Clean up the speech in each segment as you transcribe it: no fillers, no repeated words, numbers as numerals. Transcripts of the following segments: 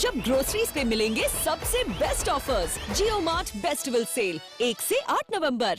जब ग्रोसरीज पे मिलेंगे सबसे बेस्ट ऑफर्स। जियो मार्ट फेस्टिवल सेल 1 से 8 नवंबर।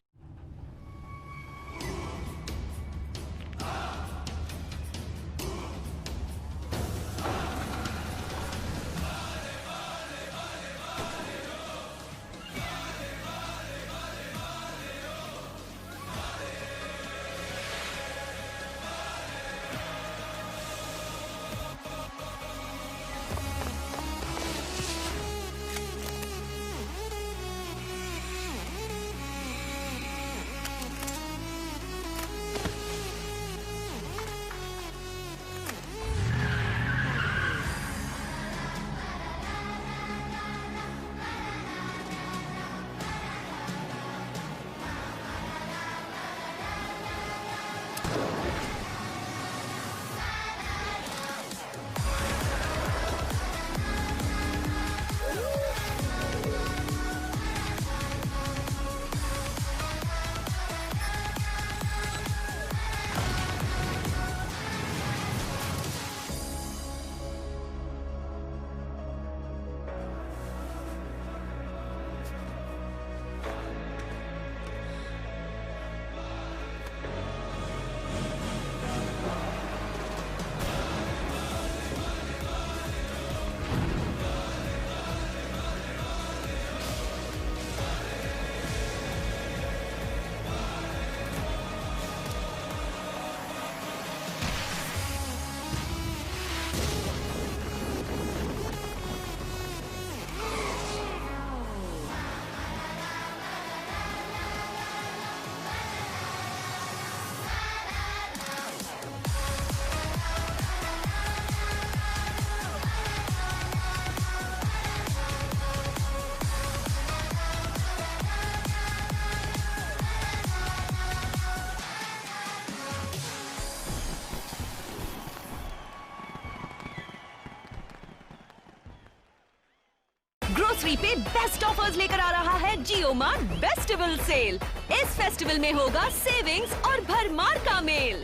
ग्रोसरी पे बेस्ट ऑफर्स लेकर आ रहा है जियो मार्ट फेस्टिवल सेल। इस फेस्टिवल में होगा सेविंग्स और भरमार का मेल।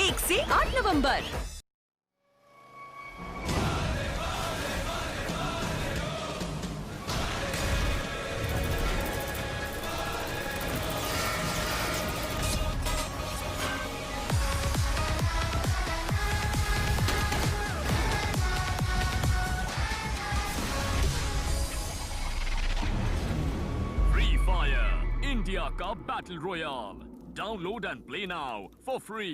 1 से 8 नवंबर। इंडिया का battle royale. Download and play now for free.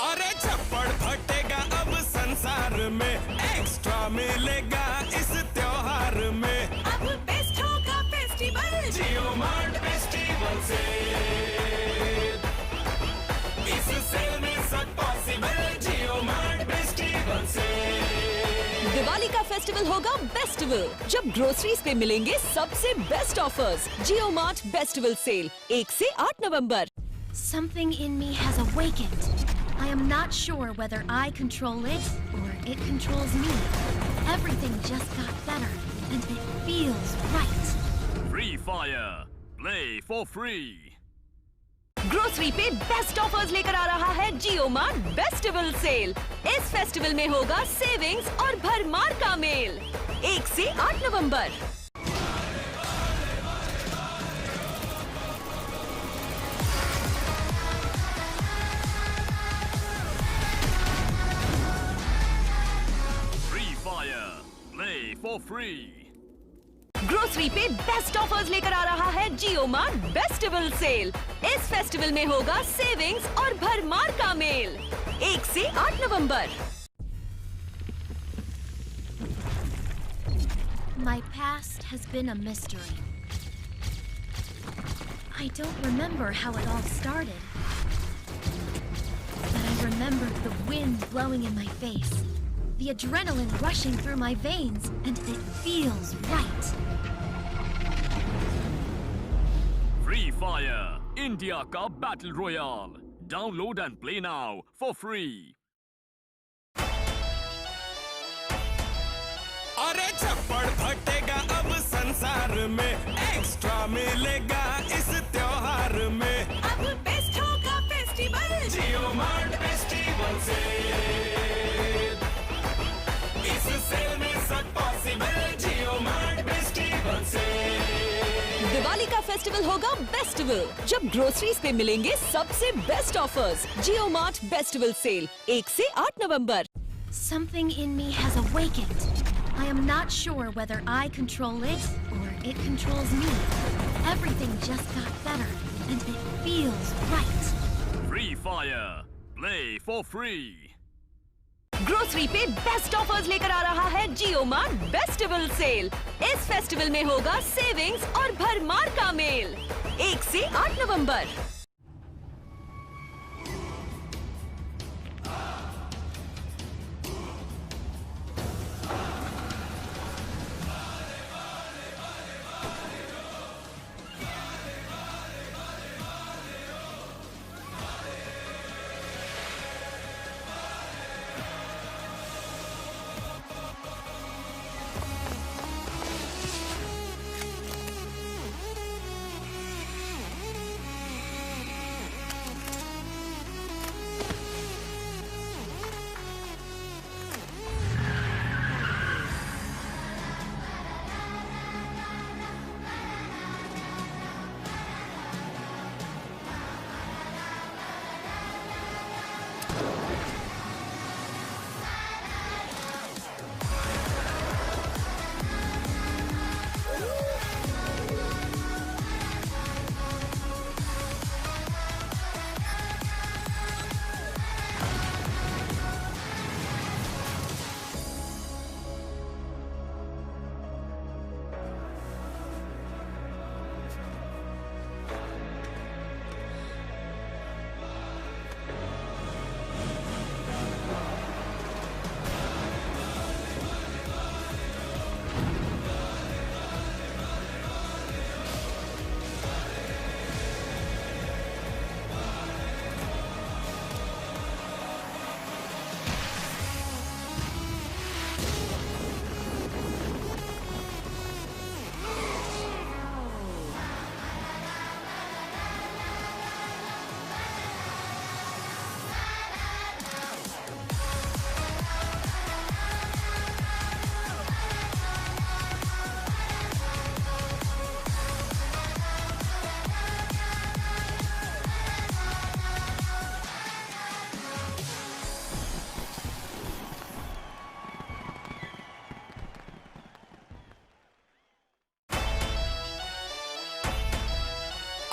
अरे चप्पड़ फटेगा अब संसार में, एक्स्ट्रा मिलेगा इस त्योहार में। अब बेस्ट होगा फेस्टिवल जियो मार्ट फेस्टिवल से, इस सेल में सब पॉसिबल। जियो मार्ट फेस्टिवल से दिवाली का फेस्टिवल होगा बेस्टिवल, जब ग्रोसरीज पे मिलेंगे सबसे बेस्ट ऑफर्स। जियो मार्ट फेस्टिवल सेल 1 से 8 नवंबर। Something in me has awakened. I am not sure whether I control it or it controls me. Everything just got better and it feels right. Free Fire. Play for free. Grocery पे best offers लेकर आ रहा है Jio mart festival sale. इस festival में होगा savings और भरमार का मेल। 1 से 8 नवंबर। Free Fire. Play for free. Grocery पे बेस्ट ऑफर्स लेकर आ रहा है जियो मार्ट फेस्टिवल सेल। इस फेस्टिवल में होगा सेविंग्स और भरमार का मेल। 1 से 8 नवंबर। My past has been a mystery. I don't remember how it all started. But I remember the wind blowing in my face, the adrenaline rushing through my veins, and it feels right. Free Fire. India का battle royale. Download and play now for free. अरे चप्पड़ फटेगा अब संसार में, extra मिलेगा इस त्योहार में। अब बेस्ट होगा फेस्टिवल जियो मार्ट फेस्टिवल फेस्टिवल सेल, इस सेल में सब पॉसिबल, जियो मार्ट फेस्टिवल सेल। दिवाली का फेस्टिवल होगा बेस्टिवल, जब ग्रोसरीज पे मिलेंगे सबसे बेस्ट ऑफर्स। जियो मार्ट बेस्टिवल सेल 1 से 8 नवंबर। Something in me has awakened. I am not sure whether I control it or it controls me. Everything just got better, and it feels right. Free Fire. Play for free. Grocery पे best offers लेकर आ रहा है Jio mart bestival sale. इस festival में होगा savings और भरमार का मेल। 1 से 8 नवंबर।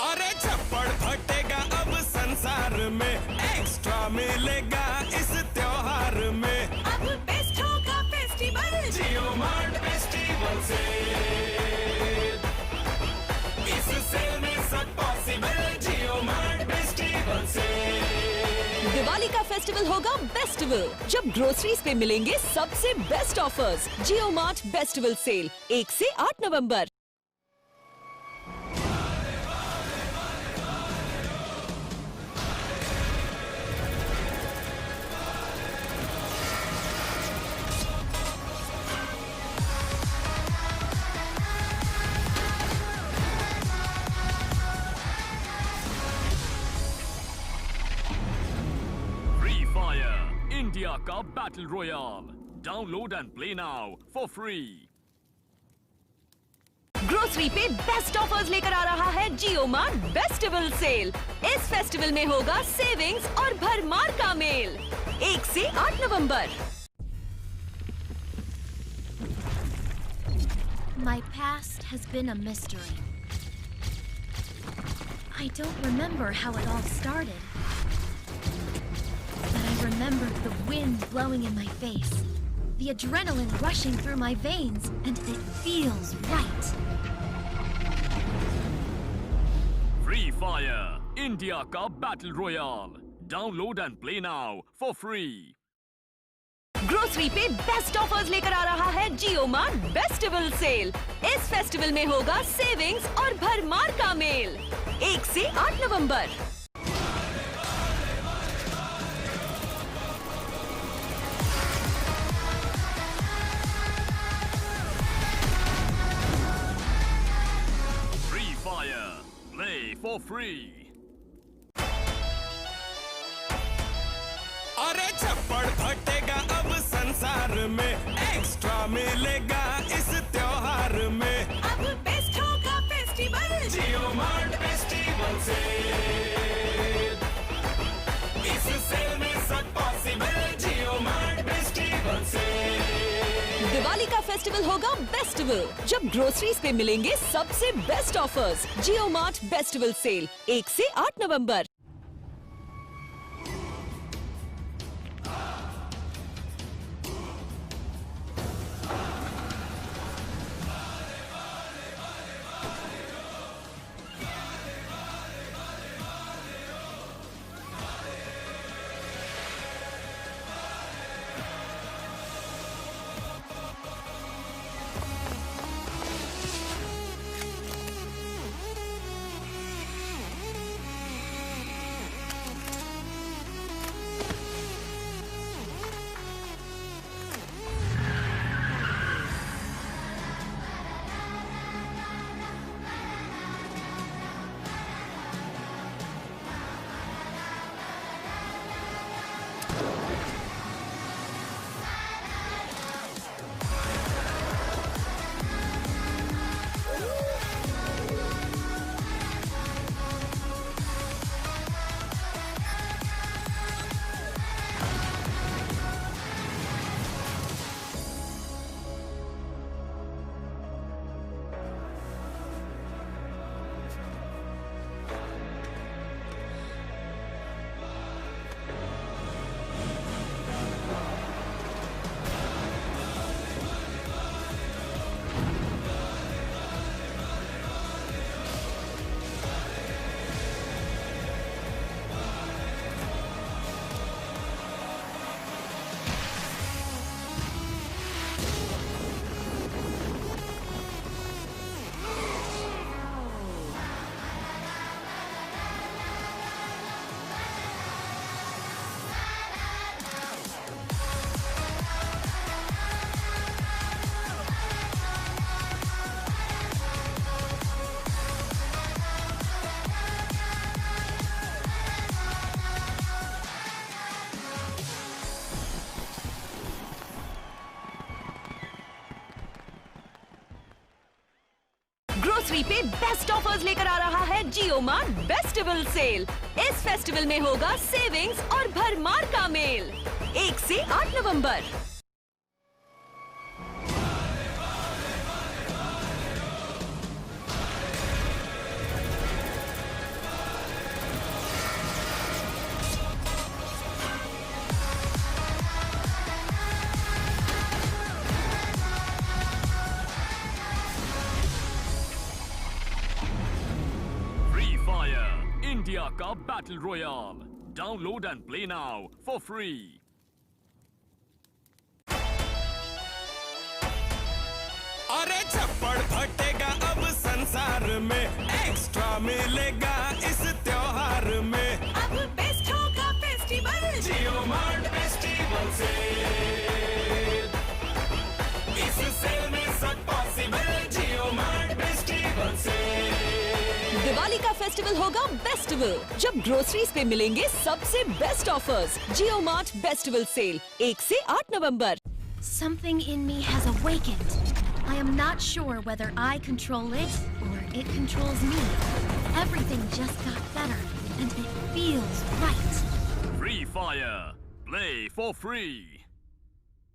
अरे चप्पड़ फटेगा अब संसार में, एक्स्ट्रा मिलेगा इस त्योहार में। अब बेस्ट होगा फेस्टिवल, जियो मार्ट फेस्टिवल सेल, इस सेल में सब पॉसिबल, जियो मार्ट फेस्टिवल सेल। दिवाली का फेस्टिवल होगा बेस्टिवल, जब ग्रोसरीज पे मिलेंगे सबसे बेस्ट ऑफर्स। जियो मार्ट बेस्टिवल सेल 1 से 8 नवंबर। इंडिया का battle royale. Download and play now for free. Grocery पे बेस्ट ऑफर्स लेकर आ रहा है जियो मार्ट बेस्टिवल सेल। इस फेस्टिवल में होगा सेविंग्स और भरमार का मेल। 1 से 8 नवंबर। My past has been a mystery. I don't remember how it all started. But I remember the wind blowing in my face, the adrenaline rushing through my veins, and it feels right. Free Fire, India का battle royale. Download and play now for free. Grocery पे best offers लेकर आ रहा है Jio mart bestival sale. इस festival में होगा savings और भरमार का मेल। 1 से 8 नवंबर। Free Fire, play for free. अरे सेल इस सेल में सब possible JioMart festival sale. Diwali का फेस्टिवल होगा बेस्टिवल, जब ग्रोसरीज पे मिलेंगे सबसे best offers. JioMart bestival sale 1 से 8 नवंबर। ग्रोसरी पे बेस्ट ऑफर्स लेकर आ रहा है JioMart बेस्टिवल सेल। इस फेस्टिवल में होगा सेविंग्स और भरमार का मेल। 1 से 8 नवंबर। इंडिया का battle royale. Download and play now for free. अरे चप्पड़ फटेगा अब संसार में, एक्स्ट्रा मिलेगा इस त्योहार में। अब बेस्ट होगा फेस्टिवल JioMart फेस्टिवल सेल इस सेल में सब possible JioMart festival sale. Diwali का फेस्टिवल होगा बेस्टिवल, जब ग्रोसरीज पे मिलेंगे सबसे best offers. JioMart bestival sale 1 से 8 नवंबर। Something in me has awakened. I am not sure whether I control it or it controls me. Everything just got better and it feels right. Free Fire. Play for free.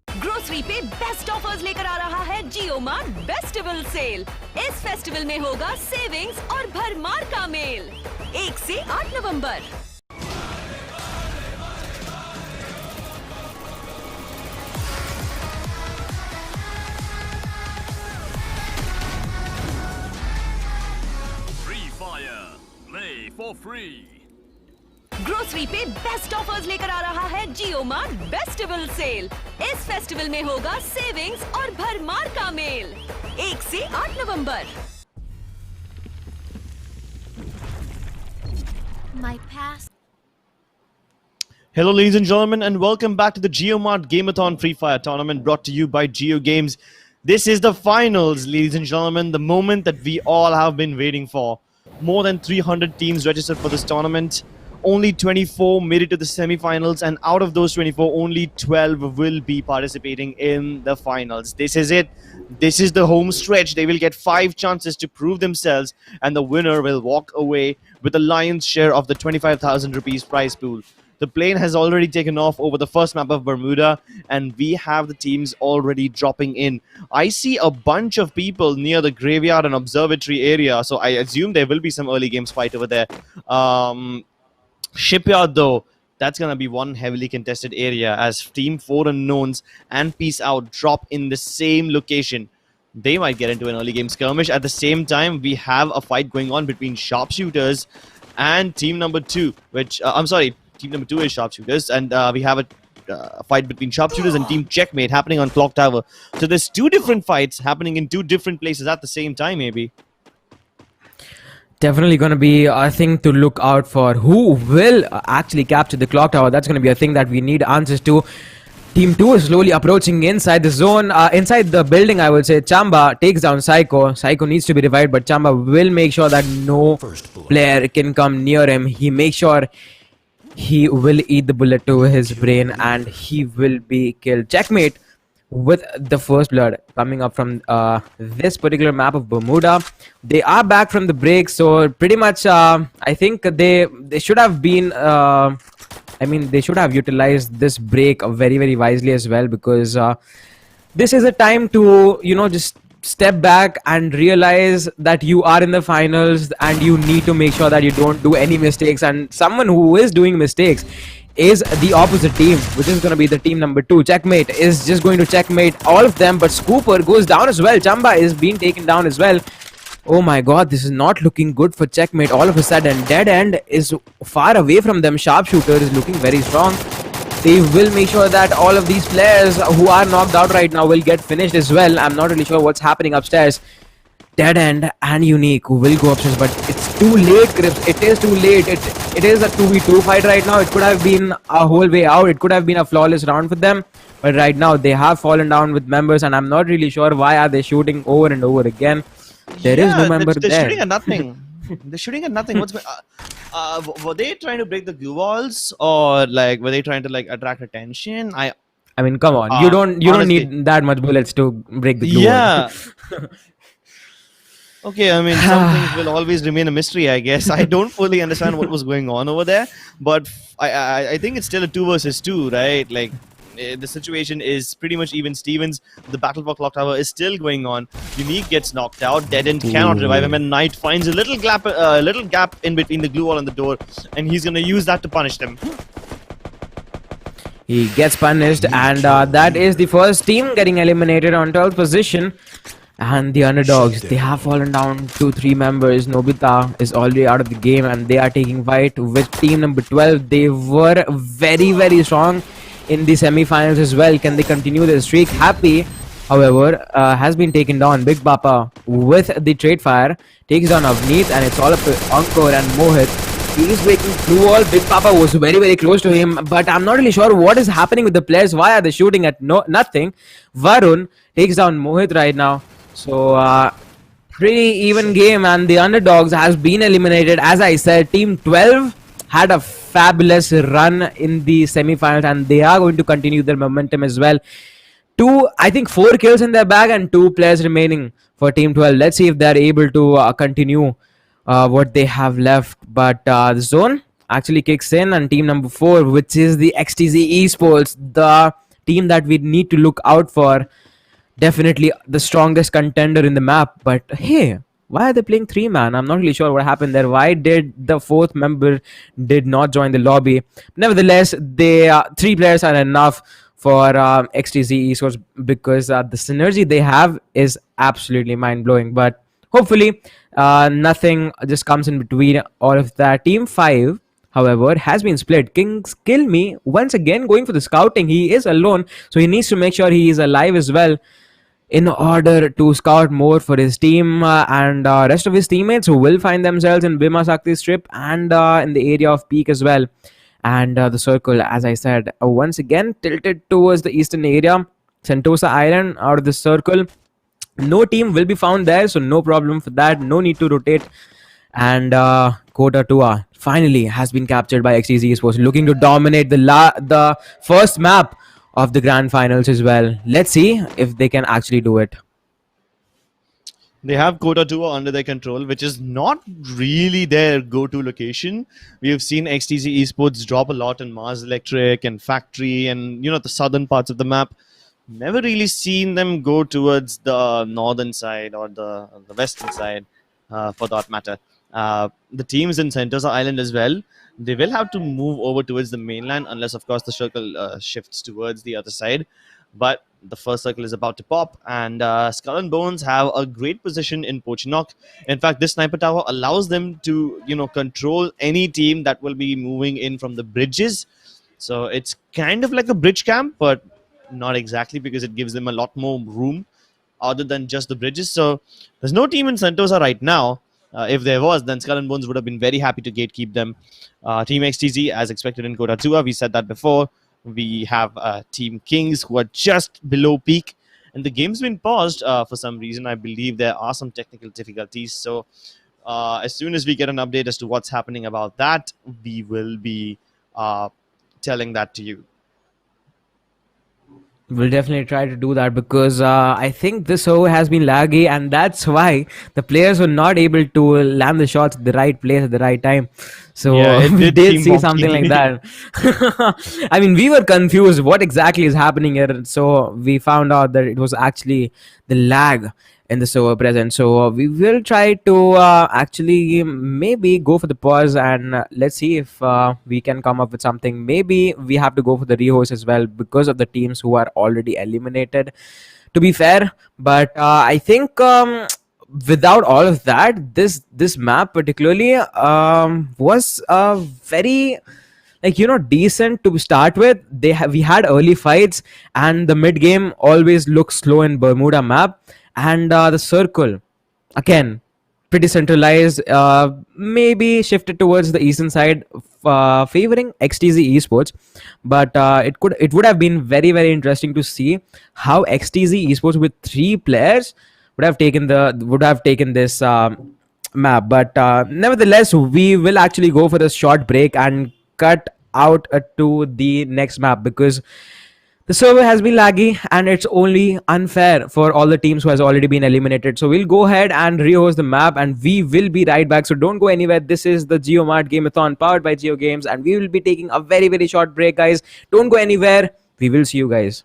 Grocery पे best offers लेकर आ रहा है JioMart bestival sale. इस festival में होगा savings और भरमार का मेल। 1 से 8 नवंबर। Free Fire. Play for free. Grocery पे बेस्ट ऑफर्स लेकर आ रहा है JioMart बेस्टिवल सेल। इस फेस्टिवल में होगा सेविंग्स और भरमार का मेल। 1 से 8 नवंबर। My past. Hello ladies and gentlemen, and welcome back to the JioMart Game-a-thon Free Fire tournament brought to you by Geo Games. This is the finals, ladies and gentlemen, the moment that we all have been waiting for. More than 300 teams registered for this tournament. only 24 made it to the semi-finals, and out of those 24, only 12 will be participating in the finals. This is it. This is the home stretch. They will get 5 chances to prove themselves, and the winner will walk away with the lion's share of the 25,000 rupees prize pool. The plane has already taken off over the first map of Bermuda, and we have the teams already dropping in. I see a bunch of people near the graveyard and observatory area, so I assume there will be some early games fight over there. Shipyard, though, that's going to be one heavily contested area as Team 4 Unknowns and Peace Out drop in the same location. They might get into an early game skirmish. At the same time, we have a fight going on between Sharpshooters and Team number 2, which, Team number 2 is Sharpshooters, and we have a fight between Sharpshooters and Team Checkmate happening on Clock Tower. So there's 2 different fights happening in 2 different places at the same time, maybe. Definitely going to be a thing to look out for. Who will actually capture the Clock Tower? That's going to be a thing that we need answers to. Team 2 is slowly approaching inside the zone, inside the building, I would say. Chamba takes down Psycho. Psycho needs to be revived, but Chamba will make sure that no player can come near him. He makes sure he will eat the bullet to his brain and he will be killed. Checkmate with the first blood coming up from this particular map of Bermuda. They are back from the break, so pretty much I think they should have been they should have utilized this break very, very wisely as well, because this is a time to, just step back and realize that you are in the finals and you need to make sure that you don't do any mistakes. And someone who is doing mistakes is the opposite team, which is going to be the team number 2. Checkmate is just going to checkmate all of them, but Scooper goes down as well. Chamba is being taken down as well. Oh my god, this is not looking good for Checkmate. All of a sudden, Dead End is far away from them. Sharpshooter is looking very strong. They will make sure that all of these players who are knocked out right now will get finished as well. I'm not really sure what's happening upstairs. Dead End and Unique will go upstairs, but it's too late, Crips. It is too late. It is a 2v2 fight right now. It could have been a whole way out. It could have been a flawless round for them. But right now, they have fallen down with members, and I'm not really sure why are they shooting over and over again. There is no member they're there. Shooting at nothing. They're shooting at nothing. What's were they trying to break the glue walls, or were they trying to attract attention? I mean, come on. You don't need that much bullets to break the glue. Yeah. Okay, I mean, some things will always remain a mystery, I guess. I don't fully understand what was going on over there, but I think it's still a 2 versus 2, right? The situation is pretty much even Stevens. The battle for Clock Tower is still going on. Unique gets knocked out. Dead End cannot revive him, and Knight finds a little gap in between the glue wall and the door, and he's gonna use that to punish them. He gets punished, and that is the first team getting eliminated on 12th position. And the underdogs, they have fallen down to 3 members. Nobita is already out of the game, and they are taking fight with team number 12. They were very, very strong in the semi-finals as well. Can they continue their streak? Happy, however, has been taken down. Big Papa with the trade fire takes down Avneet, and it's all up to Ankur and Mohit. He is breaking through wall. Big Papa was very, very close to him, but I'm not really sure what is happening with the players. Why are they shooting at nothing? Varun takes down Mohit right now. So, pretty even game, and the underdogs has been eliminated. As I said, Team 12 had a fabulous run in the semi-finals, and they are going to continue their momentum as well. 4 kills in their bag and 2 players remaining for Team 12. Let's see if they're able to continue what they have left. But the zone actually kicks in, and team number 4, which is the XTZ Esports, the team that we need to look out for. Definitely the strongest contender in the map. But hey, why are they playing 3-man? I'm not really sure what happened there. Why did the 4th member did not join the lobby? Nevertheless, 3 players are enough for XTZ Esports, because the synergy they have is absolutely mind-blowing. But hopefully nothing just comes in between all of that. Team 5, however, has been split. King's Kill Me once again going for the scouting. He is alone, so he needs to make sure he is alive as well in order to scout more for his team, and rest of his teammates who will find themselves in Bhima Sakti strip and in the area of Peak as well. And the circle, as I said, once again tilted towards the eastern area. Sentosa Island out of the circle. No team will be found there, so no problem for that. No need to rotate. And Kota 2 finally has been captured by XTZ Esports, looking to dominate the first map of the grand finals as well. Let's see if they can actually do it. They have Kota 2 under their control, which is not really their go-to location. We have seen XTZ Esports drop a lot in Mars Electric and Factory and, the southern parts of the map. Never really seen them go towards the northern side or the western side, for that matter. The teams in Sentosa Island as well, they will have to move over towards the mainland unless, of course, the circle shifts towards the other side. But the first circle is about to pop, and Skull and Bones have a great position in Pochinok. In fact, this sniper tower allows them to, control any team that will be moving in from the bridges. So it's kind of like a bridge camp, but not exactly, because it gives them a lot more room other than just the bridges. So there's no team in Sentosa right now. If there was, then Skull and Bones would have been very happy to gatekeep them. Team XTZ, as expected in Kota 2, we said that before. We have Team Kings, who are just below peak. And the game's been paused for some reason. I believe there are some technical difficulties. So as soon as we get an update as to what's happening about that, we will be telling that to you. We'll definitely try to do that, because I think this server has been laggy, and that's why the players were not able to land the shots at the right place at the right time. So Yeah, we did see wonky. something like that. I mean, we were confused what exactly is happening here. So we found out that it was actually the lag in the server present. So we will try to actually maybe go for the pause, and let's see if we can come up with something. Maybe we have to go for the rehost as well, because of the teams who are already eliminated, to be fair. But I think without all of that, this map particularly was very, decent to start with. We had early fights, and the mid game always looks slow in Bermuda map. And the circle, again, pretty centralized, maybe shifted towards the eastern side, favoring XTZ Esports. But it would have been very, very interesting to see how XTZ Esports with 3 players would have taken this map. But nevertheless, we will actually go for the short break and cut out to the next map, because the server has been laggy and it's only unfair for all the teams who has already been eliminated. So we'll go ahead and rehost the map, and we will be right back. So don't go anywhere. This is the JioMart Game-a-thon powered by Jio Games, and we will be taking a very, very short break, guys. Don't go anywhere. We will see you guys.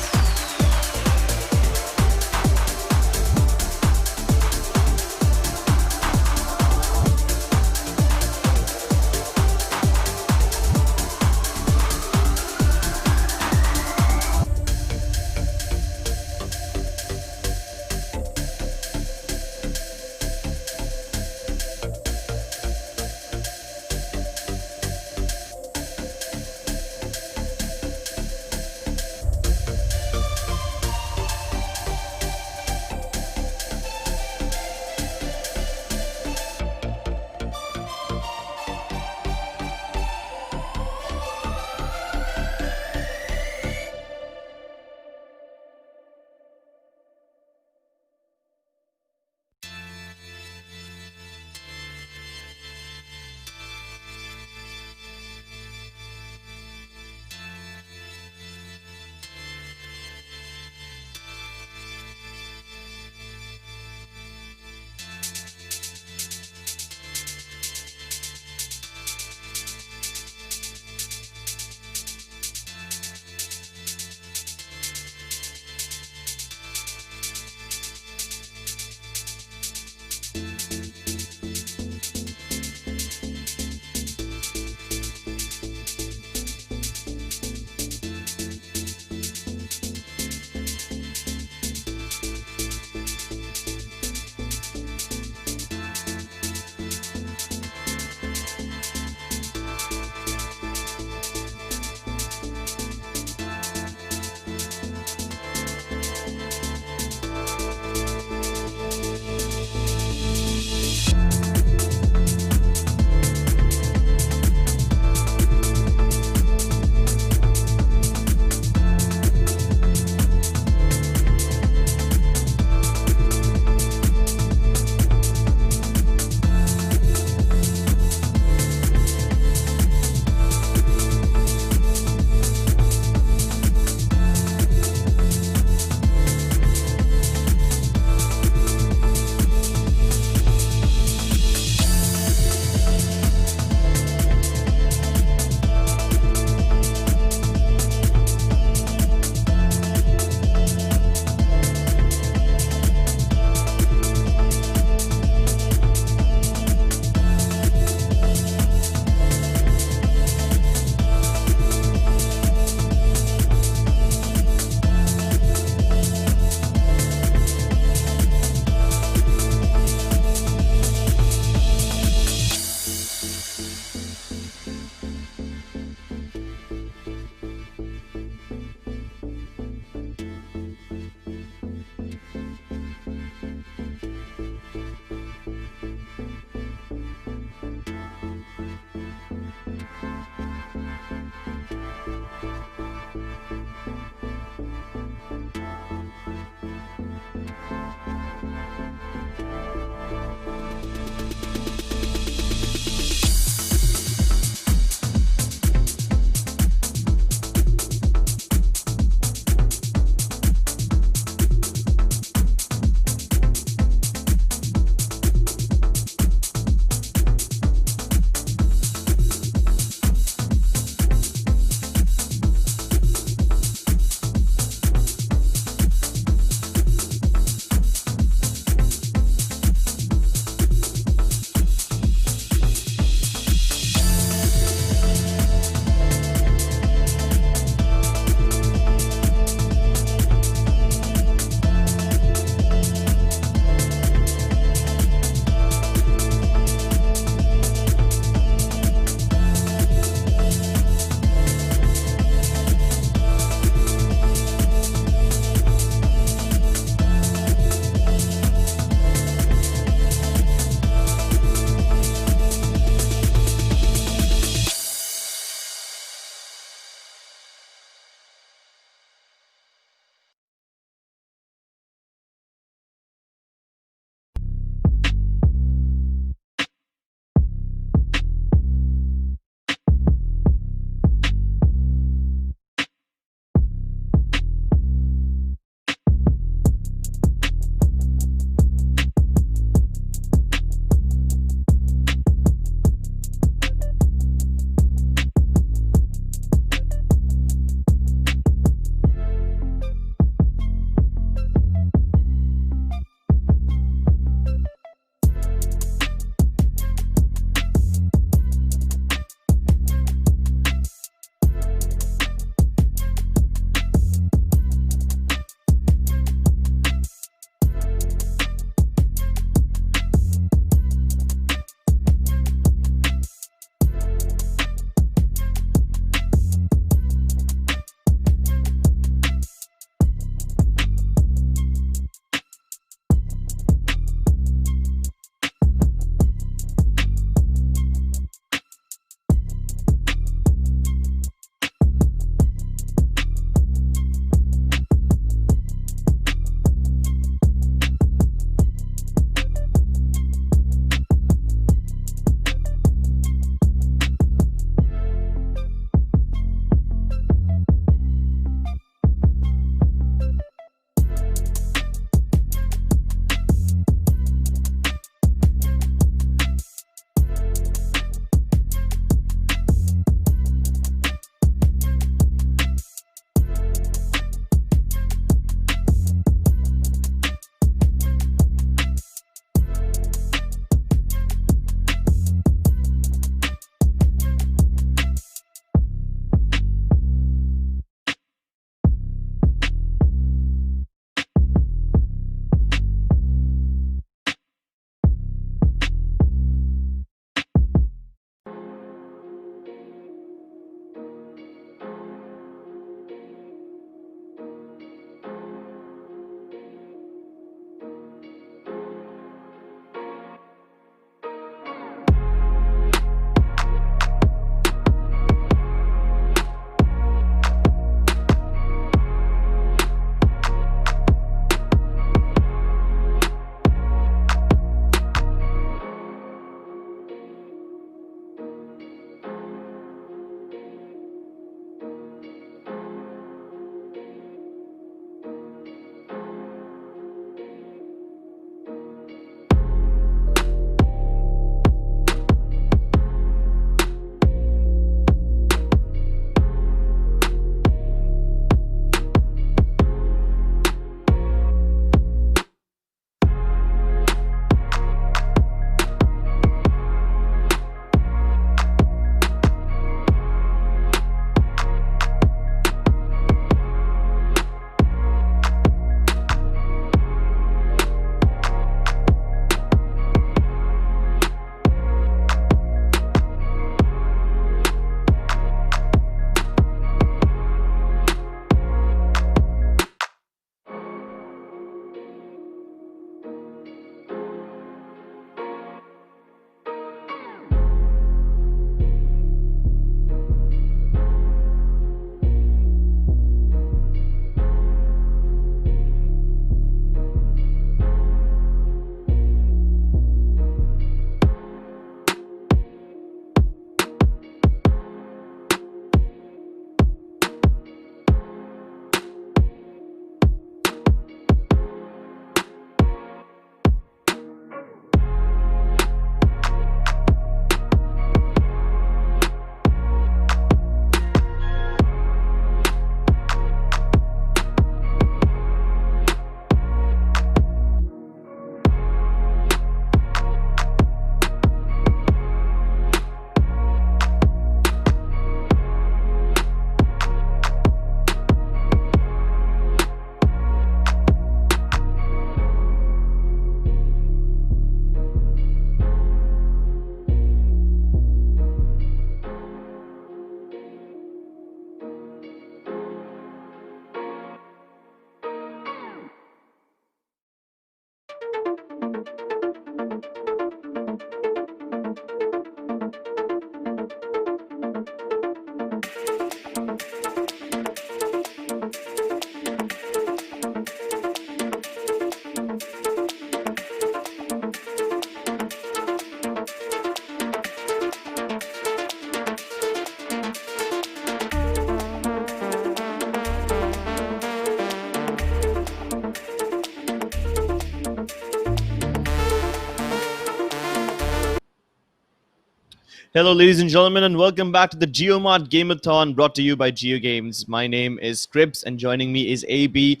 Hello, ladies and gentlemen, and welcome back to the JioMart Game-a-thon brought to you by Geo Games. My name is Scripps, and joining me is AB.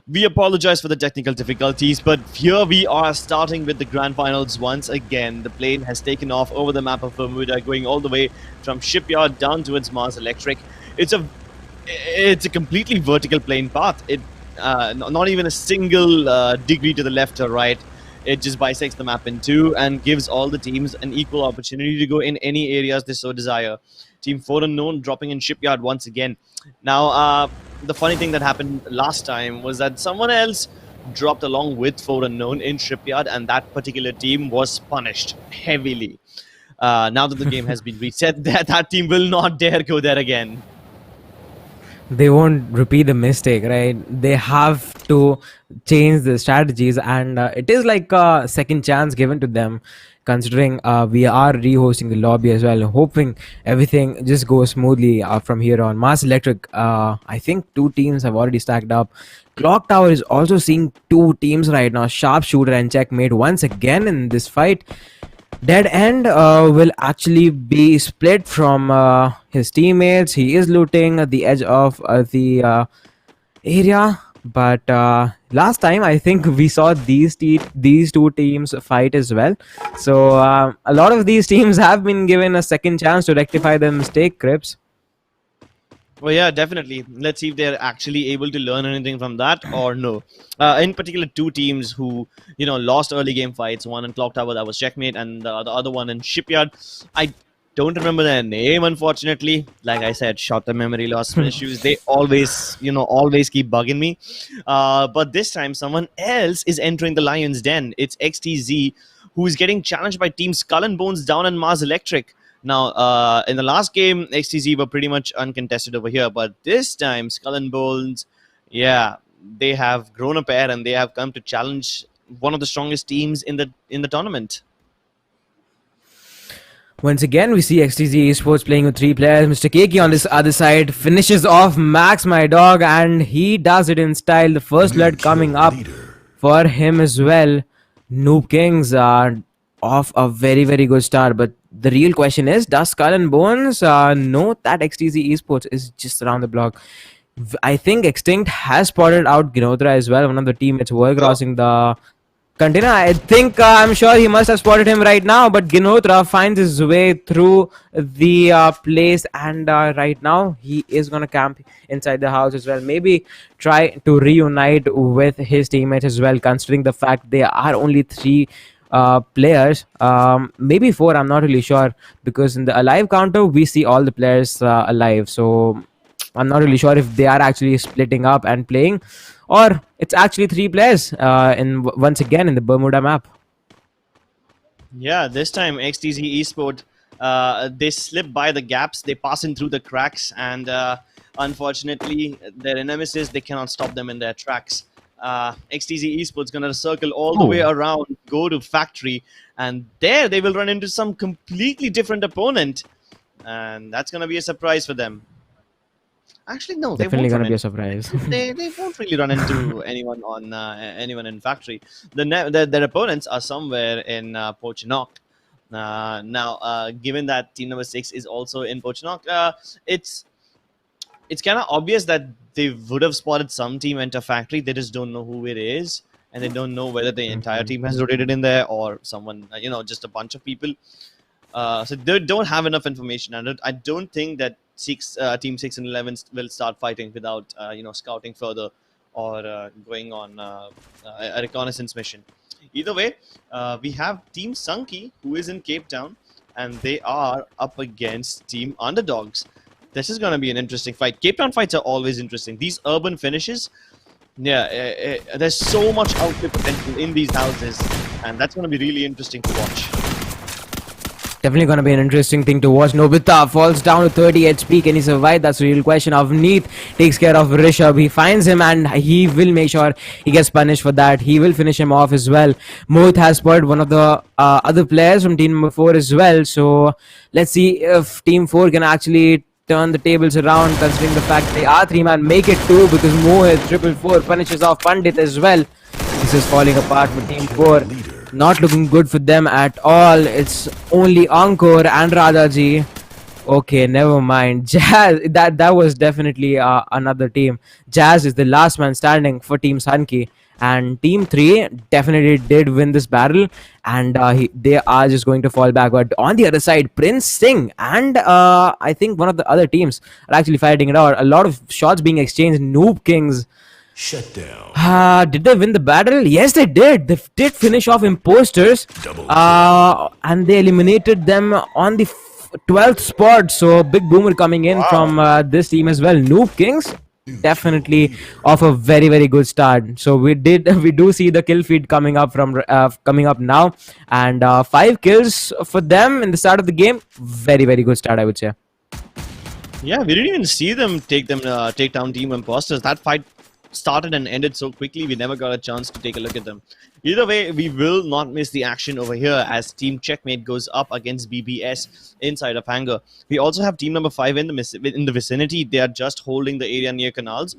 We apologize for the technical difficulties, but here we are starting with the grand finals once again. The plane has taken off over the map of Bermuda, going all the way from Shipyard down towards Mars Electric. It's a completely vertical plane path. Not even a single degree to the left or right. It just bisects the map in two and gives all the teams an equal opportunity to go in any areas they so desire. Team 4 Unknown dropping in Shipyard once again. Now, the funny thing that happened last time was that someone else dropped along with 4 Unknown in Shipyard, and that particular team was punished heavily. Now that the game has been reset, that team will not dare go there again. They won't repeat the mistake, right? They have to change the strategies, and it is like a second chance given to them, considering we are rehosting the lobby as well, hoping everything just goes smoothly from here on. Mars Electric, I think 2 teams have already stacked up. Clock Tower is also seeing 2 teams right now, Sharpshooter and Checkmate once again in this fight. Dead End will actually be split from his teammates. He is looting at the edge of the area, but last time I think we saw these 2 teams fight as well. So a lot of these teams have been given a second chance to rectify their mistake, Crips. Well, yeah, definitely. Let's see if they're actually able to learn anything from that or no. In particular, 2 teams who, lost early game fights. One in Clock Tower, that was Checkmate, and the other one in Shipyard. I don't remember their name, unfortunately. Like I said, short-term memory loss issues. They always keep bugging me. But this time, someone else is entering the Lion's Den. It's XTZ, who is getting challenged by Team Skull and Bones down in Mars Electric. Now, in the last game, XTZ were pretty much uncontested over here, but this time, Skull and Bones, yeah, they have grown a pair and they have come to challenge one of the strongest teams in the tournament. Once again, we see XTZ Esports playing with 3 players. Mr. Keiki on this other side finishes off Max, my dog, and he does it in style. The first blood coming up for him as well. Noob Kings are off a very, very good start, but the real question is, does Skull and Bones know that XTZ Esports is just around the block? I think Extinct has spotted out Ginotra as well. One of the teammates were crossing the container. I think I'm sure he must have spotted him right now, but Ginotra finds his way through the place, and right now he is going to camp inside the house as well. Maybe try to reunite with his teammates as well, considering the fact they are only 3 players, maybe 4, I'm not really sure, because in the alive counter we see all the players alive, so I'm not really sure if they are actually splitting up and playing, or it's actually 3 players once again in the Bermuda map. Yeah, this time XTZ Esport, they slip by the gaps, they pass in through the cracks, and unfortunately their nemesis, they cannot stop them in their tracks. XTZ Esports gonna circle all the way around, go to factory, and there they will run into some completely different opponent, and that's gonna be a surprise for them. Actually, no, Definitely they won't gonna be a surprise. they won't really run into anyone on anyone in factory. Their opponents are somewhere in Pochinock. Now, given that team number 6 is also in Pochinock, it's kind of obvious that they would have spotted some team enter factory. They just don't know who it is, and they don't know whether the entire team has rotated in there or someone, just a bunch of people. So they don't have enough information, and I don't think that Team 6 and 11 will start fighting without, scouting further or going on a reconnaissance mission. Either way, we have Team Sunky, who is in Cape Town, and they are up against Team Underdogs. This is going to be an interesting fight. Cape Town fights are always interesting. These urban finishes, yeah, there's so much outplay potential in these houses, and that's going to be really interesting to watch. Definitely going to be an interesting thing to watch. Nobita falls down to 30 HP. Can he survive? That's the real question. Avneet takes care of Rishabh. He finds him and he will make sure he gets punished for that. He will finish him off as well. Mohit has spotted one of the other players from team number 4 as well. So let's see if team 4 can actually turn the tables around, considering the fact they are 3-man. Make it 2 because Mohit 444 punishes off Pandit as well. This is falling apart for team 4. Not looking good for them at all. It's only Ankur and Rajaji. Okay, never mind. Jazz, that was definitely another team. Jazz is the last man standing for Team Sankey, and Team 3 definitely did win this battle, and they are just going to fall back. But on the other side, Prince Singh and I think one of the other teams are actually fighting it out. A lot of shots being exchanged. Noob Kings. Shut down. Did they win the battle? Yes, they did. They did finish off imposters, and they eliminated them on the 12th spot. So big boomer coming in from this team as well. Noob Kings definitely off a very good start. So we do see the kill feed coming up now, and 5 kills for them in the start of the game. Very good start, I would say. Yeah, we didn't even see them take down Team Imposters. That fight started and ended so quickly, we never got a chance to take a look at them. Either way, we will not miss the action over here as Team Checkmate goes up against BBS inside of Hangar. We also have team number 5 in the vicinity. They are just holding the area near canals,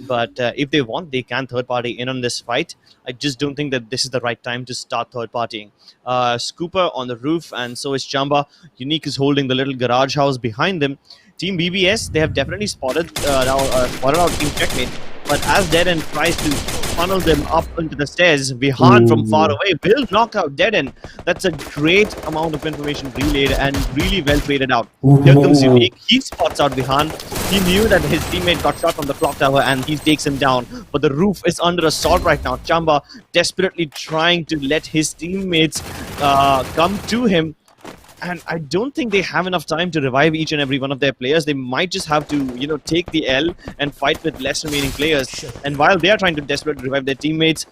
but if they want, they can third party in on this fight. I just don't think that this is the right time to start third partying. Scooper on the roof, and so is Chamba. Unique is holding the little garage house behind them. Team BBS, they have definitely spotted out Team Checkmate, but as Deaden tries to funnel them up into the stairs, Vihan from far away will knock out Deaden. That's a great amount of information relayed and really well traded out. Here comes Unique. He spots out Vihan. He knew that his teammate got shot from the clock tower and he takes him down. But the roof is under assault right now. Chamba desperately trying to let his teammates come to him. And I don't think they have enough time to revive each and every one of their players. They might just have to, take the L and fight with less remaining players. And while they are trying to desperately revive their teammates,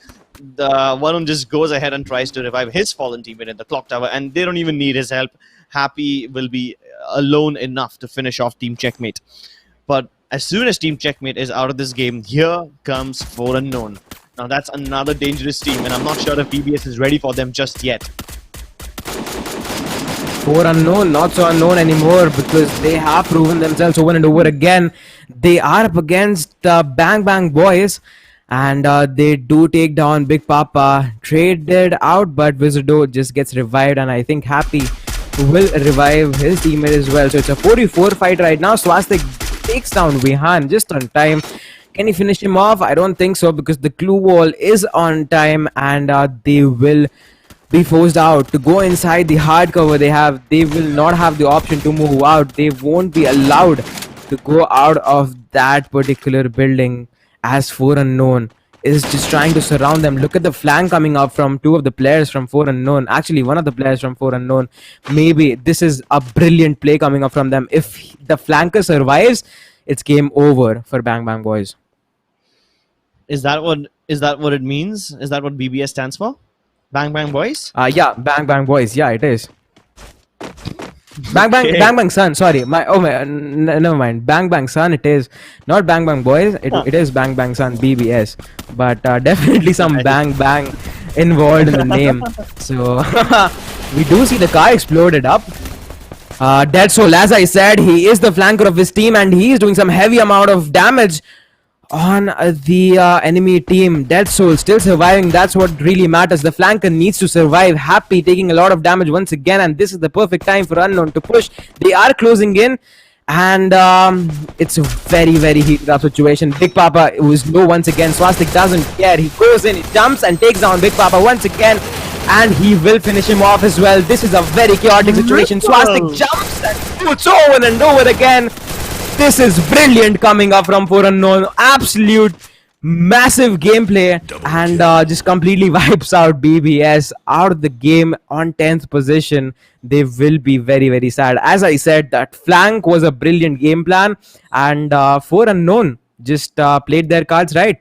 the Varun just goes ahead and tries to revive his fallen teammate in the clock tower. And they don't even need his help. Happy will be alone enough to finish off Team Checkmate. But as soon as Team Checkmate is out of this game, here comes 4 Unknown. Now that's another dangerous team, and I'm not sure if BBS is ready for them just yet. 4 Unknown, not so unknown anymore because they have proven themselves over and over again. They are up against the Bang Bang Boys, and they do take down Big Papa. Traded out, but Wizardo just gets revived, and I think Happy will revive his teammate as well. So it's a 4v4 fight right now. Swastik takes down Vihan just on time. Can he finish him off? I don't think so because the clue wall is on time, and they will be forced out to go inside the hard cover they have. They will not have the option to move out. They won't be allowed to go out of that particular building as 4 Unknown is just trying to surround them. Look at the flank coming up from 2 of the players from 4 Unknown. Actually, one of the players from 4 Unknown. Maybe this is a brilliant play coming up from them. If the flanker survives, it's game over for Bang Bang Boys. Is that what it means? Is that what BBS stands for? Bang Bang Boys? Yeah, Bang Bang Boys. Yeah, it is. Bang Bang Sun. Sorry, never mind. Bang Bang Sun. It is not Bang Bang Boys. It is Bang Bang Sun BBS. But definitely some Bang Bang involved in the name. So we do see the car exploded up. Dead Soul, as I said, he is the flanker of his team, and he is doing some heavy amount of damage on the enemy team. Dead Soul still surviving. That's what really matters. The flanker needs to survive. Happy taking a lot of damage once again, and this is the perfect time for Unknown to push. They are closing in, and it's a very heated up situation. Big Papa was low once again. Swastik doesn't care. He goes in, he jumps and takes down Big Papa once again, and he will finish him off as well. This is a very chaotic situation. Swastik jumps and shoots over and over again. This is brilliant coming up from 4 Unknown. Absolute massive gameplay, and just completely wipes out BBS out of the game on 10th position. They will be very sad. As I said, that flank was a brilliant game plan, and 4 Unknown just played their cards right.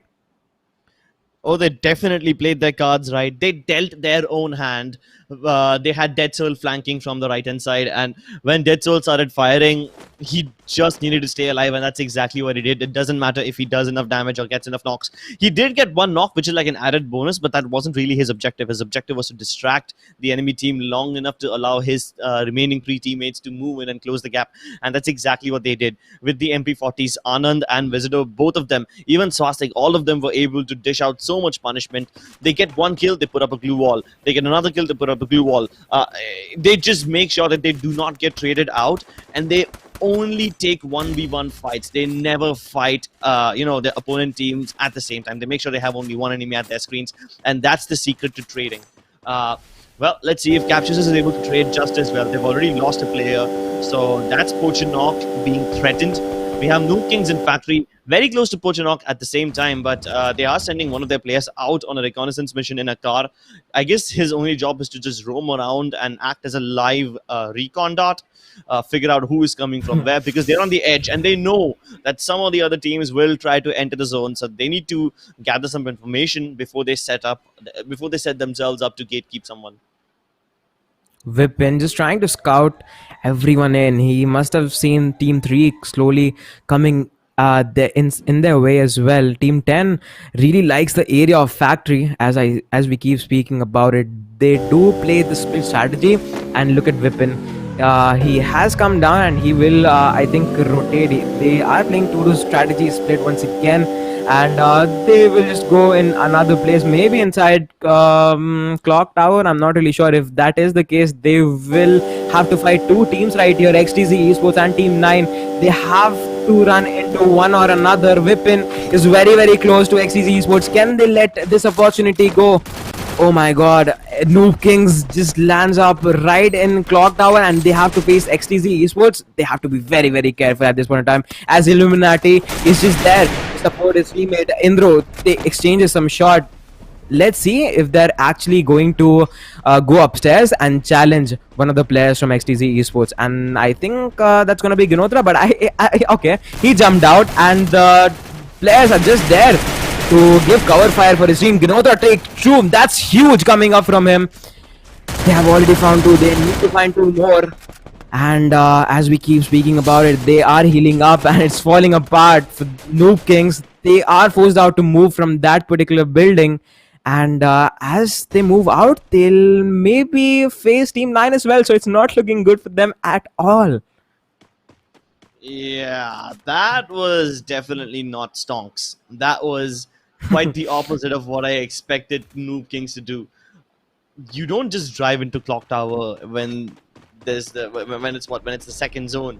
Oh, they definitely played their cards right. They dealt their own hand. They had Dead Soul flanking from the right-hand side, and when Dead Soul started firing, he just needed to stay alive, and that's exactly what he did. It doesn't matter if he does enough damage or gets enough knocks. He did get 1 knock, which is like an added bonus, but that wasn't really his objective. His objective was to distract the enemy team long enough to allow his remaining 3 teammates to move in and close the gap, and that's exactly what they did. With the MP40s, Anand and Wizardo, both of them, even Swastik, all of them were able to dish out so so much punishment. They get one kill, they put up a glue wall. They get another kill, they put up a glue wall. They just make sure that they do not get traded out, and they only take 1v1 fights. They never fight their opponent teams at the same time. They make sure they have only one enemy at their screens, and that's the secret to trading. Well, let's see if Captious is able to trade just as well. They've already lost a player, so that's Pochinok being threatened. We have Noob Kings in Factory, very close to Pochinok at the same time, but they are sending one of their players out on a reconnaissance mission in a car. I guess his only job is to just roam around and act as a live recon dot, figure out who is coming from where, because they're on the edge and they know that some of the other teams will try to enter the zone, so they need to gather some information before they set themselves up to gatekeep someone. Vipin just trying to scout everyone in. He must have seen Team 3 slowly coming in their way as well. Team 10 really likes the area of Factory, as we keep speaking about it. They do play the split strategy, and look at Vipin. He has come down and he will, I think, rotate. They are playing 2-2 strategy split once again, and they will just go in another place, maybe inside Clock Tower. I'm not really sure if that is the case. They will have to fight two teams right here, XTZ Esports and Team 9. They have to run into one or another. Vipin is very, very close to XTZ Esports. Can they let this opportunity go? Oh my god, Noob Kings just lands up right in Clock Tower, and they have to face XTZ Esports. They have to be very, very careful at this point in time, as Illuminati is just there to support his teammate Indro. They exchanges some shot. Let's see if they're actually going to go upstairs and challenge one of the players from XTZ Esports. And I think that's going to be Ginotra, but okay, he jumped out, and the players are just there to give cover fire for his team. Ginotra take two. That's huge coming up from him. They have already found two. They need to find two more. And as we keep speaking about it, they are healing up and it's falling apart for Noob Kings. They are forced out to move from that particular building. And as they move out, they'll maybe face Team 9 as well. So it's not looking good for them at all. Yeah, that was definitely not stonks. That was quite the opposite of what I expected Noob Kings to do. You don't just drive into Clock Tower when it's the second zone,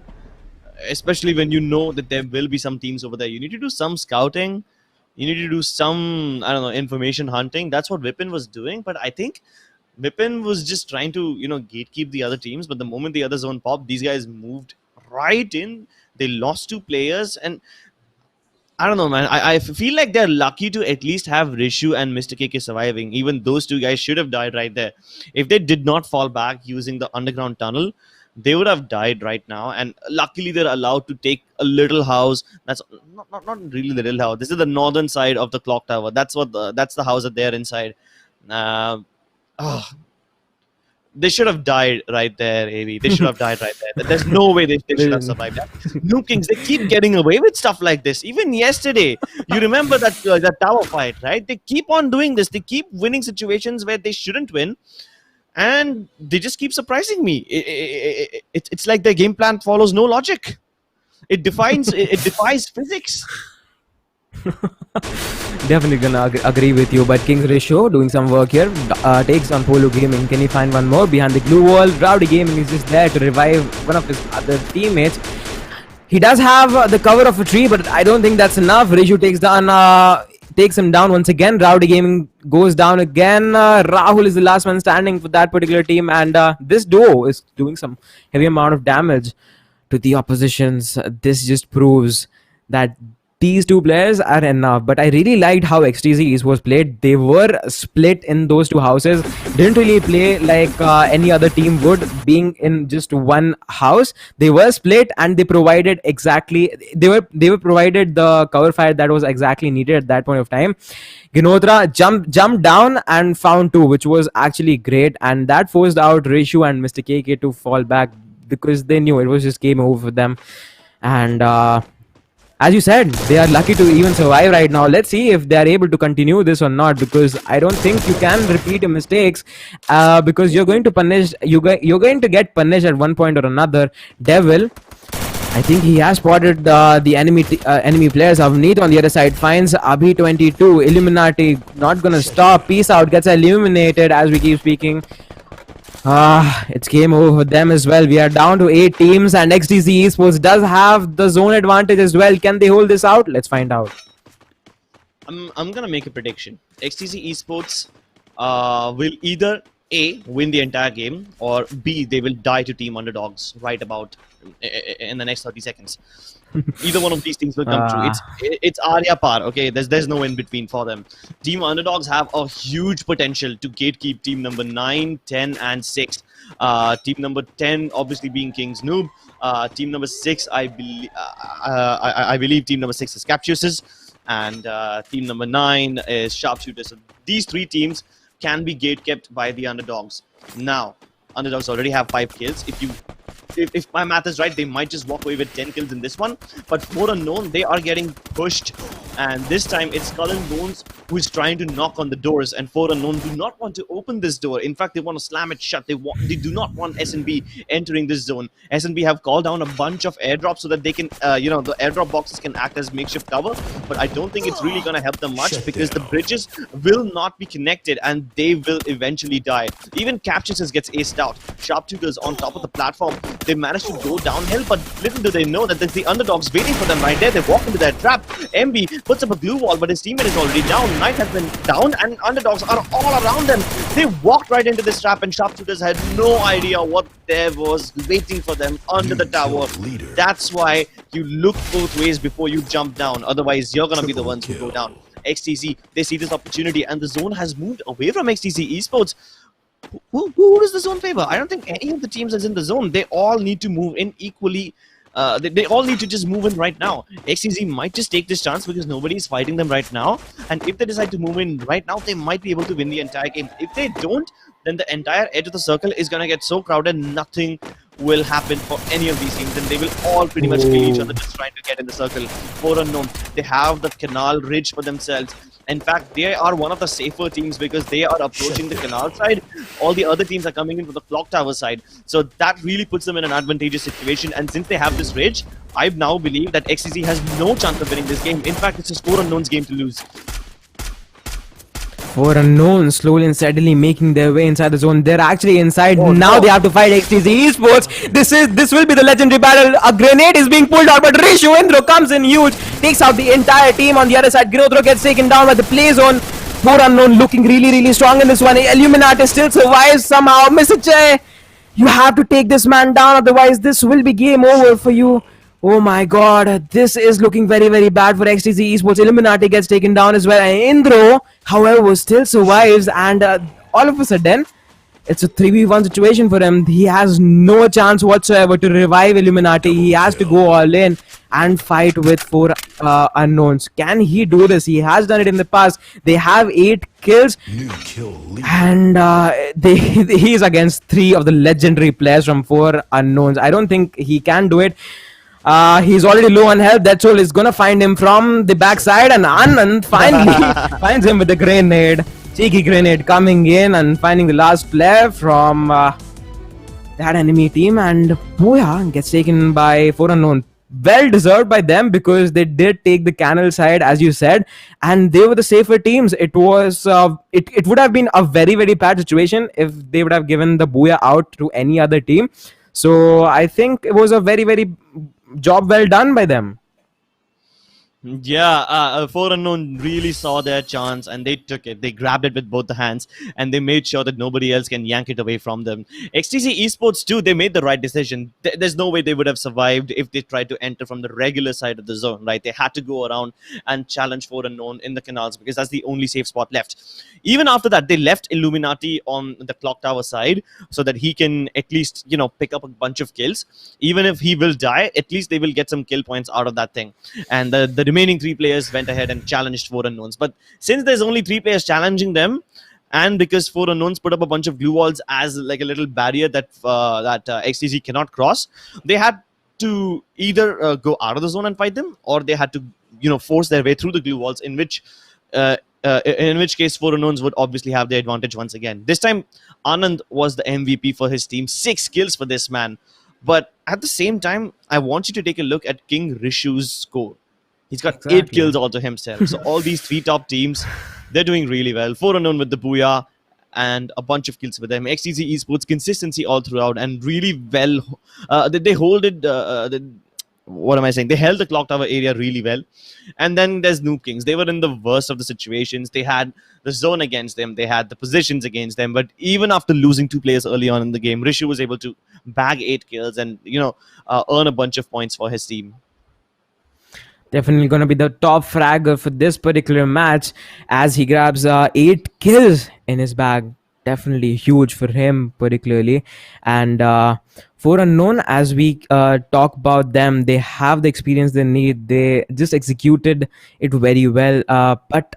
especially when you know that there will be some teams over there. You need to do some scouting. You need to do some, I don't know, information hunting. That's what Vipin was doing. But I think Vipin was just trying to, gatekeep the other teams. But the moment the other zone popped, these guys moved right in. They lost two players, and I don't know, man. I feel like they're lucky to at least have Rishu and Mr. KK surviving. Even those two guys should have died right there. If they did not fall back using the underground tunnel, they would have died right now. And luckily, they're allowed to take a little house. That's not really the little house. This is the northern side of the Clock Tower. That's the house that they're inside. They should have died right there, AB. They should have died right there. There's no way they should have survived that. Noob Kings, they keep getting away with stuff like this. Even yesterday, you remember that tower fight, right? They keep on doing this. They keep winning situations where they shouldn't win. And they just keep surprising me. It's like their game plan follows no logic. It defies physics. Definitely gonna agree with you, but King's Ratio doing some work here, takes on Polo Gaming. Can he find one more behind the glue wall? Rowdy Gaming is just there to revive one of his other teammates. He does have the cover of a tree, but I don't think that's enough. Rishu takes him down once again. Rowdy Gaming goes down again. Rahul is the last one standing for that particular team, and this duo is doing some heavy amount of damage to the oppositions. This just proves that these two players are enough. But I really liked how XTZ was played. They were split in those two houses. Didn't really play like any other team would, being in just one house. They were split, and they provided they were provided the cover fire that was exactly needed at that point of time. Ginotra jumped down and found two, which was actually great, and that forced out Rishu and Mr. KK to fall back because they knew it was just game over for them. And as you said, they are lucky to even survive right now. Let's see if they are able to continue this or not, because I don't think you can repeat your mistakes, because you're going to get punished at one point or another. Devil I think he has spotted the enemy players. Avneet on the other side finds Abhi 22. Illuminati not gonna stop. Peace out gets eliminated as we keep speaking. It's game over for them as well. We are down to 8 teams, and XTC Esports does have the zone advantage as well. Can they hold this out? Let's find out. I'm gonna make a prediction. XTC Esports will either A, win the entire game, or B, they will die to Team Underdogs right about in the next 30 seconds. Either one of these things will come true. It's Arya par. Okay, there's no in between for them. Team Underdogs have a huge potential to gatekeep team number 9, 10, and 6. Team number 10 obviously being King's Noob. Team number 6, I believe team number 6 is Captiouses, and team number 9 is Sharpshooters. So these 3 teams can be gatekept by the Underdogs. Now, Underdogs already have 5 kills. If my math is right, they might just walk away with 10 kills in this one. But for Unknown, they are getting pushed. And this time, it's Cullen Bones who is trying to knock on the doors. And For Unknown do not want to open this door. In fact, they want to slam it shut. They do not want SNB entering this zone. SNB have called down a bunch of airdrops so that they can, the airdrop boxes can act as makeshift cover. But I don't think it's really going to help them much because the bridges will not be connected and they will eventually die. Even Captiouses gets aced out. Sharpshooters on top of the platform. They managed to go downhill, but little do they know that there's the Underdogs waiting for them right there. They walk into their trap. MB puts up a glue wall, but his teammate is already down. Knight has been down, and Underdogs are all around them. They walked right into this trap, and Sharpshooters had no idea what there was waiting for them under the tower. That's why you look both ways before you jump down. Otherwise, you're gonna be the ones who go down. XTC, they see this opportunity, and the zone has moved away from XTC Esports. Who does the zone favor? I don't think any of the teams is in the zone. They all need to move in equally. They all need to just move in right now. XTC might just take this chance because nobody is fighting them right now. And if they decide to move in right now, they might be able to win the entire game. If they don't, then the entire edge of the circle is going to get so crowded, nothing will happen for any of these teams. And they will all pretty much kill each other just trying to get in the circle. For Unknown, they have the Canal Ridge for themselves. In fact, they are one of the safer teams because they are approaching the canal side. All the other teams are coming in from the clock tower side. So that really puts them in an advantageous situation. And since they have this ridge, I now believe that XCC has no chance of winning this game. In fact, it's just For Unknown's game to lose. For Unknown slowly and steadily making their way inside the zone. They're actually inside. Now they have to fight XTC Esports. This will be the legendary battle. A grenade is being pulled out, but Rishu Indro comes in huge, takes out the entire team. On the other side, Ginodro gets taken down by the play zone. For Unknown looking really strong in this one. Illuminati still survives somehow. Mr. Che, you have to take this man down, otherwise this will be game over for you. Oh my god, this is looking very bad for XTC Esports. Illuminati gets taken down as well. And Indro, however, still survives. And all of a sudden, it's a 3v1 situation for him. He has no chance whatsoever to revive Illuminati. He has to go all in and fight with 4 unknowns. Can he do this? He has done it in the past. They have 8 kills. And he is against 3 of the legendary players from 4 unknowns. I don't think he can do it. He's already low on health. That's all. Is gonna find him from the backside, and Anand finally finds him with a grenade. Cheeky grenade coming in and finding the last player from that enemy team, and Boya gets taken by 4 unknown. Well deserved by them because they did take the canal side, as you said, and they were the safer teams. It was it would have been a very bad situation if they would have given the Booyah out to any other team. So I think it was a very job well done by them. Yeah, 4 unknown really saw their chance and they took it. They grabbed it with both the hands and they made sure that nobody else can yank it away from them. XTC Esports too, they made the right decision. There's no way they would have survived if they tried to enter from the regular side of the zone, right? They had to go around and challenge 4 unknown in the canals because that's the only safe spot left. Even after that, they left Illuminati on the clock tower side so that he can at least, you know, pick up a bunch of kills. Even if he will die, at least they will get some kill points out of that thing. And the remaining 3 players went ahead and challenged 4 unknowns. But since there's only 3 players challenging them, and because 4 unknowns put up a bunch of glue walls as like a little barrier that XTC cannot cross, they had to either go out of the zone and fight them, or they had to, you know, force their way through the glue walls. In which case 4 unknowns would obviously have the advantage once again. This time, Anand was the MVP for his team. 6 kills for this man. But at the same time, I want you to take a look at King Rishu's score. He's got 8 Exactly. kills all to himself. So all these 3 top teams, they're doing really well. 4 unknown with the Booyah and a bunch of kills with them. XTZ Esports consistency all throughout and really well. They hold it. What am I saying? They held the clock tower area really well. And then there's Noob Kings. They were in the worst of the situations. They had the zone against them. They had the positions against them. But even after losing 2 players early on in the game, Rishu was able to bag 8 kills and earn a bunch of points for his team. Definitely going to be the top fragger for this particular match as he grabs 8 kills in his bag. Definitely huge for him particularly. And for unknown, as we talk about them, they have the experience they need. They just executed it very well. But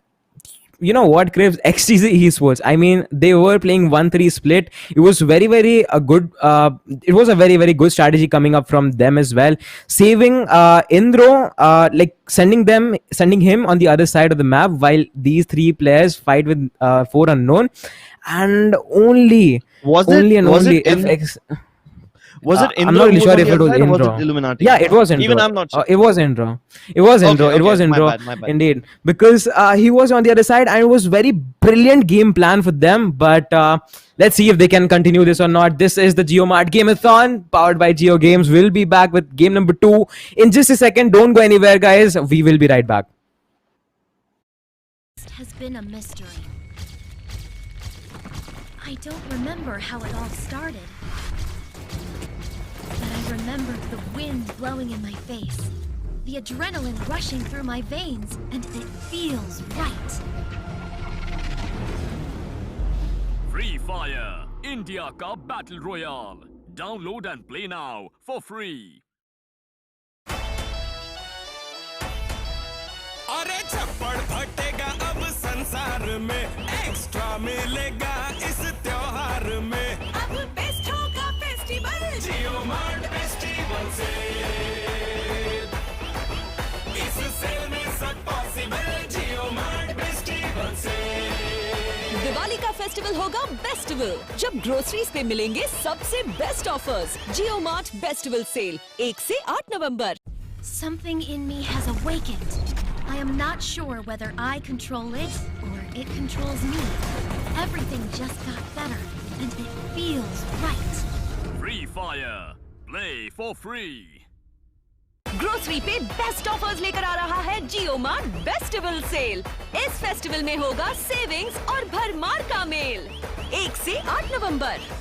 you know what, Cribbs? XTZ Esports, I mean, they were playing 1-3 split. It was very good. It was a very good strategy coming up from them as well, saving Indro, like sending him on the other side of the map while these 3 players fight with 4 unknown. And only Was it Indra? I'm not really who sure on if the it was other side or Indra. Was it Illuminati? Yeah, it was Indra. Even I'm not sure. It was Indra. It was Indra. Okay, It was my Indra. bad. Indeed, because he was on the other side, and it was very brilliant game plan for them. But let's see if they can continue this or not. This is the JioMart Game-a-thon powered by Jio Games. We'll be back with game number 2 in just a second. Don't go anywhere, guys. We will be right back. Has been a mystery. I don't remember how it all started. But I remember the wind blowing in my face, the adrenaline rushing through my veins, and it feels right. Free Fire, India ka Battle Royale. Download and play now for free. अरे छप्पड़ फटेगा अब संसार में extra मिलेगा इस त्योहार में अब बेस्ट होगा फेस्टिवल जियो मार्ट फेस्टिवल से इस सेल में सब पॉसिबल जियो मार्ट फेस्टिवल से दिवाली का फेस्टिवल होगा बेस्टिवल जब ग्रोसरीज पे मिलेंगे सबसे बेस्ट ऑफर्स जियो मार्ट बेस्टिवल सेल 1 से 8 नवंबर Something in me has awakened. I am not sure whether I control it or it controls me. Everything just got better, and it feels right. Free Fire, play for free. Grocery पे best offers लेकर आ रहा है Jio mart bestival sale. इस festival में होगा savings और भरमार का मेल 1 से 8 नवंबर।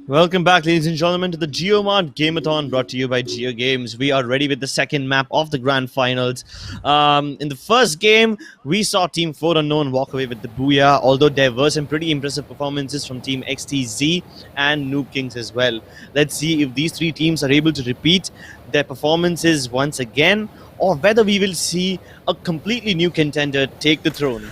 Welcome back, ladies and gentlemen, to the JioMart Game-a-thon brought to you by Jio Games. We are ready with the second map of the Grand Finals. In the first game, we saw Team 4 Unknown walk away with the Booyah, although there were some pretty impressive performances from Team XTZ and Noob Kings as well. Let's see if these 3 teams are able to repeat their performances once again, or whether we will see a completely new contender take the throne.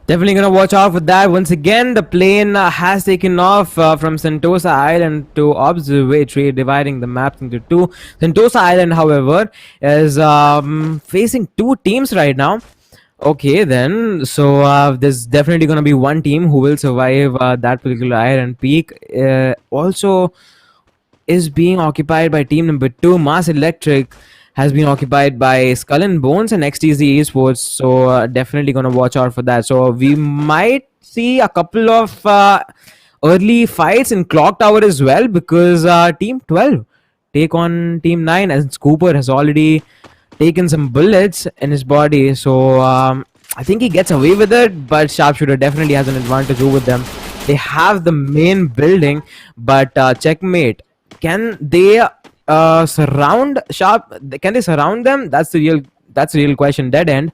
Definitely gonna watch out for that. Once again, the plane has taken off from Sentosa Island to Observatory, dividing the map into two. Sentosa Island, however, is facing two teams right now. Okay, then. So there's definitely gonna be one team who will survive that particular Iron Peak. Also, is being occupied by team number 2. Mars Electric has been occupied by Skull and Bones and XTZ Esports. So definitely gonna watch out for that. So we might see a couple of early fights in Clock Tower as well, because Team 12 take on Team 9, and Scooper has already taken some bullets in his body. So I think he gets away with it, but Sharpshooter definitely has an advantage over them. They have the main building, but checkmate. Can they surround Sharp? Can they surround them? That's the real question. Dead end.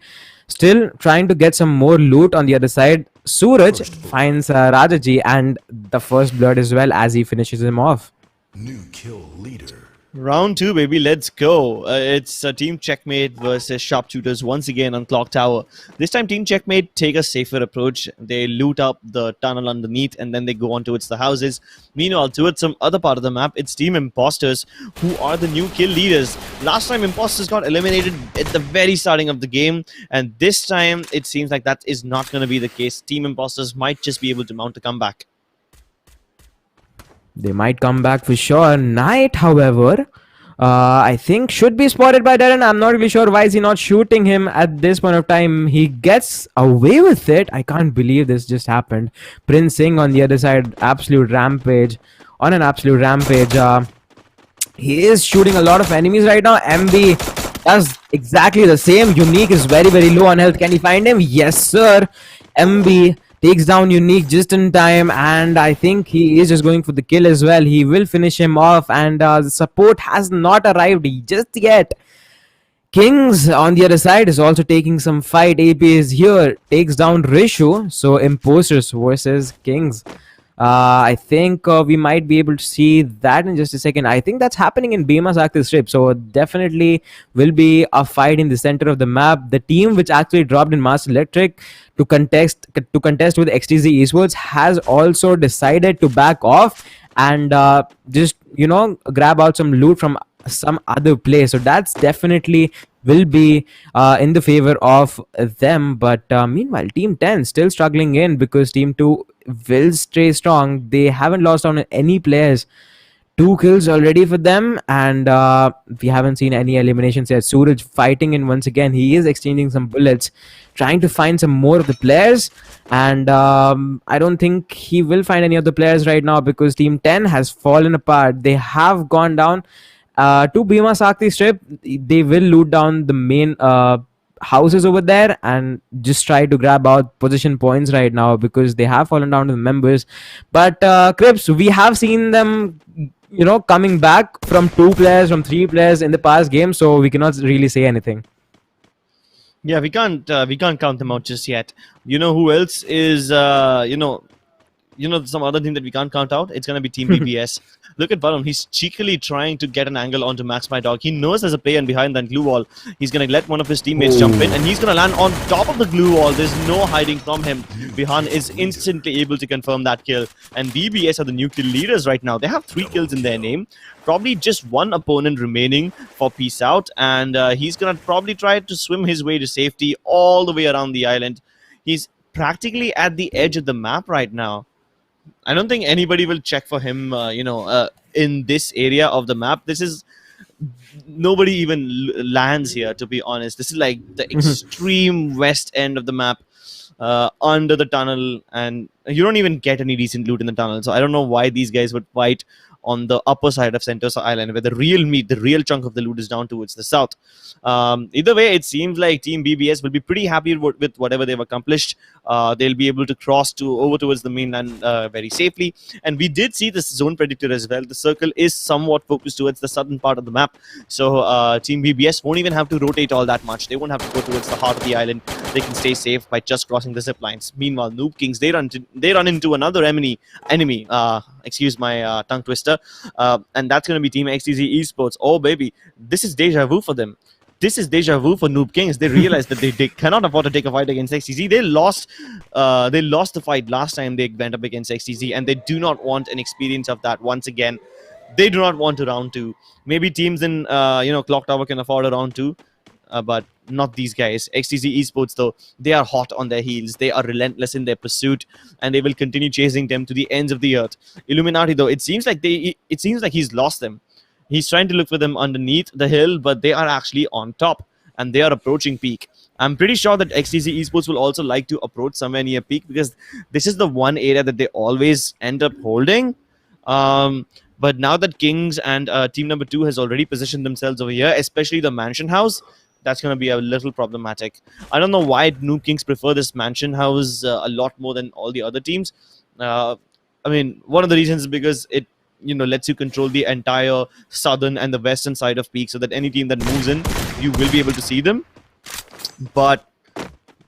Still trying to get some more loot on the other side. Suraj finds Rajaji and the first blood as well as he finishes him off. New kill leader. Round 2, baby, let's go. It's a Team Checkmate versus Sharpshooters once again on Clock Tower. This time, Team Checkmate take a safer approach. They loot up the tunnel underneath and then they go on towards the houses. Meanwhile, towards some other part of the map, it's Team Imposters who are the new kill leaders. Last time, Imposters got eliminated at the very starting of the game, and this time, it seems like that is not going to be the case. Team Imposters might just be able to mount a comeback. They might come back for sure. Knight, however, I think should be spotted by Darren. I'm not really sure why is he not shooting him at this point of time. He gets away with it. I can't believe this just happened. Prince Singh on the other side, absolute rampage. On an absolute rampage. He is shooting a lot of enemies right now. MB does exactly the same. Unique is very, very low on health. Can he find him? Yes, sir. MB takes down Unique just in time, and I think he is just going for the kill as well. He will finish him off, and the support has not arrived just yet. Kings on the other side is also taking some fight. AP is here, takes down Rishu. So Imposters versus Kings. I think we might be able to see that in just a second. I think that's happening in Beema's active strip. So definitely will be a fight in the center of the map. The team which actually dropped in Master Electric to contest with XTZ Esports has also decided to back off and just grab out some loot from some other place. So that's definitely will be in the favor of them. But meanwhile, Team 10 still struggling in because Team 2 will stay strong. They haven't lost on any players. 2 kills already for them, and we haven't seen any eliminations yet. Suraj fighting in once again. He is exchanging some bullets, trying to find some more of the players, and I don't think he will find any of the players right now because Team 10 has fallen apart. They have gone down to Bhima Sakti strip. They will loot down the main houses over there and just try to grab out position points right now because they have fallen down to the members. But Crips, we have seen them coming back from 2 players, from 3 players in the past game, so we cannot really say anything. Yeah, we can't count them out just yet. You know who else is some other team that we can't count out? It's going to be Team BBS. Look at Varun. He's cheekily trying to get an angle onto Max My Dog. He knows there's a player behind that glue wall. He's going to let one of his teammates jump in, and he's going to land on top of the glue wall. There's no hiding from him. Bihan is instantly able to confirm that kill. And BBS are the new kill leaders right now. They have 3 kills in their name. Probably just 1 opponent remaining for peace out. And he's going to probably try to swim his way to safety all the way around the island. He's practically at the edge of the map right now. I don't think anybody will check for him, in this area of the map. This is... Nobody even lands here, to be honest. This is like the extreme west end of the map, under the tunnel, and you don't even get any decent loot in the tunnel. So I don't know why these guys would fight on the upper side of Sentosa Island, where the real meat, the real chunk of the loot is down towards the south. Either way, it seems like Team BBS will be pretty happy with whatever they've accomplished. They'll be able to cross over towards the mainland very safely. And we did see this zone predictor as well. The circle is somewhat focused towards the southern part of the map. So Team BBS won't even have to rotate all that much. They won't have to go towards the heart of the island. They can stay safe by just crossing the zip lines. Meanwhile, Noob Kings, they run into another enemy. Excuse my tongue twister. And that's going to be Team XTZ Esports. Oh, baby. This is deja vu for them. this is deja vu for Noob Kings. They realize that they cannot afford to take a fight against XTZ. They lost the fight last time they went up against XTZ, and they do not want an experience of that once again. They do not want to round 2. Maybe teams in Clock Tower can afford a round 2, but not these guys. XTZ Esports, though, they are hot on their heels. They are relentless in their pursuit, and they will continue chasing them to the ends of the earth. Illuminati, though, it seems like he's lost them. He's trying to look for them underneath the hill, but they are actually on top, and they are approaching peak. I'm pretty sure that XTC Esports will also like to approach somewhere near peak, because this is the one area that they always end up holding. But now that Kings and team number 2 has already positioned themselves over here, especially the Mansion House, that's going to be a little problematic. I don't know why Noob Kings prefer this Mansion House a lot more than all the other teams. I mean, one of the reasons is because it lets you control the entire southern and the western side of peak, so that any team that moves in, you will be able to see them. But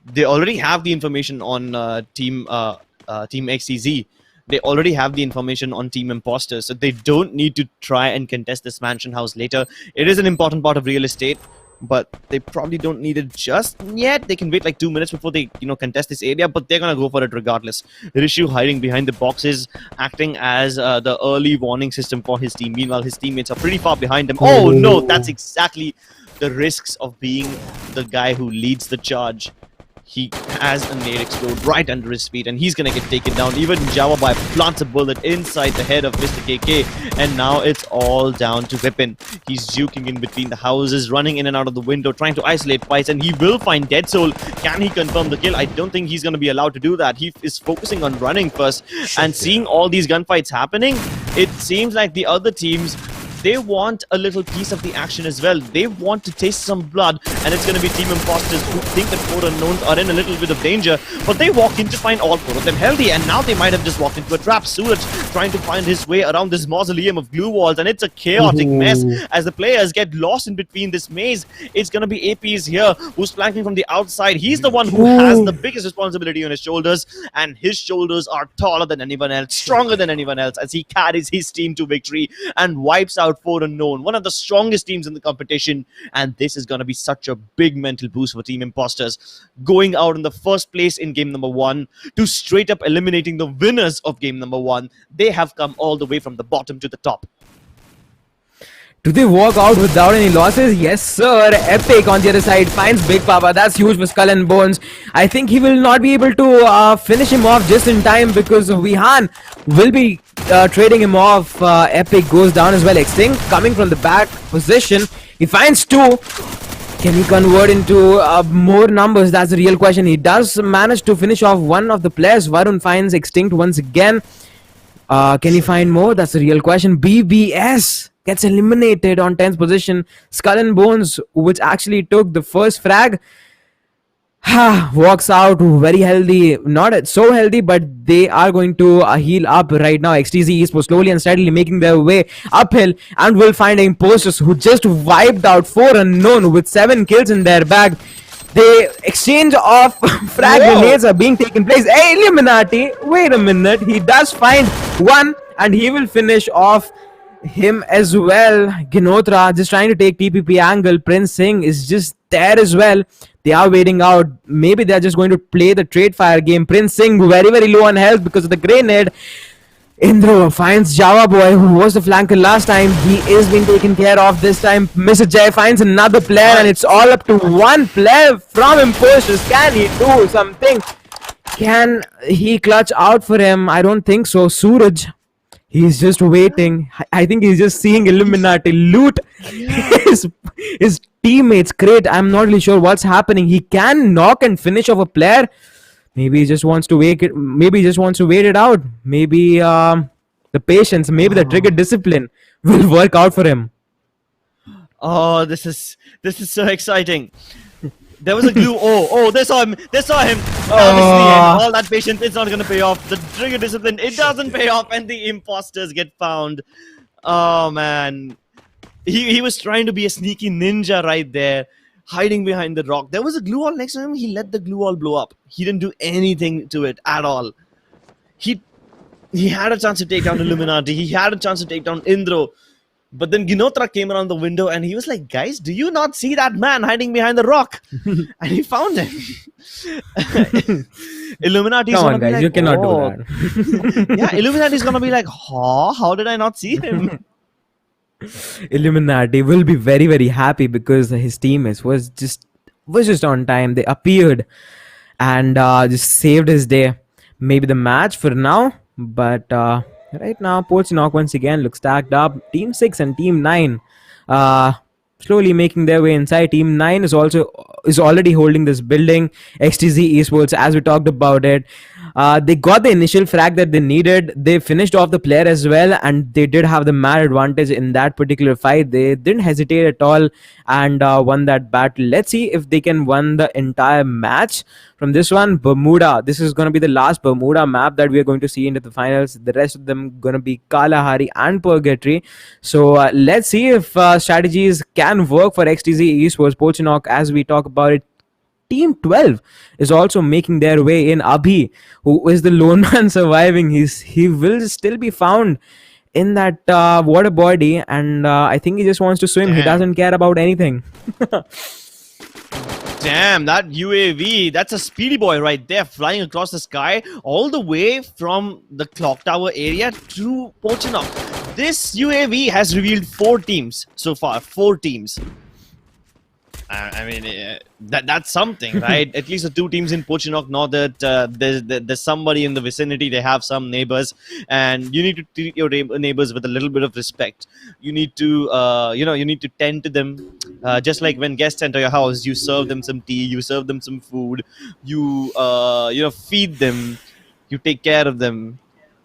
they already have the information on team XCZ. They already have the information on Team Imposters, so they don't need to try and contest this Mansion House later. It is an important part of real estate, but they probably don't need it just yet. They can wait like 2 minutes before they contest this area, but they're gonna go for it regardless. Rishu hiding behind the boxes, acting as the early warning system for his team. Meanwhile, his teammates are pretty far behind him. Oh no, that's exactly the risks of being the guy who leads the charge. He has a nade explode right under his feet, and he's gonna get taken down. Even Java Boy plants a bullet inside the head of Mr. KK, and now it's all down to Whippin. He's juking in between the houses, running in and out of the window, trying to isolate fights, and he will find Dead Soul. Can he confirm the kill? I don't think he's gonna be allowed to do that. He is focusing on running first, and seeing all these gunfights happening, it seems like the other teams, they want a little piece of the action as well. They want to taste some blood, and it's going to be Team Imposters who think that 4 unknowns are in a little bit of danger, but they walk in to find all 4 of them healthy, and now they might have just walked into a trap. Suraj trying to find his way around this mausoleum of glue walls, and it's a chaotic mess as the players get lost in between this maze. It's going to be APs here who's flanking from the outside. He's the one who has the biggest responsibility on his shoulders, and his shoulders are taller than anyone else, stronger than anyone else, as he carries his team to victory and wipes out 4 unknown, one of the strongest teams in the competition. And this is going to be such a big mental boost for Team Imposters, going out in the first place in game number 1 to straight up eliminating the winners of game number 1. They have come all the way from the bottom to the top. Do they walk out without any losses? Yes, sir. Epic on the other side finds Big Papa. That's huge for Skull and Bones. I think he will not be able to finish him off just in time, because Vihan will be trading him off. Epic goes down as well. Extinct coming from the back position. He finds 2. Can he convert into more numbers? That's the real question. He does manage to finish off one of the players. Varun finds Extinct once again. Can he find more? That's the real question. BBS gets eliminated on 10th position. Skull and Bones, which actually took the first frag, walks out very healthy. Not so healthy, but they are going to heal up right now. XTZ Esports slowly and steadily making their way uphill, and will find Imposters who just wiped out 4 unknown with 7 kills in their bag. The exchange of frag grenades are being taken place. Hey, Illuminati, wait a minute. He does find 1, and he will finish off him as well. Ginotra just trying to take TPP angle. Prince Singh is just there as well. They are waiting out. Maybe they're just going to play the trade fire game. Prince Singh very, very low on health because of the grenade. Indro finds Java Boy, who was the flanker last time. He is being taken care of this time. Mr. Jay finds another player, and it's all up to 1 player from Imposters. Can he do something? Can he clutch out for him? I don't think so. Suraj, he's just waiting. I think he's just seeing Illuminati loot his teammates. Great. I'm not really sure what's happening. He can knock and finish off a player. Maybe he just wants to wait it. Maybe he just wants to wait it out. Maybe the patience, maybe the trigger discipline will work out for him. Oh, this is so exciting. There was a glue. They saw him. That was the end. All that patience, it's not going to pay off. The trigger discipline, it doesn't pay off, and the imposters get found. Oh man, he was trying to be a sneaky ninja right there, hiding behind the rock. There was a glue wall next to him. He let the glue wall blow up. He didn't do anything to it at all. He had a chance to take down Illuminati. He had a chance to take down Indro. But then Ginotra came around the window and he was like, "Guys, do you not see that man hiding behind the rock?" And he found him. Illuminati's Come gonna on, be guys, like, you cannot "Oh." do that. Yeah, Illuminati's gonna be like, "Huh? How did I not see him?" Illuminati will be very very happy because his teammates was just on time. They appeared and just saved his day. Maybe the match for now, but right now Portsmouth once again looks stacked up. Team 6 and Team 9 uh, slowly making their way inside. Team 9 is already holding this building. XTZ Esports, as we talked about it, they got the initial frag that they needed. They finished off the player as well, and they did have the man advantage in that particular fight. They didn't hesitate at all and won that battle. Let's see if they can win the entire match from this one. Bermuda, this is going to be the last Bermuda map that we are going to see into the finals. The rest of them going to be Kalahari and Purgatory. So let's see if strategies can work for XTZ Esports. Pochinok, as we talk about it, Team 12 is also making their way in. Abhi, who is the lone man surviving, he will still be found in that water body, and I think he just wants to swim. He Damn. doesn't care about anything. Damn, that UAV, that's a speedy boy right there, flying across the sky all the way from the clock tower area to Pochinok. This UAV has revealed 4 teams so far, 4 teams. I mean, that's something, right? At least the 2 teams in Pochinok know that there's somebody in the vicinity. They have some neighbors, and you need to treat your neighbors with a little bit of respect. You need to, you need to tend to them, just like when guests enter your house. You serve them some tea, you serve them some food, you feed them, you take care of them.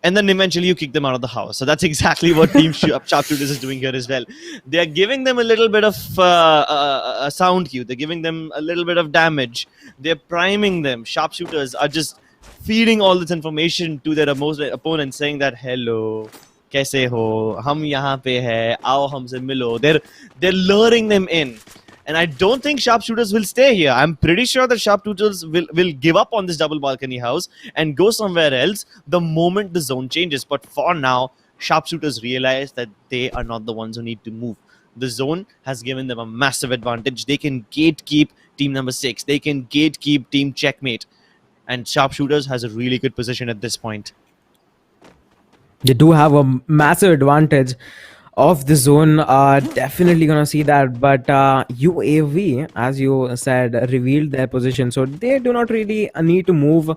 And then eventually you kick them out of the house. So that's exactly what Team Sharpshooters is doing here as well. They're giving them a little bit of a sound cue. They're giving them a little bit of damage. They're priming them. Sharpshooters are just feeding all this information to their opponent, saying that, "Hello, kaise ho? Hum yahan pe hai. Aao humse milo." They're luring them in. And I don't think Sharpshooters will stay here. I'm pretty sure that Sharpshooters will give up on this double balcony house and go somewhere else the moment the zone changes. But for now, Sharpshooters realize that they are not the ones who need to move. The zone has given them a massive advantage. They can gatekeep team number 6. They can gatekeep team Checkmate. And Sharpshooters has a really good position at this point. They do have a massive advantage of the zone. Definitely gonna see that, but UAV, as you said, revealed their position, so they do not really need to move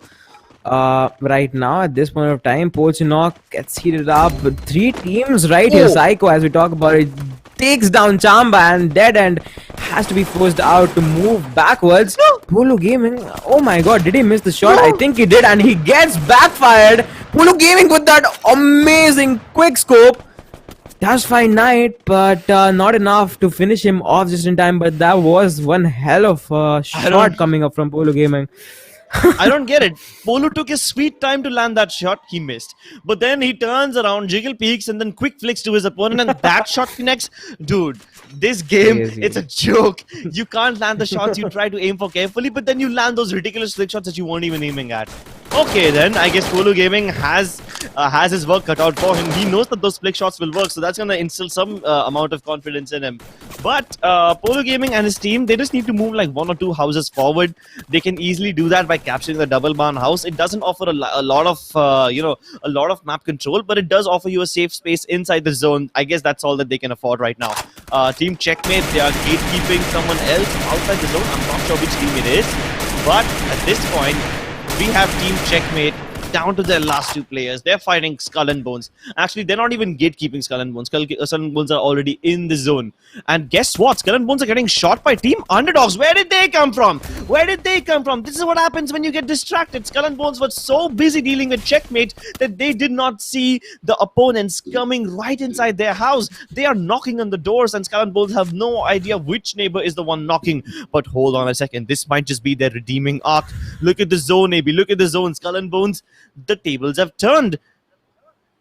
right now at this point of time. Pochinok gets heated up. 3 teams right here. Psycho, as we talk about it, takes down Chamba, and Dead End has to be forced out to move backwards. Polo Gaming, oh my god, did he miss the shot? I think he did, and he gets backfired. Polo Gaming with that amazing quick scope. That's fine night, but not enough to finish him off just in time. But that was one hell of a shot coming up from Polo Gaming. I don't get it. Polo took his sweet time to land that shot. He missed. But then he turns around, jiggle peeks, and then quick flicks to his opponent, and that shot connects. Dude, this game, Crazy. it's a joke. You can't land the shots you try to aim for carefully, but then you land those ridiculous flick shots that you weren't even aiming at. Okay, then I guess Polo Gaming has his work cut out for him. He knows that those flick shots will work, so that's gonna instill some amount of confidence in him. But Polo Gaming and his team, they just need to move like 1 or 2 houses forward. They can easily do that by capturing the double barn house. It doesn't offer a lot of map control, but it does offer you a safe space inside the zone. I guess that's all that they can afford right now. Team Checkmate, they are gatekeeping someone else outside the zone. I'm not sure which team it is, but at this point, we have Team Checkmate down to their last 2 players. They're fighting Skull and Bones. Actually, they're not even gatekeeping Skull and Bones. Skull and Bones are already in the zone. And guess what? Skull and Bones are getting shot by Team Underdogs. Where did they come from? Where did they come from? This is what happens when you get distracted. Skull and Bones were so busy dealing with Checkmate that they did not see the opponents coming right inside their house. They are knocking on the doors, and Skull and Bones have no idea which neighbor is the one knocking. But hold on a second. This might just be their redeeming arc. Look at the zone, AB. Look at the zone. Skull and Bones, the tables have turned.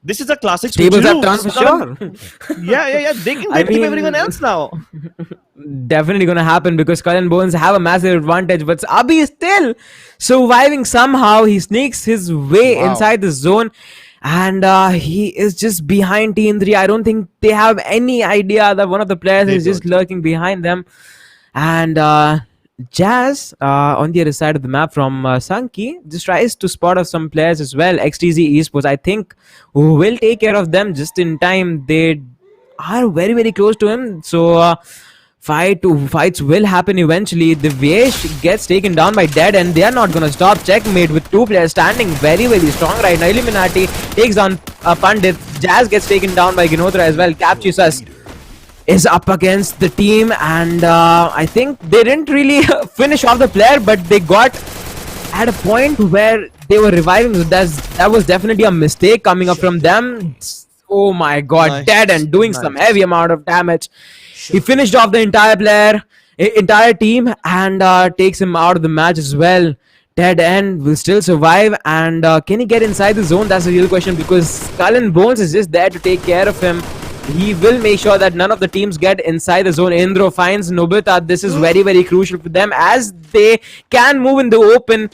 This is a classic Tables have switcheroo. turned for sure. Yeah. They can I gatekeep mean, everyone else now. Definitely gonna happen because Skull and Bones have a massive advantage, but Abhi is still surviving somehow. He sneaks his way Wow. inside the zone, and he is just behind Team 3. I don't think they have any idea that one of the players is just lurking behind them. And Jazz on the other side of the map from Sankey just tries to spot off some players as well. XTZ Esports, I think, will take care of them just in time. They are very, very close to him. So fights will happen eventually. The Vesh gets taken down by Dead, and they are not gonna stop. Checkmate with two players standing very, very strong right now. Illuminati takes down Pandit. Jazz gets taken down by Ginotra as well. Captusus is up against the team, and I think they didn't really finish off the player, but they got at a point where they were reviving. That was definitely a mistake coming up from them. Oh my god, nice. Dead and doing some heavy amount of damage. He finished off the entire team, and takes him out of the match as well. Dead End will still survive, and can he get inside the zone? That's the real question, because Skull and Bones is just there to take care of him. He will make sure that none of the teams get inside the zone. Indro finds Nobita. This is very, very crucial for them as they can move in the open.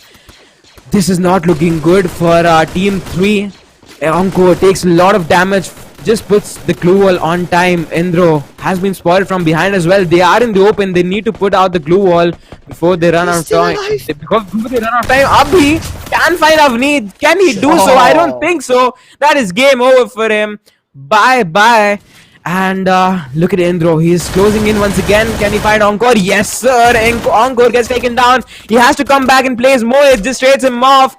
This is not looking good for Team 3. Onko takes a lot of damage, just puts the glue wall on time. Indro has been spoiled from behind as well. They are in the open. They need to put out the glue wall before they run out of time. Before they run out of time, Abhi can find Avneet. Can he do so? I don't think so. That is game over for him. Bye. And look at Indro. He's closing in once again. Can he find Encore? Yes, sir. Encore gets taken down. He has to come back and plays more. It just trades him off.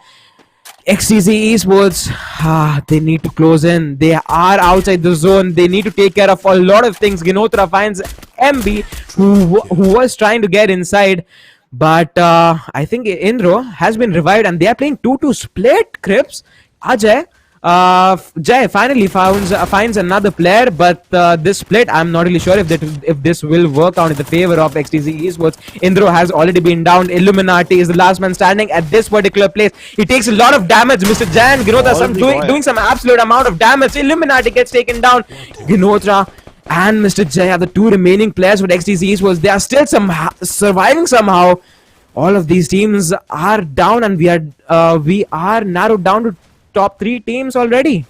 XTZ Esports, they need to close in. They are outside the zone. They need to take care of a lot of things. Ginotra finds MB, who was trying to get inside. But I think Indro has been revived, and they are playing 2-2 split. Crips. Ajay. Jay finally finds another player, but this split, I'm not really sure if this will work out in the favor of XTZ Esports. Indro has already been down. Illuminati is the last man standing at this particular place. He takes a lot of damage. Mr. Jan Ginotra doing some absolute amount of damage. Illuminati gets taken down. Ginotra and Mr. Jay are the two remaining players with XTZ Esports. They are still surviving somehow. All of these teams are down, and we are narrowed down to top 3 teams already.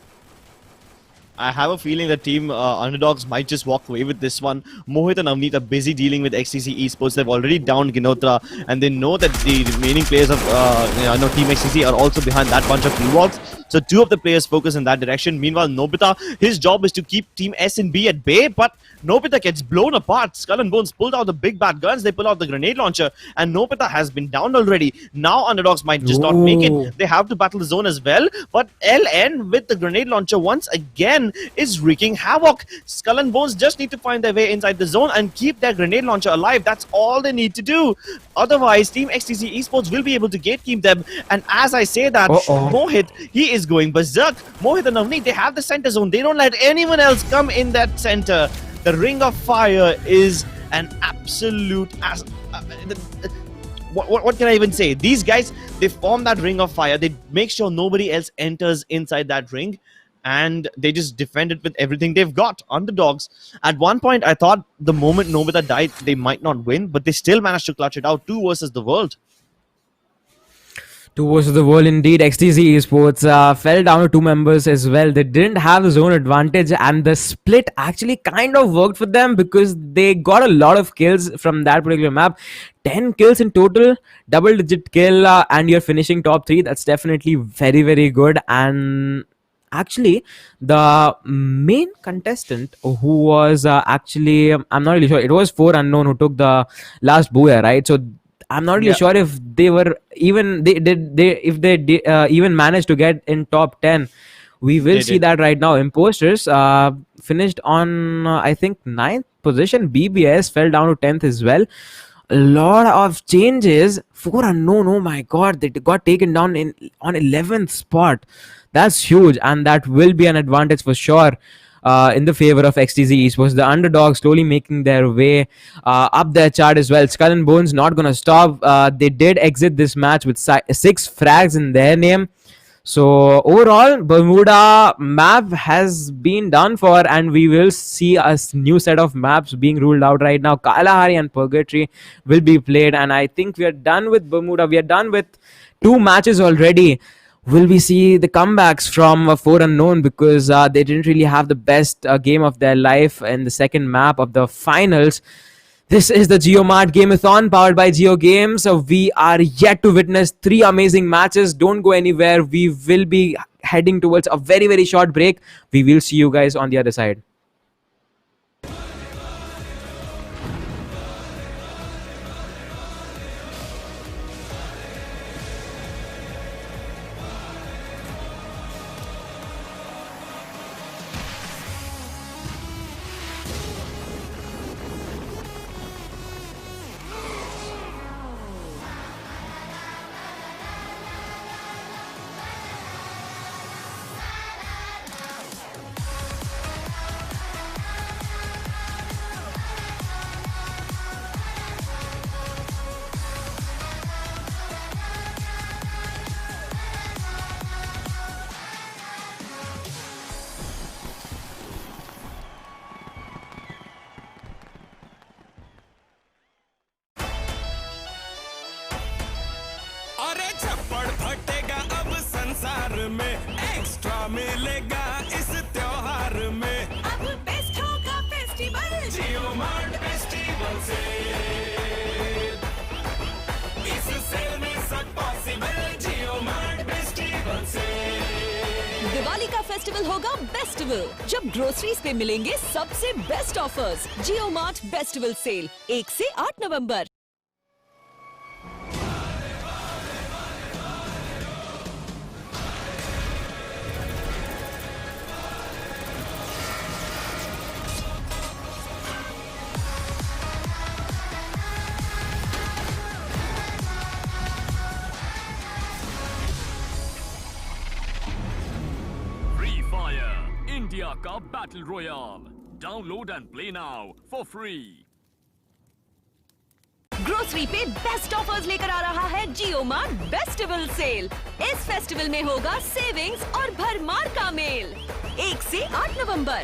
I have a feeling the team underdogs might just walk away with this one. Mohit and Avneet are busy dealing with XTC Esports. They've already downed Ginotra, and they know that the remaining players of Team XTC are also behind that bunch of blue walls. So 2 of the players focus in that direction. Meanwhile, Nobita, his job is to keep Team S and B at bay, but Nobita gets blown apart. Skull and Bones pulled out the big bad guns. They pull out the grenade launcher, and Nobita has been downed already. Now underdogs might just not make it. They have to battle the zone as well. But LN with the grenade launcher once again is wreaking havoc. Skull and Bones just need to find their way inside the zone and keep their grenade launcher alive. That's all they need to do. Otherwise, Team XTC Esports will be able to gatekeep them. And as I say that, Mohit, he is going berserk. Mohit and Avneet, they have the center zone. They don't let anyone else come in that center. The Ring of Fire is an absolute... What can I even say? These guys, they form that Ring of Fire. They make sure nobody else enters inside that ring. And they just defend it with everything they've got. Underdogs. At one point, I thought the moment Nobita died, they might not win. But they still managed to clutch it out. 2 versus the world. 2 versus the world indeed. XTZ Esports fell down to 2 members as well. They didn't have the zone advantage, and the split actually kind of worked for them because they got a lot of kills from that particular map. 10 kills in total, double-digit kill, and you're finishing top 3. That's definitely very, very good. And actually, the main contestant who was actually, I'm not really sure, it was 4 Unknown who took the last booyah, right? So I'm not really sure if they were even even managed to get in top 10. We will see that right now. Imposters finished on I think 9th position. BBS fell down to 10th as well. A lot of changes. 4 Unknown, oh my god, they got taken down on 11th spot. That's huge, and that will be an advantage for sure. In the favor of XTZ Esports. The underdogs slowly making their way up their chart as well. Skull and Bones not gonna stop. They did exit this match with 6 frags in their name. So overall, Bermuda map has been done for, and we will see a new set of maps being ruled out right now. Kalahari and Purgatory will be played, and I think we are done with Bermuda. We are done with 2 matches already. Will we see the comebacks from 4 Unknown, because they didn't really have the best game of their life in the second map of the finals? This is the JioMart Game-a-thon powered by Jio Games. So we are yet to witness 3 amazing matches. Don't go anywhere. We will be heading towards a very, very short break. We will see you guys on the other side. अरे छप्पड़ फटेगा अब संसार में extra मिलेगा इस त्योहार में अब बेस्ट होगा फेस्टिवल जियो मार्ट फेस्टिवल से इस सेल में सब पॉसिबल जियो मार्ट फेस्टिवल से दिवाली का फेस्टिवल होगा बेस्टिवल, जब ग्रोसरीज पे मिलेंगे सबसे बेस्ट ऑफर्स। जियो मार्ट बेस्टिवल सेल 1 से 8 नवंबर। इंडिया का battle royale download and play now for free. Grocery पे बेस्ट ऑफर्स लेकर आ रहा है जियो मार्ट बेस्टिवल सेल। इस फेस्टिवल में होगा सेविंग्स और भरमार का मेल 1 से 8 नवंबर।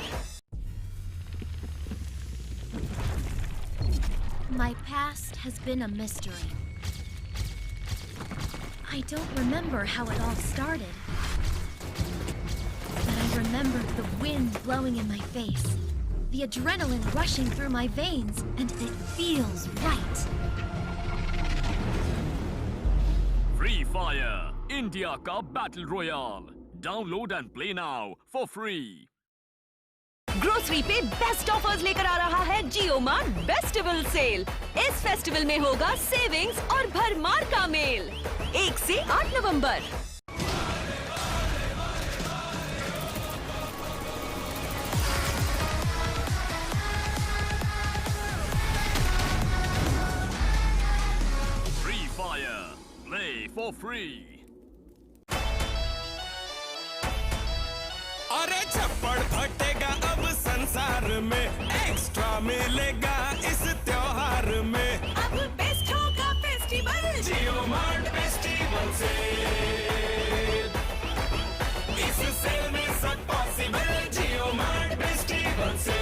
My past has been a mystery. I don't remember how it all started. But I remember the wind blowing in my face, the adrenaline rushing through my veins, and it feels right. Free Fire India का battle royale download and play now for free. Grocery पे best offers लेकर आ रहा है Jio mart bestival sale. इस festival में होगा savings और भरमार का मेल 1 से 8 नवंबर। Free Fire play for free. अरे छप्पड़ फटेगा अब संसार में एक्स्ट्रा मिलेगा इस त्योहार में अब बेस्ट होगा फेस्टिवल जियो मार्ट फेस्टिवल से इस सेल में सब पॉसिबल जियो मार्ट फेस्टिवल से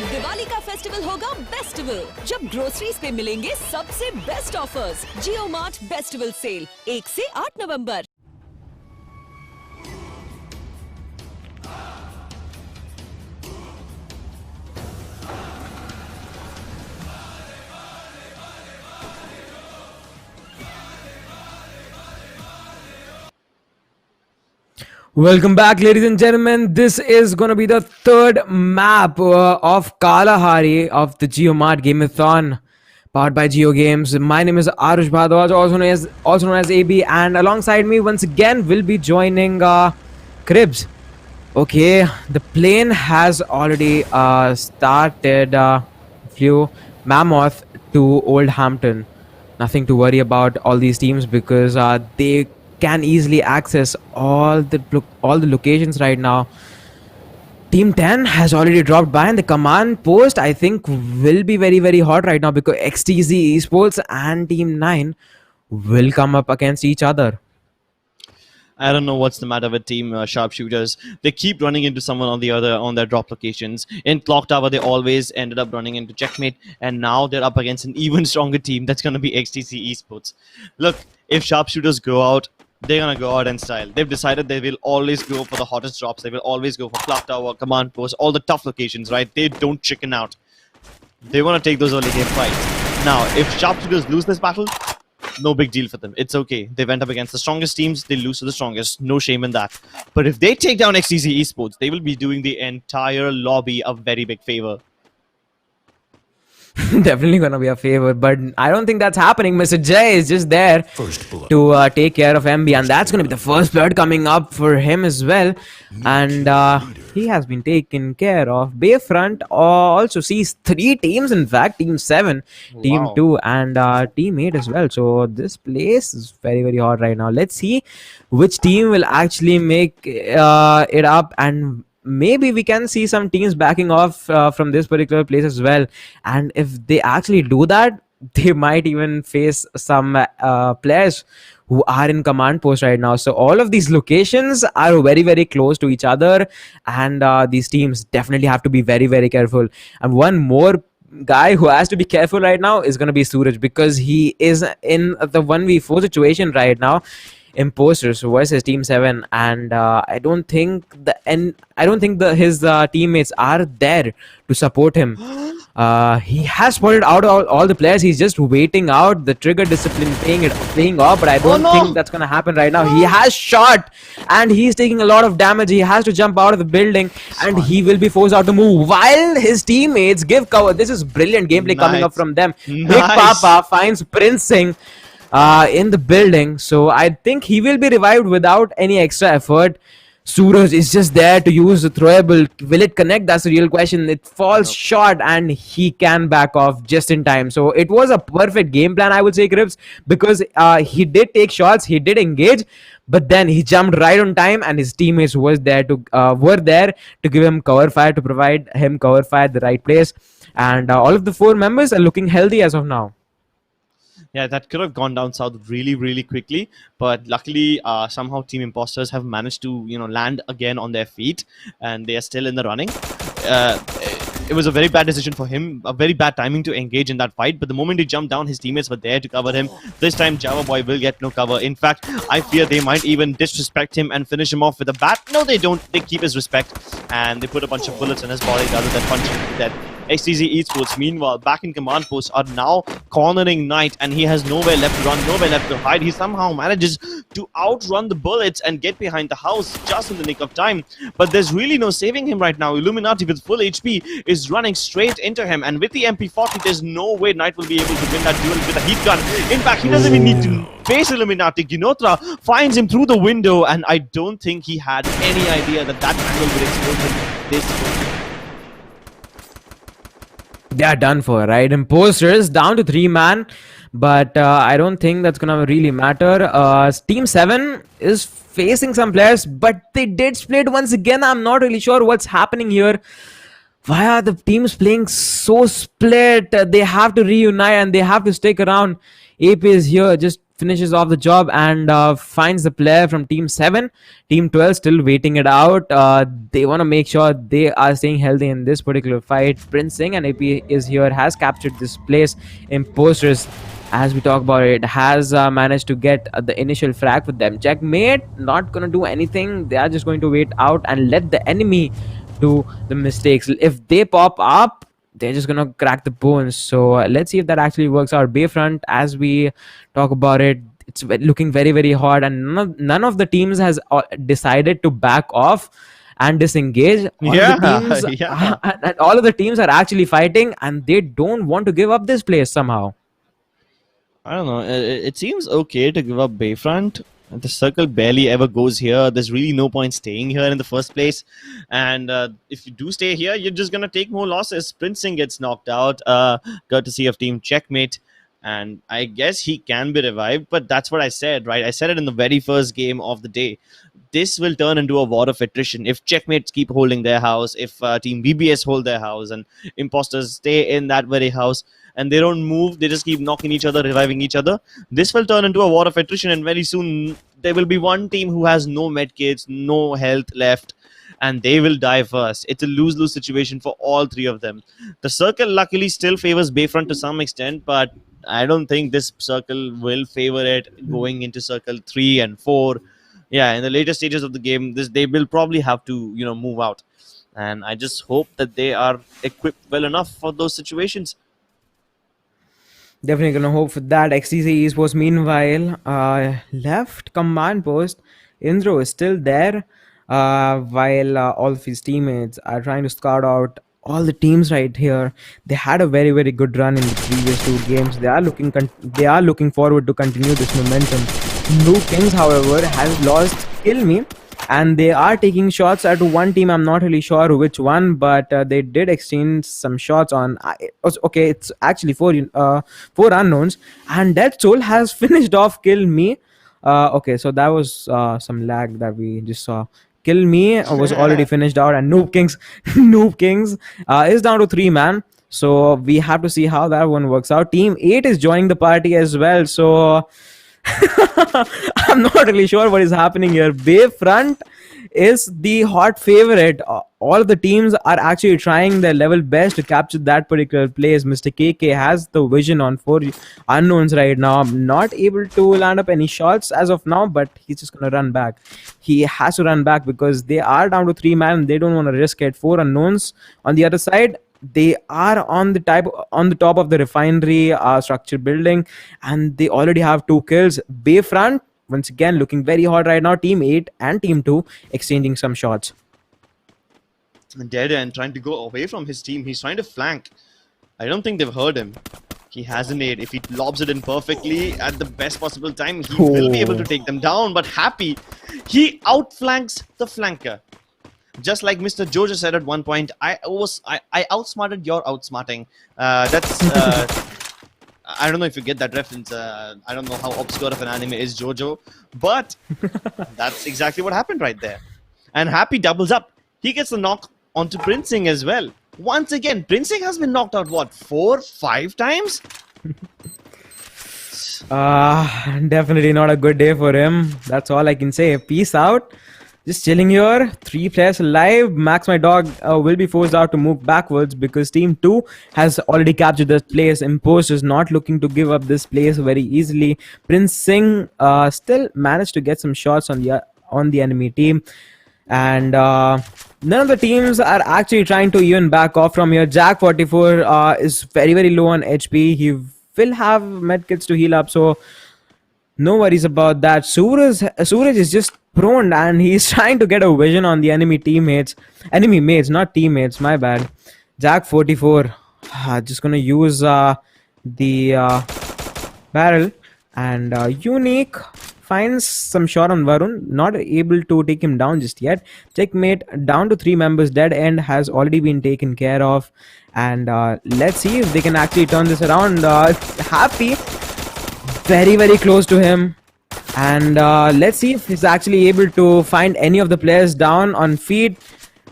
दिवाली का फेस्टिवल होगा बेस्टिवल, जब ग्रोसरीज पे मिलेंगे सबसे बेस्ट ऑफर्स। जियो मार्ट बेस्टिवल सेल 1 से 8 नवंबर। Welcome back, ladies and gentlemen. This is going to be the third map of Kalahari of the JioMart Game-a-thon powered by Jio Games. My name is Arush Bhadwaj, also known as AB, and alongside me once again will be joining Cribs. Okay, the plane has already started. Flew Mammoth to Oldhampton. Nothing to worry about all these teams, because they can easily access all the locations right now. Team 10 has already dropped by, and the command post I think will be very, very hot right now, because XTZ Esports and Team 9 will come up against each other. I don't know what's the matter with Team Sharpshooters. They keep running into someone on the other on their drop locations. In Clock Tower, they always ended up running into Checkmate, and now they're up against an even stronger team. That's going to be XTC Esports. Look, if Sharpshooters go out, they're gonna go out in style. They've decided they will always go for the hottest drops. They will always go for clock tower, command post, all the tough locations, right? They don't chicken out. They want to take those early game fights. Now, if sharpshooters lose this battle, no big deal for them. It's okay. They went up against the strongest teams. They lose to the strongest. No shame in that. But if they take down XTC Esports, they will be doing the entire lobby a very big favor. Definitely gonna be a favor, but I don't think that's happening. Mr. J is just there First blood. to take care of MB, and that's gonna be the first blood coming up for him as well. And he has been taken care of. Bayfront also sees 3 teams, in fact, Team 7, Team Wow. 2, and Team 8 as well. So this place is very, very hot right now. Let's see which team will actually make it up, and maybe we can see some teams backing off from this particular place as well. And if they actually do that, they might even face some players who are in command post right now. So all of these locations are very, very close to each other, and these teams definitely have to be very, very careful. And one more guy who has to be careful right now is going to be Suraj, because he is in the 1v4 situation right now. Imposters versus Team 7, and I don't think his teammates are there to support him. He has spotted out all the players. He's just waiting out the trigger discipline playing off, but I don't think that's gonna happen right now. He has shot, and he's taking a lot of damage. He has to jump out of the building, and he will be forced out to move while his teammates give cover. This is brilliant gameplay coming up from them. Big Papa finds Prince Singh in the building, so I think he will be revived without any extra effort. Suraj is just there to use the throwable. Will it connect? That's the real question. It falls short, and he can back off just in time. So it was a perfect game plan, I would say, Crips, because he did take shots, he did engage, but then he jumped right on time, and his teammates were there to give him cover fire, to provide him cover fire at the right place. And all of the 4 members are looking healthy as of now. Yeah, that could have gone down south really, really quickly. But luckily, somehow Team Imposters have managed to, land again on their feet, and they are still in the running. It was a very bad decision for him, a very bad timing to engage in that fight. But the moment he jumped down, his teammates were there to cover him. This time, Java Boy will get no cover. In fact, I fear they might even disrespect him and finish him off with a bat. No, they don't. They keep his respect, and they put a bunch of bullets in his body rather than punching him to death. XTZ Esports, meanwhile, back in command post, are now cornering Knight, and he has nowhere left to run, nowhere left to hide. He somehow manages to outrun the bullets and get behind the house just in the nick of time. But there's really no saving him right now. Illuminati with full HP is running straight into him, and with the MP40, there's no way Knight will be able to win that duel with a heat gun. In fact, he doesn't even need to face Illuminati. Ginotra finds him through the window, and I don't think he had any idea that angle would expose him this quickly. They are done for, right? Imposters down to 3-man, but I don't think that's gonna really matter. Team 7 is facing some players, but they did split once again. I'm not really sure what's happening here. Why are the teams playing so split? They have to reunite, and they have to stick around. AP is here, just finishes off the job, and finds the player from Team 7. Team 12 still waiting it out. They want to make sure they are staying healthy in this particular fight. Prince Singh and AP is here, has captured this place. Imposters, as we talk about it, has managed to get the initial frag with them. Checkmate, not going to do anything. They are just going to wait out and let the enemy do the mistakes. If they pop up, they're just gonna crack the bones. So let's see if that actually works out. Bayfront, as we talk about it, it's looking very, very hard, and none of the teams has decided to back off and disengage. All of the teams are actually fighting, and they don't want to give up this place somehow. I don't know. It seems okay to give up Bayfront. The circle barely ever goes here. There's really no point staying here in the first place. And if you do stay here, you're just going to take more losses. Prince Singh gets knocked out, courtesy of Team Checkmate. And I guess he can be revived, but that's what I said, right? I said it in the very first game of the day. This will turn into a war of attrition if Checkmates keep holding their house, if Team BBS hold their house, and Imposters stay in that very house, and they don't move, they just keep knocking each other, reviving each other. This will turn into a war of attrition, and very soon there will be one team who has no medkits, no health left, and they will die first. It's a lose-lose situation for all 3 of them. The circle luckily still favors Bayfront to some extent, but I don't think this circle will favor it going into circle 3 and 4. Yeah, in the later stages of the game, they will probably have to move out, and I just hope that they are equipped well enough for those situations. Definitely gonna hope for that. XTC Esports, meanwhile, left command post. Indro is still there, while all of his teammates are trying to scout out all the teams right here. They had a very very good run in the previous two games. They are looking forward to continue this momentum. Blue Kings, however, has lost Kill Me, and they are taking shots at one team. I'm not really sure which one, but they did exchange some shots on. Okay, it's actually four unknowns, and Dead Soul has finished off Kill Me. Okay, so that was some lag that we just saw. Kill Me was already finished out, and Noob Kings, Noob Kings is down to 3 man. So we have to see how that one works out. Team 8 is joining the party as well. So I'm not really sure what is happening here. Bayfront is the hot favorite. All of the teams are actually trying their level best to capture that particular place. Mr. KK has the vision on 4 unknowns right now. I'm not able to land up any shots as of now, but he's just going to run back. He has to run back because they are down to 3 man. They don't want to risk it. 4 unknowns on the other side. They are on the top of the refinery structure building, and they already have 2 kills. Bayfront once again looking very hot right now. Team 8 and Team 2 exchanging some shots. Dead and trying to go away from his team. He's trying to flank. I don't think they've heard him. He has a nade. If he lobs it in perfectly at the best possible time, he will be able to take them down. But Happy, he outflanks the flanker. Just like Mr. Jojo said at one point, I outsmarted your outsmarting. That's I don't know if you get that reference. I don't know how obscure of an anime is JoJo, but that's exactly what happened right there. And Happy doubles up. He gets the knock onto Princing as well. Once again, Princing has been knocked out, what, 4-5 times? Definitely not a good day for him. That's all I can say. Peace out. Just chilling here. 3 players alive. Max, my dog, will be forced out to move backwards because Team 2 has already captured this place. Impost is not looking to give up this place very easily. Prince Singh still managed to get some shots on the enemy team. And none of the teams are actually trying to even back off from here. Jack 44 is very, very low on HP. He will have medkits to heal up, so no worries about that. Suraj is just prone, and he's trying to get a vision on the enemy mates, not teammates, my bad. Jack 44 just gonna use the barrel, and Unique finds some shot on Varun, not able to take him down just yet. Checkmate, down to 3 members. Dead end has already been taken care of, and let's see if they can actually turn this around. Happy, very, very close to him, and let's see if he's actually able to find any of the players down on feet.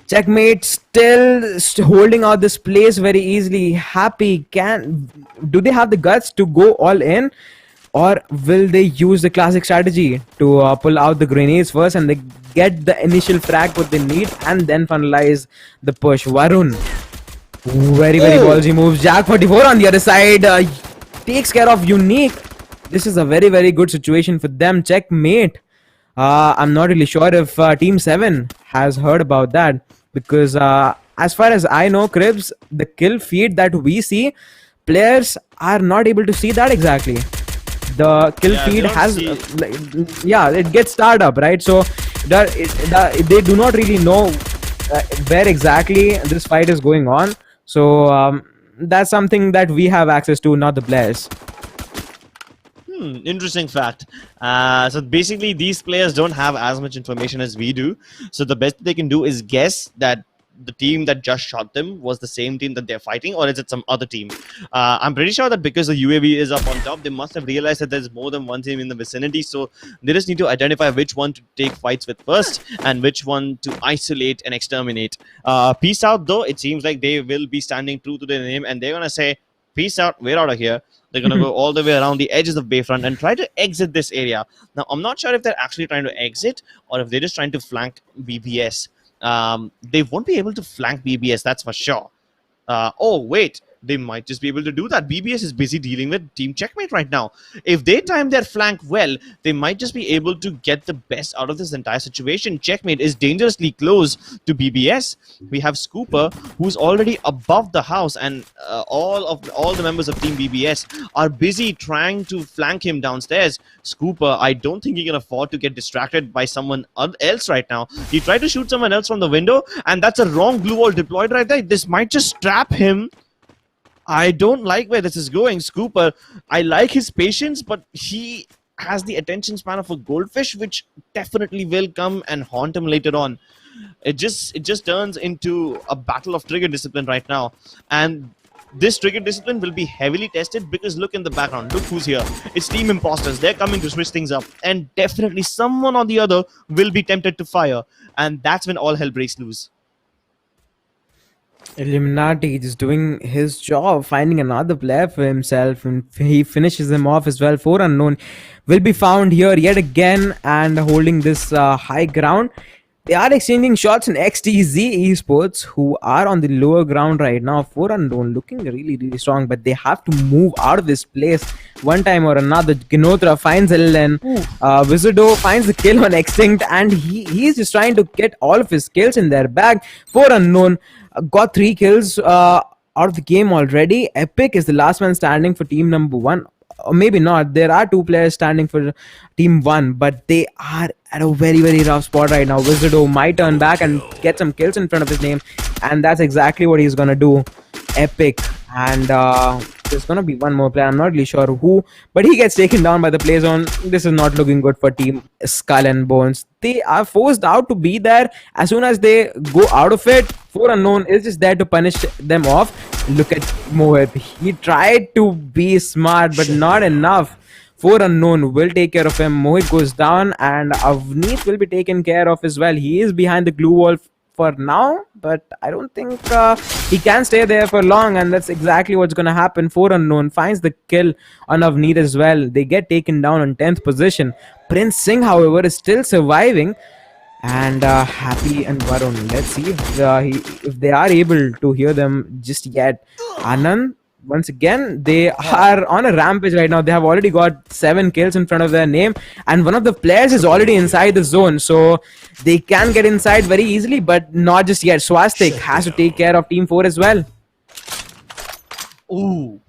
Checkmate still holding out this place very easily. Happy, do they have the guts to go all in, or will they use the classic strategy to pull out the grenades first and they get the initial frag what they need and then finalize the push? Varun, very, very ballsy moves. Jack 44 on the other side takes care of Unique. This is a very, very good situation for them. Checkmate. I'm not really sure if Team 7 has heard about that, because as far as I know, Cribs, the kill feed that we see, players are not able to see that exactly. The kill feed has, it gets started up, right? So they do not really know where exactly this fight is going on. So that's something that we have access to, not the players. Interesting fact. So basically, these players don't have as much information as we do. So the best they can do is guess that the team that just shot them was the same team that they're fighting, or is it some other team? I'm pretty sure that because the UAV is up on top, they must have realized that there's more than one team in the vicinity. So they just need to identify which one to take fights with first and which one to isolate and exterminate. Peace out, though. It seems like they will be standing true to their name, and they're going to say, peace out, we're out of here. They're going to go all the way around the edges of Bayfront and try to exit this area. Now, I'm not sure if they're actually trying to exit or if they're just trying to flank BBS. They won't be able to flank BBS, that's for sure. Oh, wait. they might just be able to do that. BBS is busy dealing with Team Checkmate right now. If they time their flank well, they might just be able to get the best out of this entire situation. Checkmate is dangerously close to BBS. We have Scooper, who's already above the house, and all the members of Team BBS are busy trying to flank him downstairs. Scooper, I don't think he can afford to get distracted by someone else right now. He tried to shoot someone else from the window, and that's a wrong glue wall deployed right there. This might just trap him. I don't like where this is going. Scooper, I like his patience, but he has the attention span of a goldfish, which definitely will come and haunt him later on. It just turns into a battle of trigger discipline right now, and this trigger discipline will be heavily tested because look in the background. Look who's here. It's Team Imposters. They're coming to switch things up, and definitely someone or the other will be tempted to fire, and that's when all hell breaks loose. Illuminati is doing his job, finding another player for himself, and he finishes him off as well. 4 unknown will be found here yet again and holding this high ground. They are exchanging shots in XTZ Esports, who are on the lower ground right now. 4 unknown looking really strong, but they have to move out of this place one time or another. Ginotra finds LN. Wizardo finds the kill on Extinct, and he's just trying to get all of his kills in their bag. 4 unknown got 3 kills out of the game already. Epic is the last man standing for team number 1. Or maybe not. There are 2 players standing for team 1, but they are at a very rough spot right now. Wizardo might turn back and get some kills in front of his name, and that's exactly what he's gonna do. Epic, and there's gonna be one more player. I'm not really sure who, but he gets taken down by the play zone. This is not looking good for Team Skull and Bones. They are forced out to be there. As soon as they go out of it, 4 unknown is just there to punish them off. Look at Mohit. He tried to be smart, but not enough. 4 unknown will take care of him. Mohit goes down, and Avneet will be taken care of as well. He is behind the glue wall for now, but I don't think he can stay there for long, and that's exactly what's gonna happen. 4 unknown finds the kill on Avneet as well. They get taken down on 10th position. Prince Singh, however, is still surviving, and Happy and Varun. Let's see if they are able to hear them just yet. Anand, once again, they are on a rampage right now. They have already got 7 kills in front of their name, and one of the players is already inside the zone, so they can get inside very easily, but not just yet. Swastik has to take care of Team 4 as well. Ooh,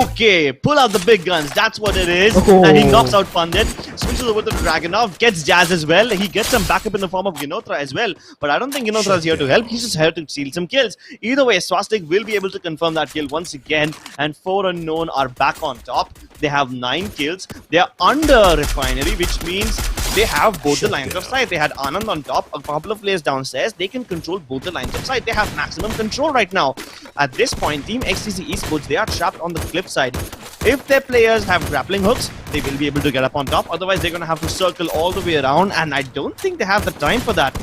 okay. Pull out the big guns. That's what it is. And he knocks out Pandit. Switches over to Dragunov. Gets Jazz as well. He gets some backup in the form of Ginotra as well. But I don't think Ginotra is here to help. He's just here to steal some kills. Either way, Swastik will be able to confirm that kill once again. And 4 unknown are back on top. They have 9 kills. They are under Refinery, which means they have both the lines of sight. They had Anand on top, a couple of players downstairs. They can control both the lines of sight. They have maximum control right now. At this point, Team XTC Esports, they are trapped on the cliff side. If their players have grappling hooks, they will be able to get up on top. Otherwise, they're going to have to circle all the way around, and I don't think they have the time for that.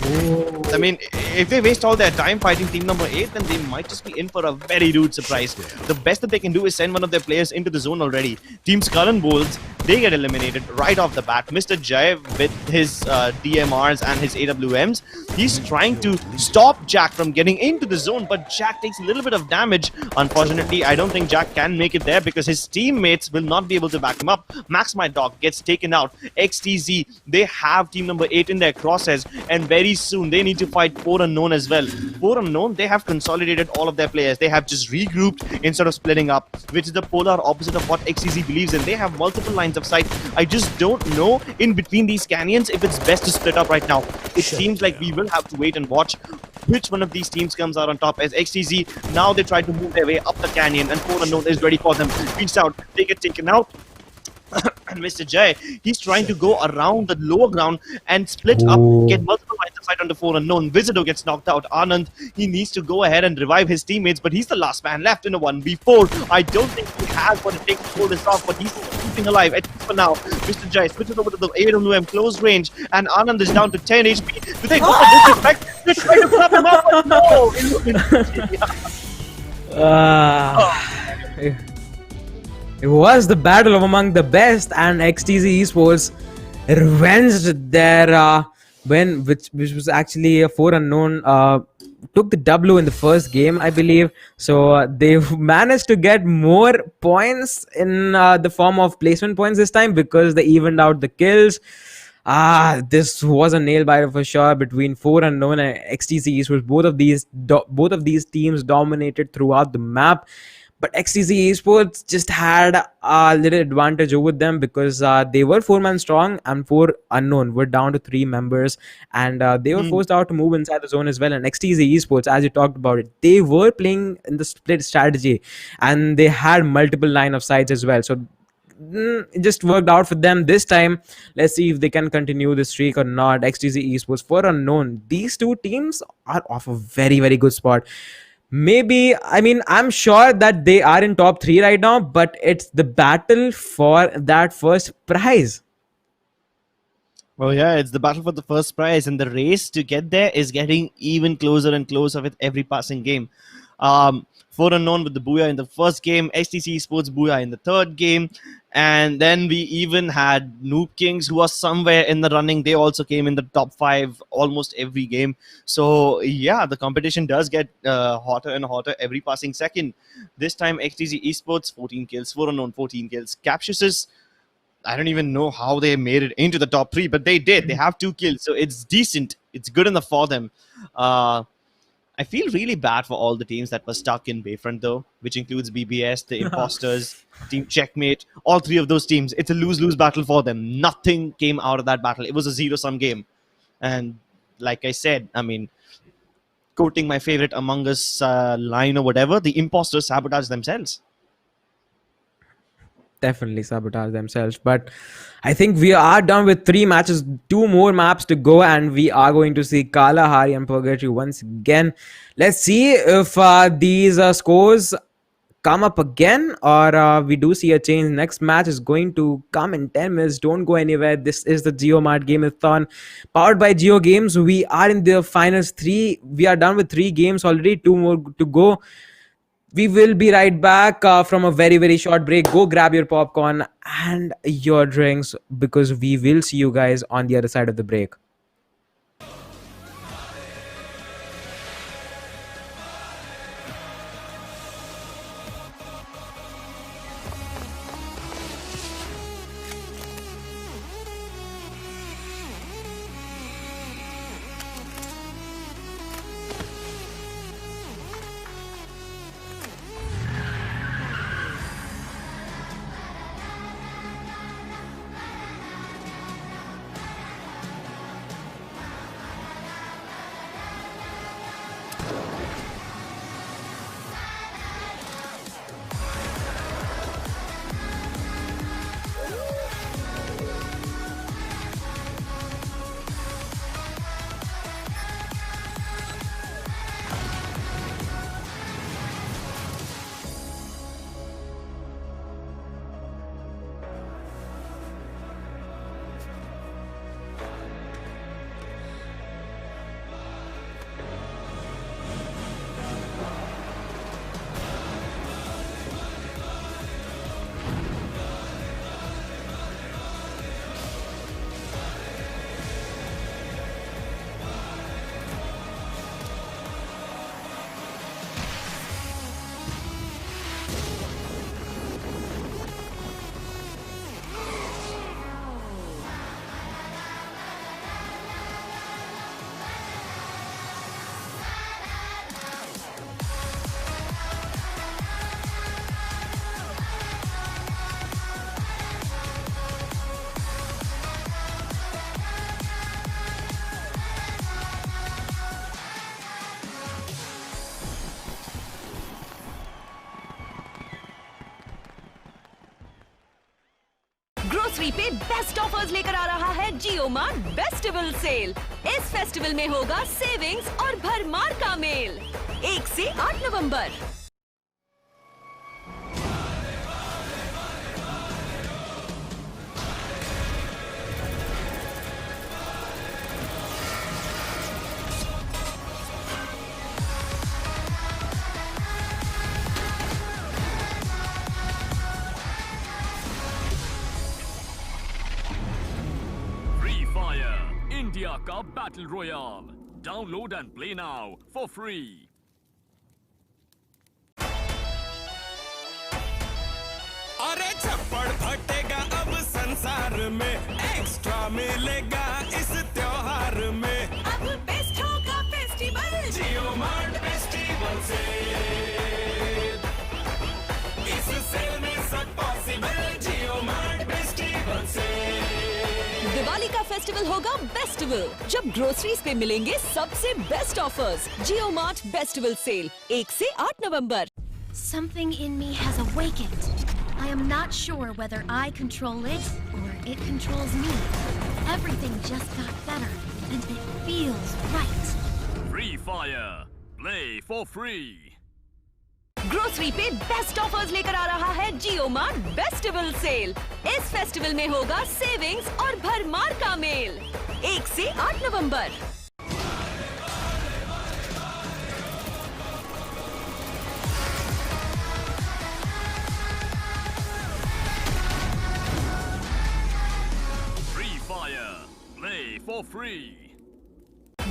I mean, if they waste all their time fighting team number 8, then they might just be in for a very rude surprise. The best that they can do is send one of their players into the zone already. Team Skull and Bones, they get eliminated right off the bat. Mr. Jai, with his DMRs and his AWMs, he's trying to stop Jack from getting into the zone, but Jack takes a little bit of damage. Unfortunately, I don't think Jack can make it there because his teammates will not be able to back him up. Max My Dog gets taken out. XTZ, they have team number 8 in their crosshairs, and very soon they need to fight 4 unknown as well. 4 unknown, they have consolidated all of their players. They have just regrouped instead of splitting up, which is the polar opposite of what XTZ believes in. They have multiple lines of sight. I just don't know in between these canyons if it's best to split up right now. It seems like we will have to wait and watch which one of these teams comes out on top, as XTZ, now they try to move their way up the canyon, and 4 unknown is ready for them. Reach out, they get taken out. And Mr. Jai, he's trying to go around the lower ground and split up, get multiple lines of sight on the 4 unknown. Wizardo gets knocked out. Anand, he needs to go ahead and revive his teammates, but he's the last man left in a 1v4. I don't think he has what it takes to pull this off, but he's keeping alive, at least for now. Mr. Jai switches over to the AWM close range, and Anand is down to 10 HP. Do they go for disrespect? They try to clap him up, but no! It was the battle of among the best, and XTZ Esports revenged their which was actually a 4 unknown took the W in the first game, I believe. So they've managed to get more points in the form of placement points this time because they evened out the kills. This was a nail biter for sure between 4 unknown and XTC Esports. Both of these teams dominated throughout the map, but XTC Esports just had a little advantage over them because they were 4 man strong and 4 unknown were down to 3 members, and they were forced out to move inside the zone as well. And XTC Esports, as you talked about it, they were playing in the split strategy and they had multiple line of sights as well. So it just worked out for them this time. Let's see if they can continue the streak or not. XTC Esports, 4 unknown. These two teams are off a very, very good spot. Maybe, I mean, I'm sure that they are in top 3 right now, but it's the battle for that first prize. Well, yeah, it's the battle for the first prize, and the race to get there is getting even closer and closer with every passing game. 4 unknown with the Booyah in the first game, XTC Esports Booyah in the third game, and then we even had Noob Kings, who was somewhere in the running. They also came in the top 5 almost every game. So yeah, the competition does get hotter and hotter every passing second. This time XTC Esports 14 kills, 4 unknown 14 kills. Captious, I don't even know how they made it into the top 3, but they did. They have 2 kills, so it's decent. It's good enough for them. I feel really bad for all the teams that were stuck in Bayfront, though, which includes BBS, the Imposters, Team Checkmate. All 3 of those teams, it's a lose-lose battle for them. Nothing came out of that battle. It was a zero-sum game. And like I said, I mean, quoting my favorite Among Us line or whatever, the Imposters sabotage themselves. Definitely sabotage themselves, but I think we are done with 3 matches, 2 more maps to go, and we are going to see Kalahari and Purgatory once again. Let's see if these scores come up again, or we do see a change. Next match is going to come in 10 minutes. Don't go anywhere. This is the JioMart Game-a-thon powered by Jio Games. We are in the finals 3. We are done with 3 games already, 2 more to go. We will be right back from a very, very short break. Go grab your popcorn and your drinks because we will see you guys on the other side of the break. Grocery पे best offers लेकर आ रहा है Jio mart festival sale. इस festival में होगा savings और भरमार का मेल 1 से 8 नवंबर। इंडिया का battle royale download and play now for free. अरे छप्पड़ फटेगा अब संसार में, एक्स्ट्रा मिलेगा इस त्योहार में। अब बेस्ट होगा फेस्टिवल जियो मार्ट फेस्टिवल से, इस सेल में सब पॉसिबल। जियो मार्ट फेस्टिवल से दिवाली का फेस्टिवल होगा बेस्टिवल, जब ग्रोसरीज पे मिलेंगे सबसे बेस्ट ऑफर्स। जियो मार्ट बेस्टिवल सेल 1 से 8 नवंबर। Something in me has awakened. I am not sure whether I control it or it controls me. Everything just got better, and it feels right. Free Fire. Play for free. Grocery पे best offers लेकर आ रहा है Jio mart bestival sale. इस festival में होगा savings और भरमार का मेल। 1 से 8 नवंबर। Free Fire. Play for free.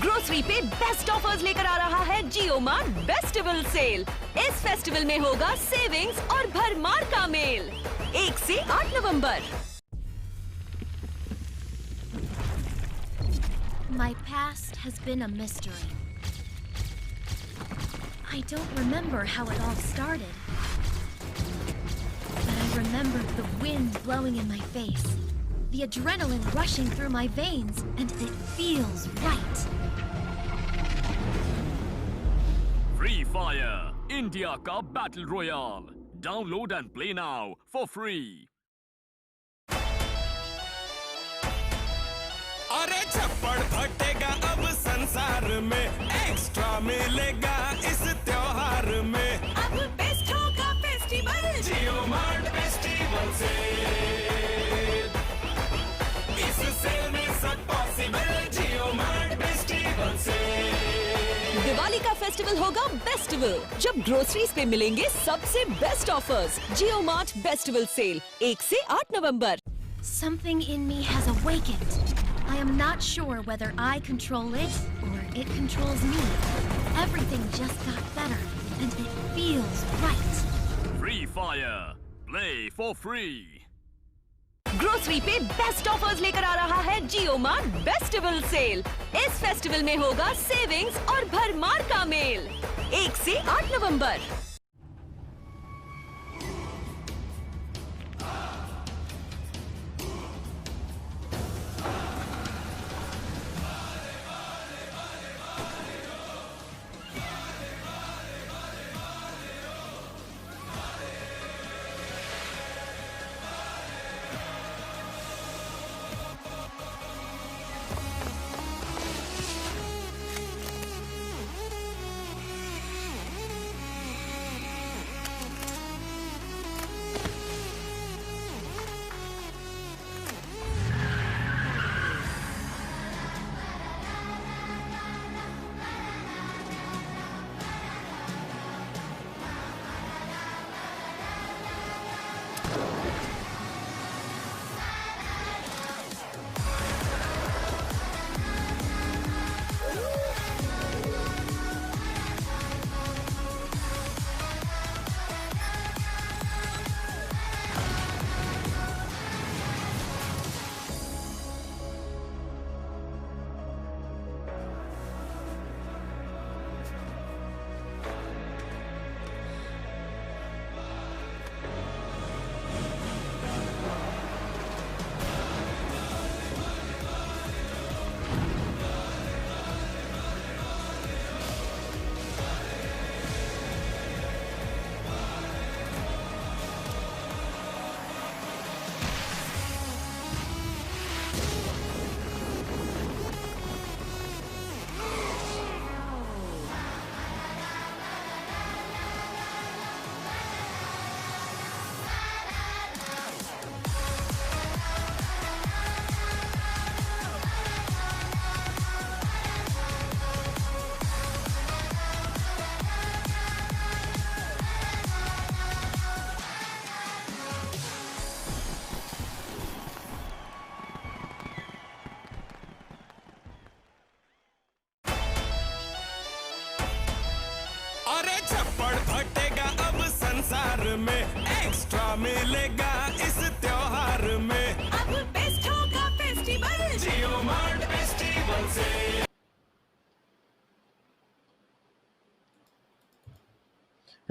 Grocery पे बेस्ट ऑफर्स लेकर आ रहा है जियो मार्ट बेस्टिवल सेल। इस फेस्टिवल में होगा सेविंग्स और भरमार का मेल। 1 से 8 नवंबर। My past has been a mystery. I don't remember how it all started. But I remember the wind blowing in my face, the adrenaline rushing through my veins, and it feels right. Free Fire. India का battle royale download and play now for free. अरे छप्पड़ फटेगा अब संसार में, extra मिलेगा इस त्योहार में। अब बेस्ट होगा फेस्टिवल जियो मार्ट फेस्टिवल से, इस सेल में सब पॉसिबल। जियो मार्ट फेस्टिवल से दिवाली का फेस्टिवल होगा बेस्टिवल, जब ग्रोसरीज पे मिलेंगे सबसे बेस्ट ऑफर्स। जियो मार्ट बेस्टिवल सेल 1 से 8 नवंबर। Something in me has awakened. I am not sure whether I control it or it controls me. Everything just got better, and it feels right. Free Fire. Play for free. Grocery पे best offers लेकर आ रहा है Jio mart bestival sale. इस festival में होगा savings और भरमार का मेल। 1 से 8 नवंबर।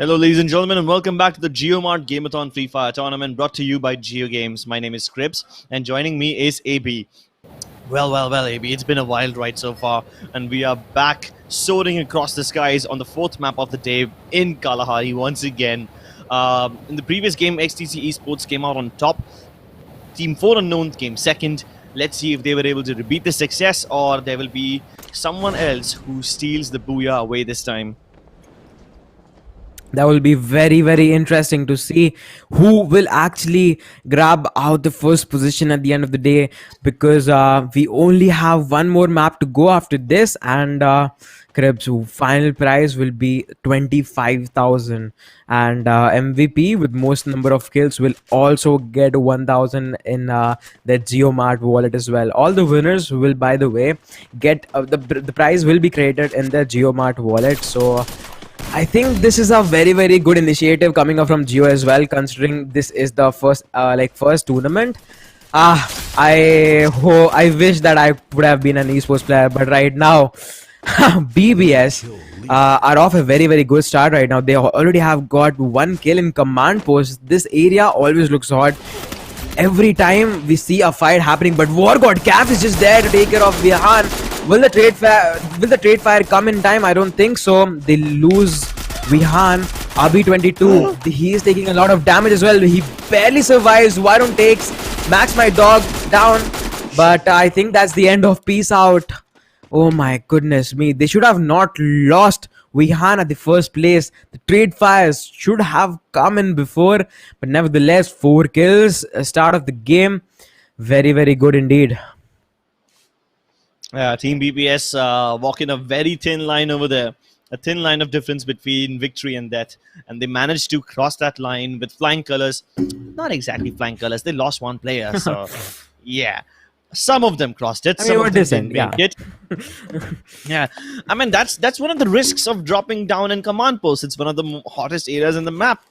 Hello, ladies and gentlemen, and welcome back to the JioMart Game-a-thon Free Fire tournament brought to you by Geo Games. My name is Crips, and joining me is AB. Well, AB, it's been a wild ride so far, and we are back soaring across the skies on the fourth map of the day in Kalahari once again. In the previous game, XTC Esports came out on top. Team 4 Unknown came second. Let's see if they were able to repeat the success, or there will be someone else who steals the booyah away this time. That will be very, very interesting to see who will actually grab out the first position at the end of the day, because we only have one more map to go after this, and Krebs' final prize will be 25,000, and MVP with most number of kills will also get 1,000 in their JioMart wallet as well. All the winners will, by the way, get the prize will be created in their JioMart wallet. So I think this is a very, very good initiative coming up from Jio as well, considering this is the first tournament. I wish that I would have been an esports player, but right now BBS are off a very, very good start right now. They already have got 1 kill in command post. This area always looks hot every time we see a fight happening, but War God Calf is just there to take care of Vihan. Will the trade fire come in time? I don't think so. They lose Vihan. RB22, he is taking a lot of damage as well. He barely survives. Wyron takes Max my dog down, but I think that's the end of Peace Out. Oh my goodness me, they should have not lost Vihan at the first place. The trade fires should have come in before, but nevertheless 4 kills start of the game. Very, very good indeed. Team BPS walking a very thin line over there. A thin line of difference between victory and death. And they managed to cross that line with flying colors. Not exactly flying colors. They lost 1 player. So, yeah. Some of them crossed it. Some of them didn't make it. Yeah. I mean, that's one of the risks of dropping down in command post. It's one of the hottest areas in the map.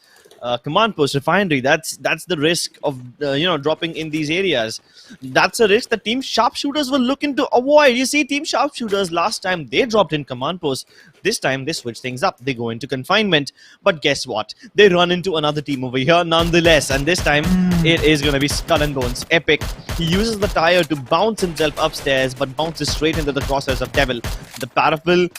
Command post refinery, that's the risk of dropping in these areas. That's a risk that team sharpshooters will looking to avoid. You see, team sharpshooters last time they dropped in command post. This time they switch things up. They go into confinement, but guess what, they run into another team over here nonetheless, and this time it is going to be Skull and Bones. Epic, he uses the tire to bounce himself upstairs, but bounces straight into the crosshairs of Devil. The parafil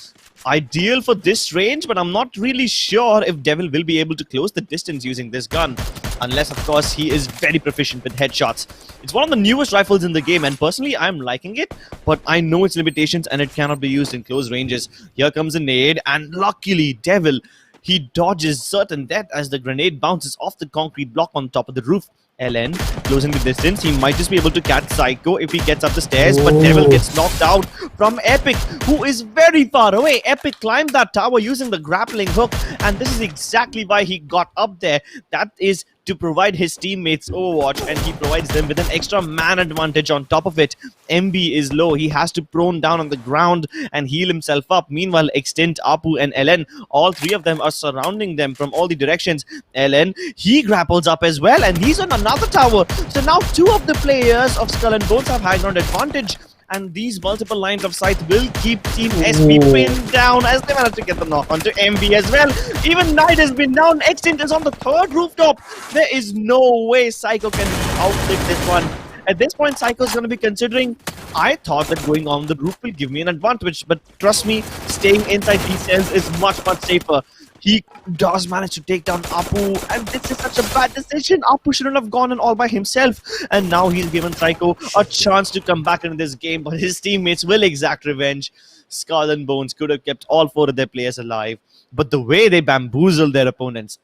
ideal for this range, but I'm not really sure if Devil will be able to close the distance using this gun, unless of course he is very proficient with headshots. It's one of the newest rifles in the game, and personally I'm liking it, but I know its limitations and it cannot be used in close ranges. Here comes a nade, and luckily Devil, he dodges certain death as the grenade bounces off the concrete block on top of the roof. LN closing the distance. He might just be able to catch Psycho if he gets up the stairs, but Devil gets knocked out from Epic, who is very far away. Epic climbed that tower using the grappling hook, and this is exactly why he got up there. That is to provide his teammates Overwatch, and he provides them with an extra man advantage on top of it. MB is low. He has to prone down on the ground and heal himself up. Meanwhile, Extent, Apu, and LN, all 3 of them are surrounding them from all the directions. LN, he grapples up as well, and he's on another tower. So now 2 of the players of Skull and Bones have high ground advantage, and these multiple lines of sight will keep Team SP pinned down as they manage to get the knock onto MB as well. Even Knight has been down. Extent is on the 3rd rooftop. There is no way Psycho can outlive this one. At this point, Psycho is going to be considering, I thought that going on the roof will give me an advantage, but trust me, staying inside these cells is much, much safer. He does manage to take down Apu, and this is such a bad decision. Apu shouldn't have gone in all by himself, and now he's given Psycho a chance to come back into this game, but his teammates will exact revenge. Skull and Bones could have kept all 4 of their players alive, but the way they bamboozled their opponents,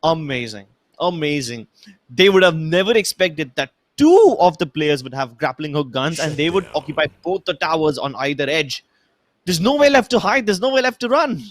amazing. Amazing. They would have never expected that 2 of the players would have grappling hook guns, and they would occupy both the towers on either edge. There's nowhere left to hide. There's nowhere left to run.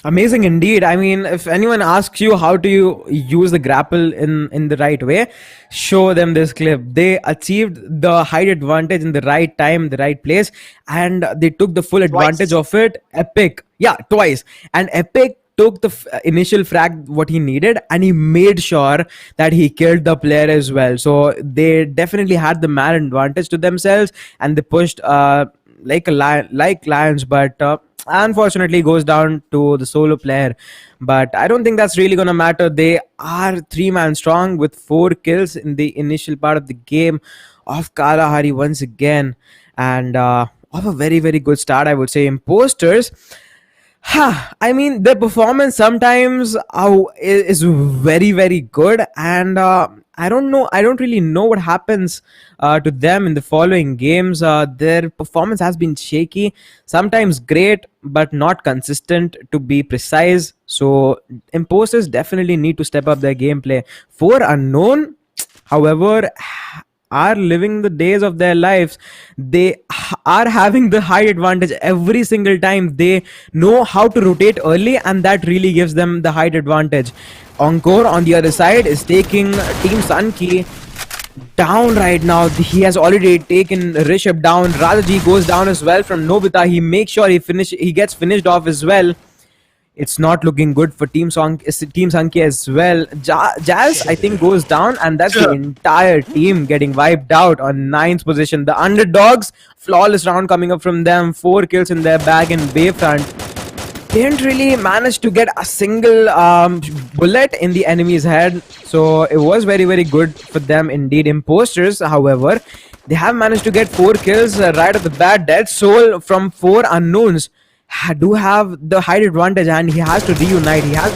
Amazing indeed. I mean, if anyone asks you how do you use the grapple in the right way, show them this clip. They achieved the height advantage in the right time, the right place, and they took the full advantage of it. Epic. Yeah, twice. And Epic took the initial frag what he needed, and he made sure that he killed the player as well. So they definitely had the man advantage to themselves, and they pushed like lions, but unfortunately goes down to the solo player. But I don't think that's really gonna matter. They are 3-man strong with 4 kills in the initial part of the game of Kalahari once again, and of a very very good start, I would say. Imposters, I mean, the performance sometimes is very, very good, and I don't know. I don't really know what happens to them in the following games. Their performance has been shaky, sometimes great, but not consistent, to be precise. So, imposters definitely need to step up their gameplay. For unknown, however, are living the days of their lives. They are having the high advantage every single time. They know how to rotate early, and that really gives them the height advantage. Encore on the other side is taking Team Sunki down right now. He has already taken Rishabh down. Rajaji goes down as well from Nobita. He makes sure he gets finished off as well. It's not looking good for Team Sankhya as well. Jazz, I think, goes down, and that's the entire team getting wiped out on 9th position. The underdogs, flawless round coming up from them. 4 kills in their bag in Bayfront. Didn't really manage to get a single bullet in the enemy's head, so it was very very good for them indeed. Imposters, however, they have managed to get 4 kills right off the bat. Dead Soul from 4 unknowns do have the height advantage, and he has to reunite. He has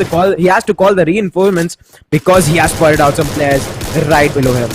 to call the reinforcements, because he has spotted out some players right below him.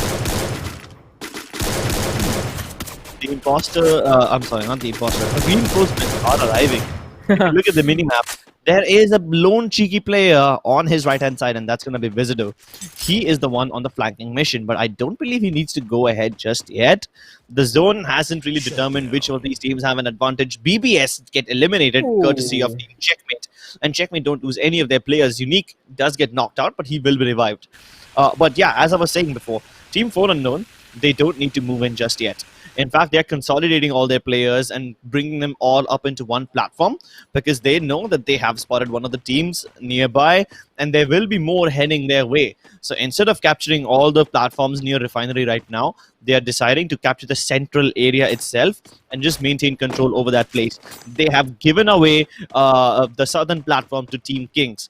The imposter, I'm sorry, not the imposter. The reinforcements are arriving. If you look at the minimap, there is a lone cheeky player on his right-hand side, and that's going to be Visitor. He is the one on the flanking mission, but I don't believe he needs to go ahead just yet. The zone hasn't really determined which of these teams have an advantage. BBS get eliminated courtesy of the Checkmate, and Checkmate don't lose any of their players. Unique does get knocked out, but he will be revived. But yeah, as I was saying before, Team 4 Unknown, they don't need to move in just yet. In fact, they're consolidating all their players and bringing them all up into one platform, because they know that they have spotted one of the teams nearby, and there will be more heading their way. So instead of capturing all the platforms near Refinery right now, they are deciding to capture the central area itself and just maintain control over that place. They have given away the southern platform to Team Kings.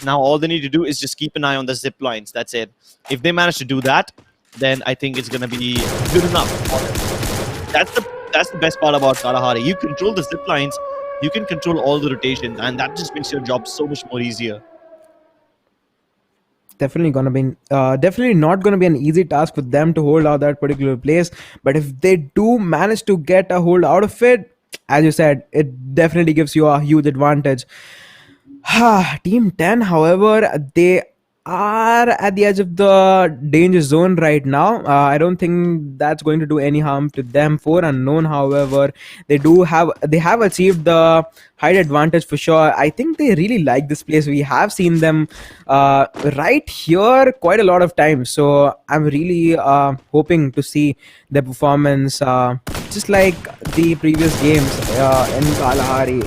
Now all they need to do is just keep an eye on the zip lines. That's it. If they manage to do that, then I think it's going to be good enough for them. That's the best part about Kalahari. You control the zip lines, you can control all the rotations, and that just makes your job so much more easier. Definitely not gonna be an easy task for them to hold out that particular place. But if they do manage to get a hold out of it, as you said, it definitely gives you a huge advantage. Team 10, however, they are at the edge of the danger zone right now. I don't think that's going to do any harm to them. For Unknown, however, they have achieved the height advantage for sure. I think they really like this place. We have seen them right here quite a lot of times, so I'm really hoping to see their performance just like the previous games in Kalahari.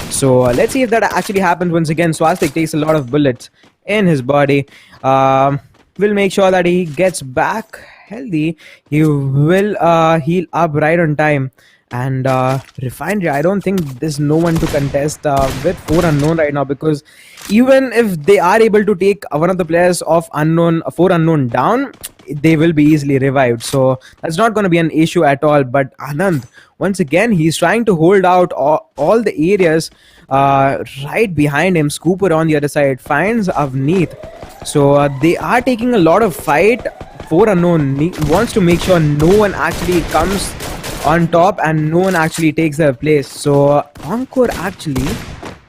So let's see if that actually happens once again. Swastik takes a lot of bullets in his body. We'll make sure that he gets back healthy. He will heal up right on time. And Refinery, I don't think there's no one to contest with 4 Unknown right now, because even if they are able to take one of the players of 4 Unknown down, they will be easily revived. So that's not going to be an issue at all. But Anand, once again, he's trying to hold out all the areas right behind him. Scooper on the other side finds Avneet. So they are taking a lot of fight. 4 Unknown wants to make sure no one actually comes on top and no one actually takes their place. So Encore actually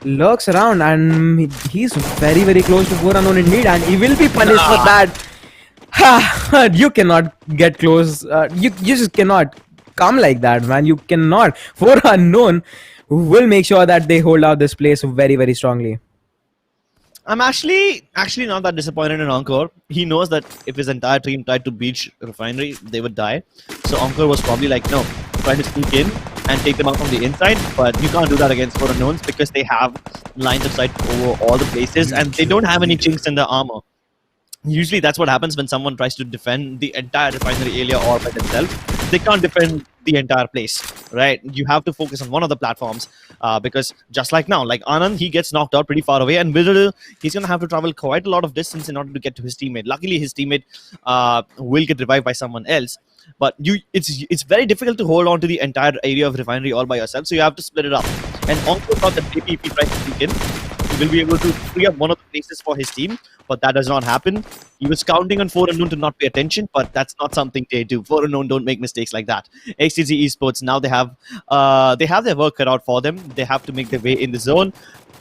lurks around, and he's very very close to 4 Unknown indeed, and he will be punished for that. You cannot get close. You just cannot come like that, man. You cannot. 4 Unknown will make sure that they hold out this place very very strongly. I'm actually not that disappointed in Encore. He knows that if his entire team tried to breach Refinery, they would die. So Encore was probably like, no, try to sneak in and take them out from the inside. But you can't do that against 4 Unknowns, because they have lines of sight over all the places, and they don't have any chinks in their armor. Usually that's what happens when someone tries to defend the entire Refinery area all by themselves. They can't defend the entire place, right? You have to focus on one of the platforms because just like now, like Anand, he gets knocked out pretty far away, and Vidal, he's going to have to travel quite a lot of distance in order to get to his teammate. Luckily, his teammate will get revived by someone else. But it's very difficult to hold on to the entire area of refinery all by yourself, so you have to split it up. And also thought that maybe if he tries to sneak in, he will be able to free up one of the places for his team, but that does not happen. He was counting on 4 Unknown to not pay attention, but that's not something they do. 4 Unknown don't make mistakes like that. XTZ Esports, now they have their work cut out for them. They have to make their way in the zone.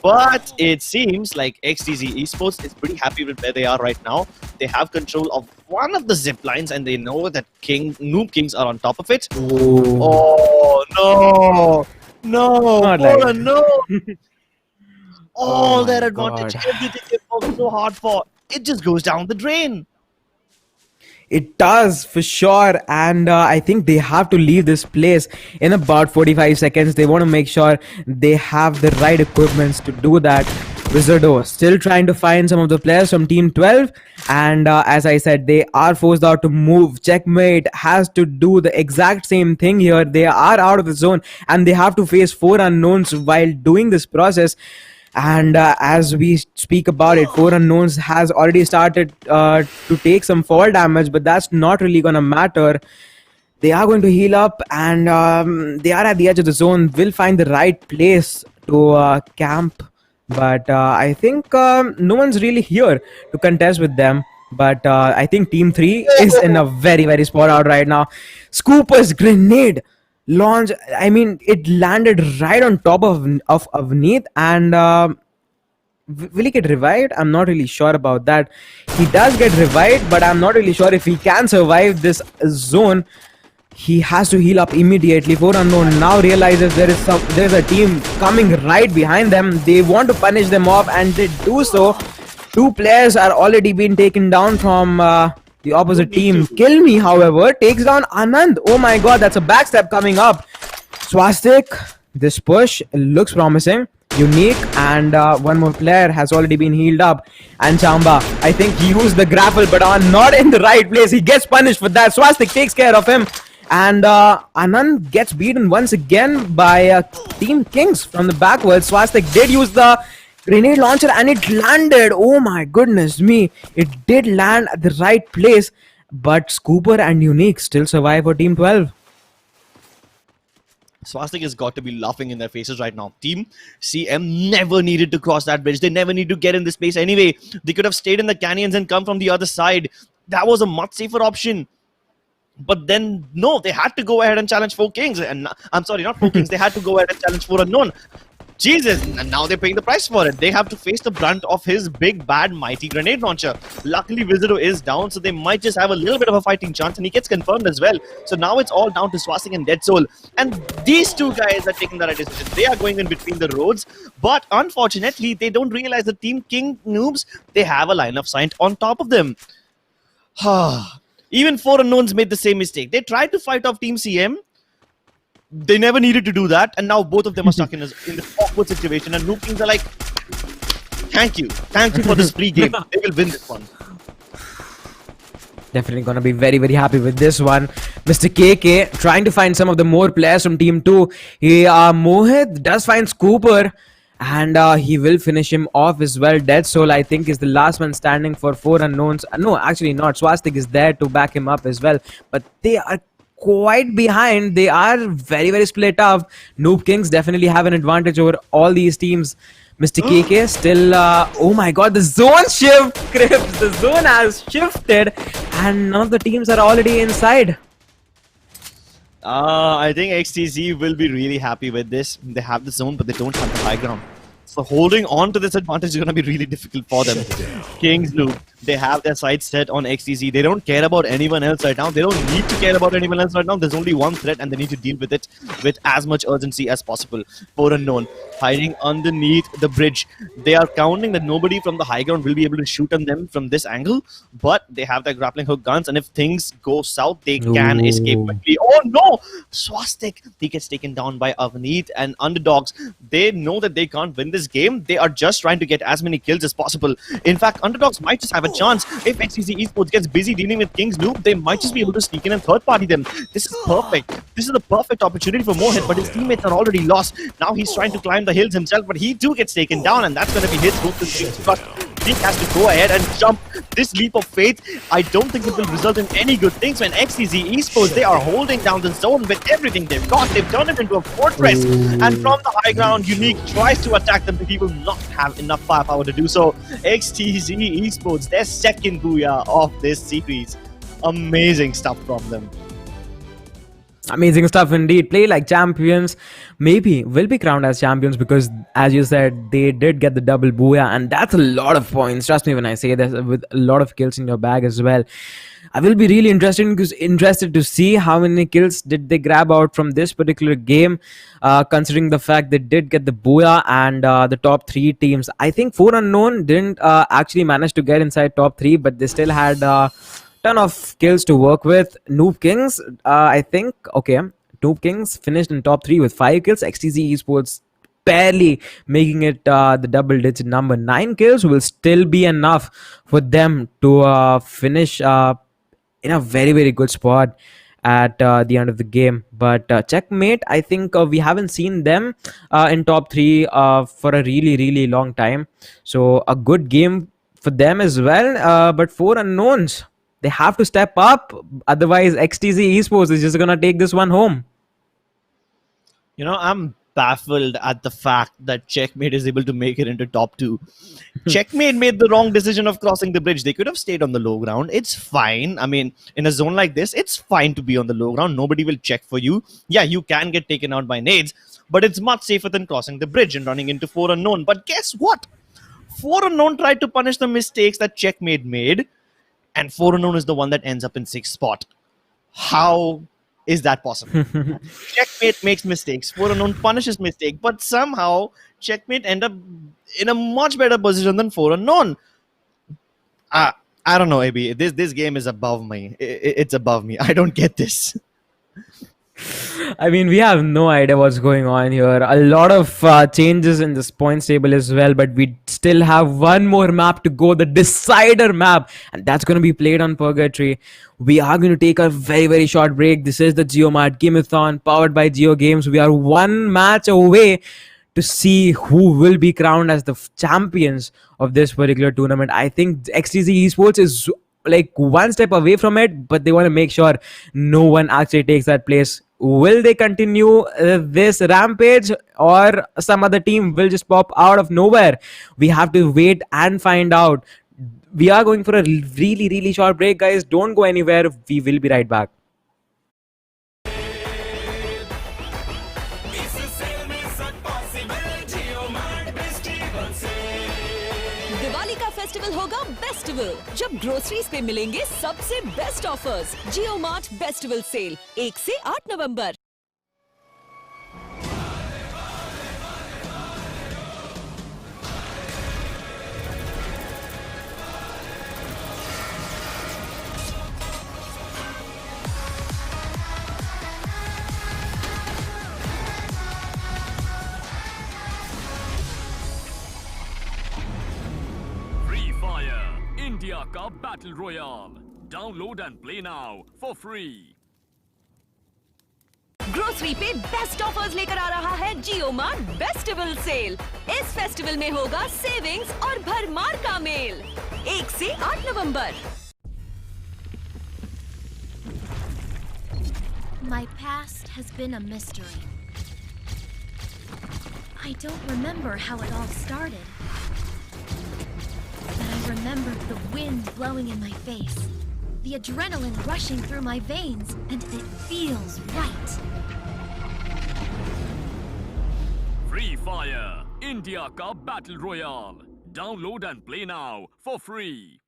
But it seems like XTZ Esports is pretty happy with where they are right now. They have control of one of the zip lines, and they know that Noob Kings are on top of it. Oh no! No! Not like Oh, no! All Oh their my advantage, God. everything they worked so hard for, it just goes down the drain. It does for sure, and I think they have to leave this place in about 45 seconds. They want to make sure they have the right equipments to do that. Wizardo still trying to find some of the players from Team 12, and as I said, they are forced out to move. Checkmate has to do the exact same thing here. They are out of the zone, and they have to face 4 unknowns while doing this process. And as we speak about it, 4 unknowns has already started to take some fall damage, but that's not really gonna matter. They are going to heal up, and they are at the edge of the zone. Will find the right place to camp, but I think no one's really here to contest with them. But I think Team 3 is in a very spot out right now. Scooper's grenade launch, I mean, it landed right on top of Avneet, and will he get revived? I'm not really sure about that. He does get revived, but I'm not really sure if he can survive this zone. He has to heal up immediately. 4 unknown now realizes there's a team coming right behind them. They want to punish them off, and they do so. 2 players are already been taken down from the opposite team. Kill Me, however, takes down Anand. Oh my god, that's a backstab coming up. Swastik, this push looks promising. Unique, and one more player has already been healed up. And Chamba, I think he used the grapple, but not in the right place. He gets punished for that. Swastik takes care of him. And Anand gets beaten once again by Team Kings from the backwards. Swastik did use the grenade launcher, and it landed. Oh my goodness me. It did land at the right place, but Scooper and Unique still survive for Team 12. Swastik has got to be laughing in their faces right now. Team CM never needed to cross that bridge. They never need to get in this place anyway. They could have stayed in the canyons and come from the other side. That was a much safer option. But then, no, they had to go ahead and challenge 4 Kings. And I'm sorry, not 4 Kings. They had to go ahead and challenge 4 Unknown. Jesus, and now they're paying the price for it. They have to face the brunt of his big, bad, mighty grenade launcher. Luckily, Wizardo is down, so they might just have a little bit of a fighting chance, and he gets confirmed as well. So now it's all down to Swastik and Dead Soul. And these 2 guys are taking the right decision. They are going in between the roads, but unfortunately, they don't realize the Team King noobs, they have a line of sight on top of them. Even 4 unknowns made the same mistake. They tried to fight off Team CM. They never needed to do that, and now both of them are stuck in this awkward situation, and Noob Kings are like, thank you for this free game. They will win this one. Definitely gonna be very happy with this one. Mr. KK trying to find some of the more players from Team 2. Mohit does find Scooper, and he will finish him off as well. Dead Soul, I think, is the last one standing for 4 unknowns. No, actually not. Swastik is there to back him up as well, but they are quite behind. They are very split up. Noob Kings definitely have an advantage over all these teams. Mr. KK still, oh my god, the zone shift, Crips. The zone has shifted, and none of the teams are already inside. I think XTZ will be really happy with this. They have the zone, but they don't have the high ground. So holding on to this advantage is going to be really difficult for them. Kings loop. They have their sights set on XTZ. They don't care about anyone else right now. They don't need to care about anyone else right now. There's only one threat, and they need to deal with it with as much urgency as possible. 4 unknown hiding underneath the bridge. They are counting that nobody from the high ground will be able to shoot on them from this angle, but they have their grappling hook guns, and if things go south, they can escape quickly. Oh no! Swastik, he gets taken down by Avneet, and underdogs, they know that they can't win this this game. They are just trying to get as many kills as possible. In fact, underdogs might just have a chance. If XTZ Esports gets busy dealing with King's Loop, they might just be able to sneak in and third party them. This is perfect. This is the perfect opportunity for Mohit, but his teammates are already lost. Now he's trying to climb the hills himself, but he too gets taken down, and that's going to be his both the things. But he has to go ahead and jump. This leap of faith, I don't think it will result in any good things when XTZ Esports, they are holding down the zone with everything they've got. They've turned it into a fortress. And from the high ground, Unique tries to attack them, but he will not have enough firepower to do so. XTZ Esports, their second booyah of this series. Amazing stuff from them. Amazing stuff indeed. Play like champions. Maybe will be crowned as champions because, as you said, they did get the double booyah, and that's a lot of points. Trust me when I say that, with a lot of kills in your bag as well. I will be really interested to see how many kills did they grab out from this particular game, considering the fact they did get the booyah and the top 3 teams. I think 4 Unknown didn't actually manage to get inside top 3, but they still had ton of kills to work with. Noob Kings, I think, okay, Noob Kings finished in top 3 with 5 kills. XTZ Esports barely making it the double digit number. 9 kills will still be enough for them to finish in a very, very good spot at the end of the game. But Checkmate, I think we haven't seen them in top 3 for a really, really long time. So a good game for them as well. But 4 Unknowns, they have to step up, otherwise XTZ Esports is just gonna take this one home. You know, I'm baffled at the fact that Checkmate is able to make it into top 2. Checkmate made the wrong decision of crossing the bridge. They could have stayed on the low ground. It's fine. I mean, in a zone like this, it's fine to be on the low ground. Nobody will check for you. Yeah, you can get taken out by nades, but it's much safer than crossing the bridge and running into 4 Unknown. But guess what? 4 Unknown tried to punish the mistakes that Checkmate made, and 4 Unknown is the one that ends up in 6th spot. How is that possible? Checkmate makes mistakes. 4 Unknown punishes mistake, but somehow Checkmate end up in a much better position than 4 Unknown. I don't know, AB. This game is above me. It's above me. I don't get this. I mean, we have no idea what's going on here. A lot of changes in this points table as well, but we still have one more map to go, the decider map, and that's going to be played on Purgatory. We are going to take a very, very short break. This is the JioMart Game-a-thon powered by Jio Games. We are one match away to see who will be crowned as the champions of this particular tournament. I think XTZ Esports is like one step away from it, but they want to make sure no one actually takes that place. Will they continue this rampage, or some other team will just pop out of nowhere? We have to wait and find out. We are going for a really, really short break, guys. Don't go anywhere. We will be right back. Diwali का festival होगा bestival, जब groceries पे मिलेंगे सबसे best offers. जियो mart bestival sale 1 से 8 नवंबर। India का Battle Royale. Download and play now for free. Grocery पे best offers लेकर आ रहा है जियो मार्ट बेस्टिवल सेल। इस फेस्टिवल में होगा सेविंग्स और भरमार का मेल 1 से 8 नवंबर। My past has been a mystery. I don't remember how it all started. But I remember the wind blowing in my face, the adrenaline rushing through my veins, and it feels right. Free Fire. India का Battle Royale. Download and play now for free.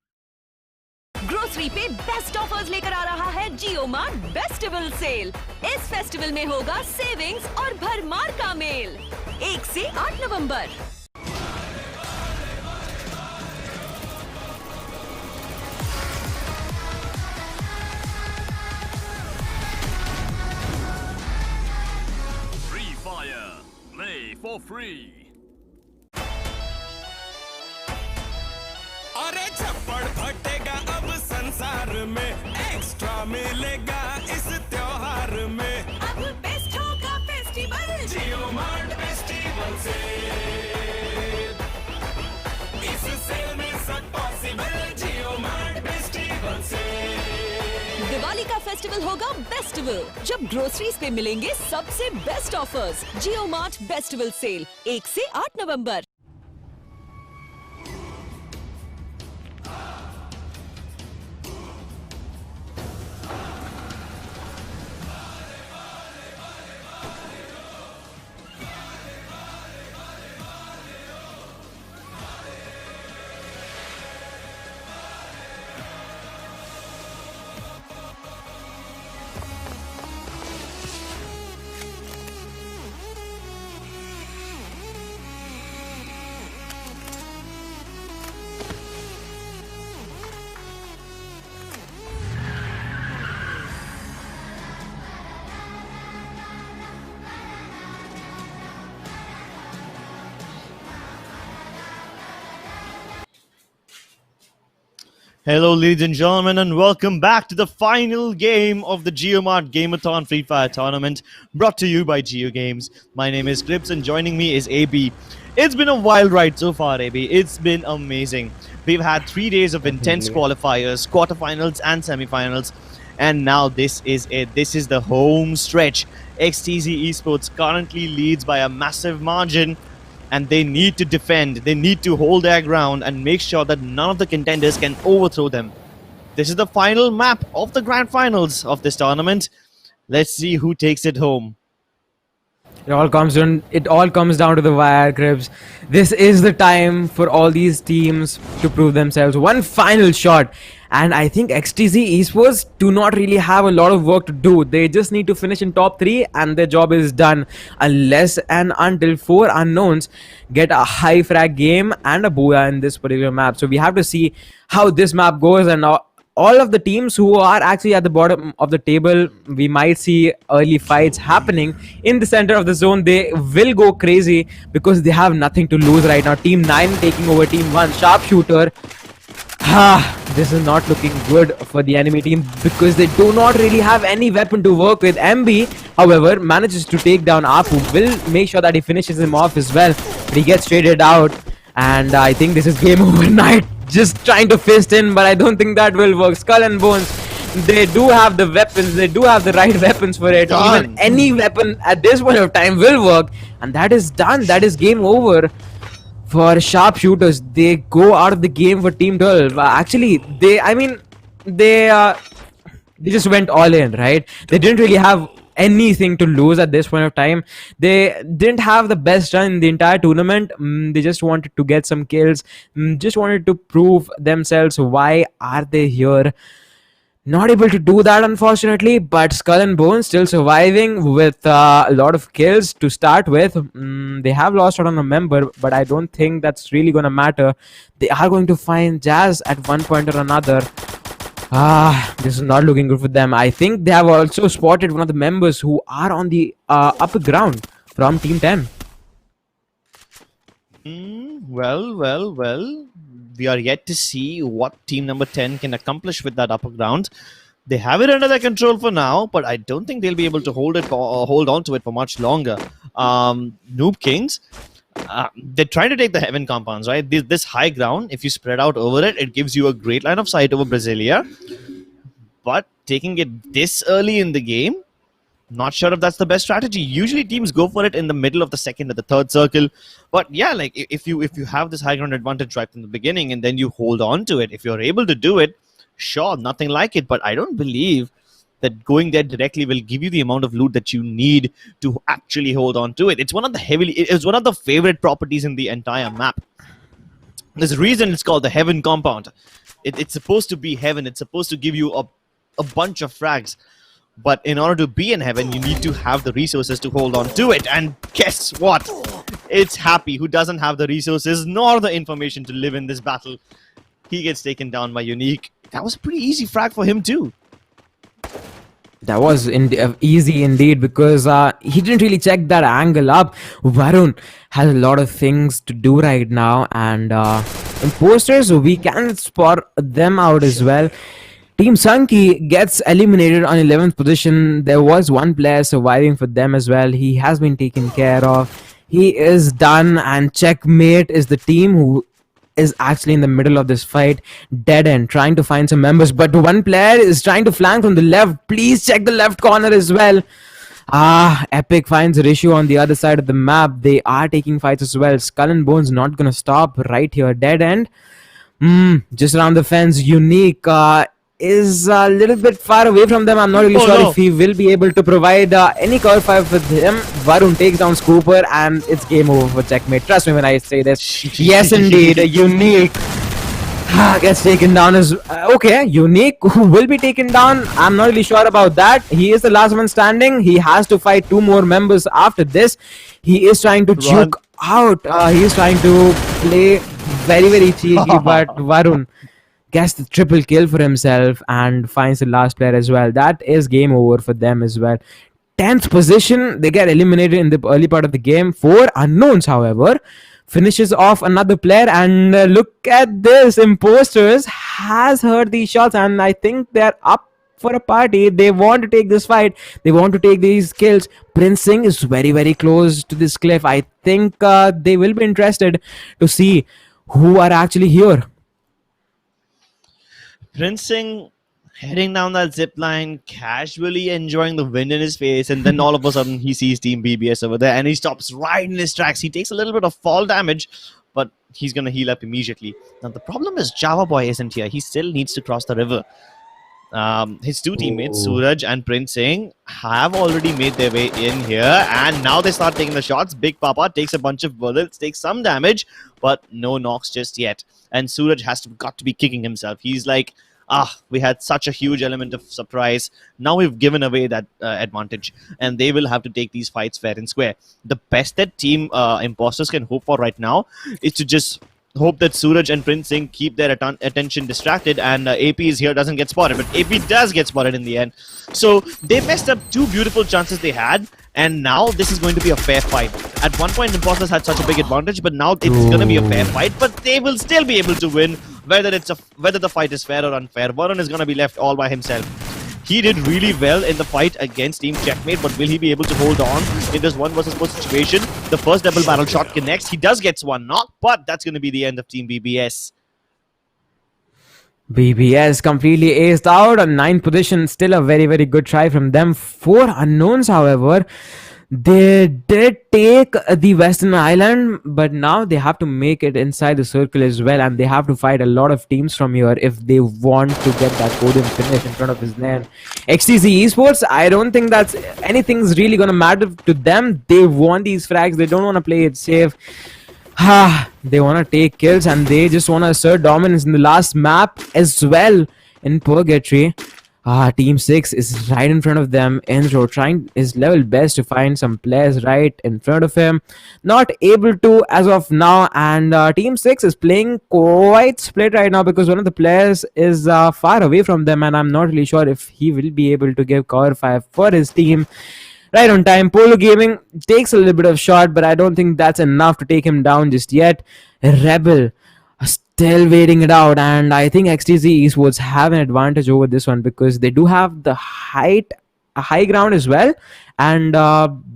Grocery पे best offers लेकर आ रहा है Jio mart bestival sale. इस festival में होगा savings और भरमार का मेल 1 से 8 नवंबर। Free Fire. Play for free. मिलेगा इस त्योहार में। अब बेस्ट होगा फेस्टिवल JioMart फेस्टिवल से इस सेल में सब पॉसिबल। JioMart फेस्टिवल से दिवाली का फेस्टिवल होगा बेस्टिवल, जब ग्रोसरीज पे मिलेंगे सबसे बेस्ट ऑफर्स। जियो मार्ट बेस्टिवल सेल 1 से 8 नवंबर। Hello, ladies and gentlemen, and welcome back to the final game of the JioMart Game-a-thon Free Fire tournament, brought to you by Geo Games. My name is Clips, and joining me is AB. It's been a wild ride so far, AB. It's been amazing. We've had 3 days of intense qualifiers, quarterfinals, and semifinals, and now this is it. This is the home stretch. XTZ Esports currently leads by a massive margin, and they need to defend, they need to hold their ground and make sure that none of the contenders can overthrow them. This is the final map of the grand finals of this tournament. Let's see who takes it home. It all comes down to the wire, Cribs. This is the time for all these teams to prove themselves. One final shot, and I think XTZ Esports do not really have a lot of work to do. They just need to finish in top 3 and their job is done, unless and until 4 unknowns get a high frag game and a booyah in this particular map. So we have to see how this map goes, and all of the teams who are actually at the bottom of the table, we might see early fights happening in the center of the zone. They will go crazy because they have nothing to lose right now. Team 9 taking over Team 1. Sharpshooter. This is not looking good for the enemy team because they do not really have any weapon to work with. MB, however, manages to take down Apu. Will make sure that he finishes him off as well. But he gets traded out, and I think this is game over. Night just trying to fist in, but I don't think that will work. Skull and Bones, they do have the weapons, they do have the right weapons for it. Done. Even any weapon at this point of time will work, and that is done. That is game over for Sharpshooters. They go out of the game for Team 12. Actually, they just went all in, right? They didn't really have anything to lose at this point of time. They didn't have the best run in the entire tournament. They just wanted to get some kills, just wanted to prove themselves. Why are they here? Not able to do that, unfortunately, but Skull and Bones still surviving with a lot of kills to start with. They have lost out on a member, but I don't think that's really going to matter. They are going to find Jazz at one point or another. This is not looking good for them. I think they have also spotted one of the members who are on the upper ground from Team 10. Well. We are yet to see what team number 10 can accomplish with that upper ground. They have it under their control for now, but I don't think they'll be able to hold on to it for much longer. Noob Kings, they're trying to take the heaven compounds, right? This high ground, if you spread out over it, it gives you a great line of sight over Brasilia. But taking it this early in the game, not sure if that's the best strategy. Usually teams go for it in the middle of the second or the third circle. But yeah, like if you have this high ground advantage right from the beginning and then you hold on to it, if you're able to do it, sure, nothing like it. But I don't believe that going there directly will give you the amount of loot that you need to actually hold on to it. It's one of the favorite properties in the entire map. There's a reason it's called the heaven compound. It's supposed to be heaven. It's supposed to give you a bunch of frags. But in order to be in heaven, you need to have the resources to hold on to it. And guess what? It's Happy, who doesn't have the resources nor the information to live in this battle. He gets taken down by Unique. That was a pretty easy frag for him too. That was easy indeed, because he didn't really check that angle up. Varun has a lot of things to do right now, and imposters, we can spot them out as well. Team Sankey gets eliminated on 11th position. There was one player surviving for them as well. He has been taken care of. He is done, and Checkmate is the team who is actually in the middle of this fight. Dead end, trying to find some members, but one player is trying to flank from the left. Please check the left corner as well. Epic finds Rishu on the other side of the map. They are taking fights as well. Skull and Bones not gonna stop right here. Dead end. Just around the fence. Unique is a little bit far away from them. I'm not really sure if he will be able to provide any cover fire with him. Varun takes down Scooper, and it's game over for Checkmate. Trust me when I say this. Yes, indeed. Unique gets taken down as okay. Unique who will be taken down. I'm not really sure about that. He is the last one standing. He has to fight 2 more members after this. He is trying to juke out. He is trying to play very cheeky, but Varun gets the triple kill for himself and finds the last player as well. That is game over for them as well. 10th position, they get eliminated in the early part of the game. 4 unknowns, however, finishes off another player, and look at this. Imposters has heard these shots, and I think they're up for a party. They want to take this fight. They want to take these kills. Prince Singh is very close to this cliff. I think they will be interested to see who are actually here. Prince Singh heading down that zip line, casually enjoying the wind in his face, and then all of a sudden he sees Team BBS over there and he stops right in his tracks. He takes a little bit of fall damage, but he's going to heal up immediately. Now the problem is Java Boy isn't here. He still needs to cross the river. His 2 teammates, Suraj and Prince Singh, have already made their way in here, and now they start taking the shots. Big Papa takes a bunch of bullets, takes some damage, but no knocks just yet. And Suraj got to be kicking himself. He's like, we had such a huge element of surprise. Now we've given away that advantage, and they will have to take these fights fair and square. The best that Team Imposters can hope for right now is to just hope that Suraj and Prince Singh keep their attention distracted, and AP is here, doesn't get spotted, but AP does get spotted in the end. So they messed up 2 beautiful chances they had, and now this is going to be a fair fight. At one point, Imposters had such a big advantage, but now it's going to be a fair fight, but they will still be able to win, whether the fight is fair or unfair. Varun is going to be left all by himself. He did really well in the fight against Team Checkmate, but will he be able to hold on in this 1 versus 4 situation? The first double barrel shot connects. He does get 1 knock, but that's going to be the end of Team BBS. BBS completely aced out on 9th position. Still a very good try from them. 4 unknowns, however. They did take the Western Island, but now they have to make it inside the circle as well, and they have to fight a lot of teams from here if they want to get that podium finish in front of his name. XTC Esports, I don't think that's anything's really gonna matter to them. They want these frags. They don't want to play it safe. They want to take kills, and they just want to assert dominance in the last map as well in Purgatory. Team 6 is right in front of them. Enzo trying his level best to find some players right in front of him. Not able to as of now, and Team 6 is playing quite split right now because one of the players is far away from them, and I'm not really sure if he will be able to give cover fire for his team right on time. Polo Gaming takes a little bit of shot, but I don't think that's enough to take him down just yet. Rebel still waiting it out, and I think XTZ Esports have an advantage over this one because they do have the high ground as well, and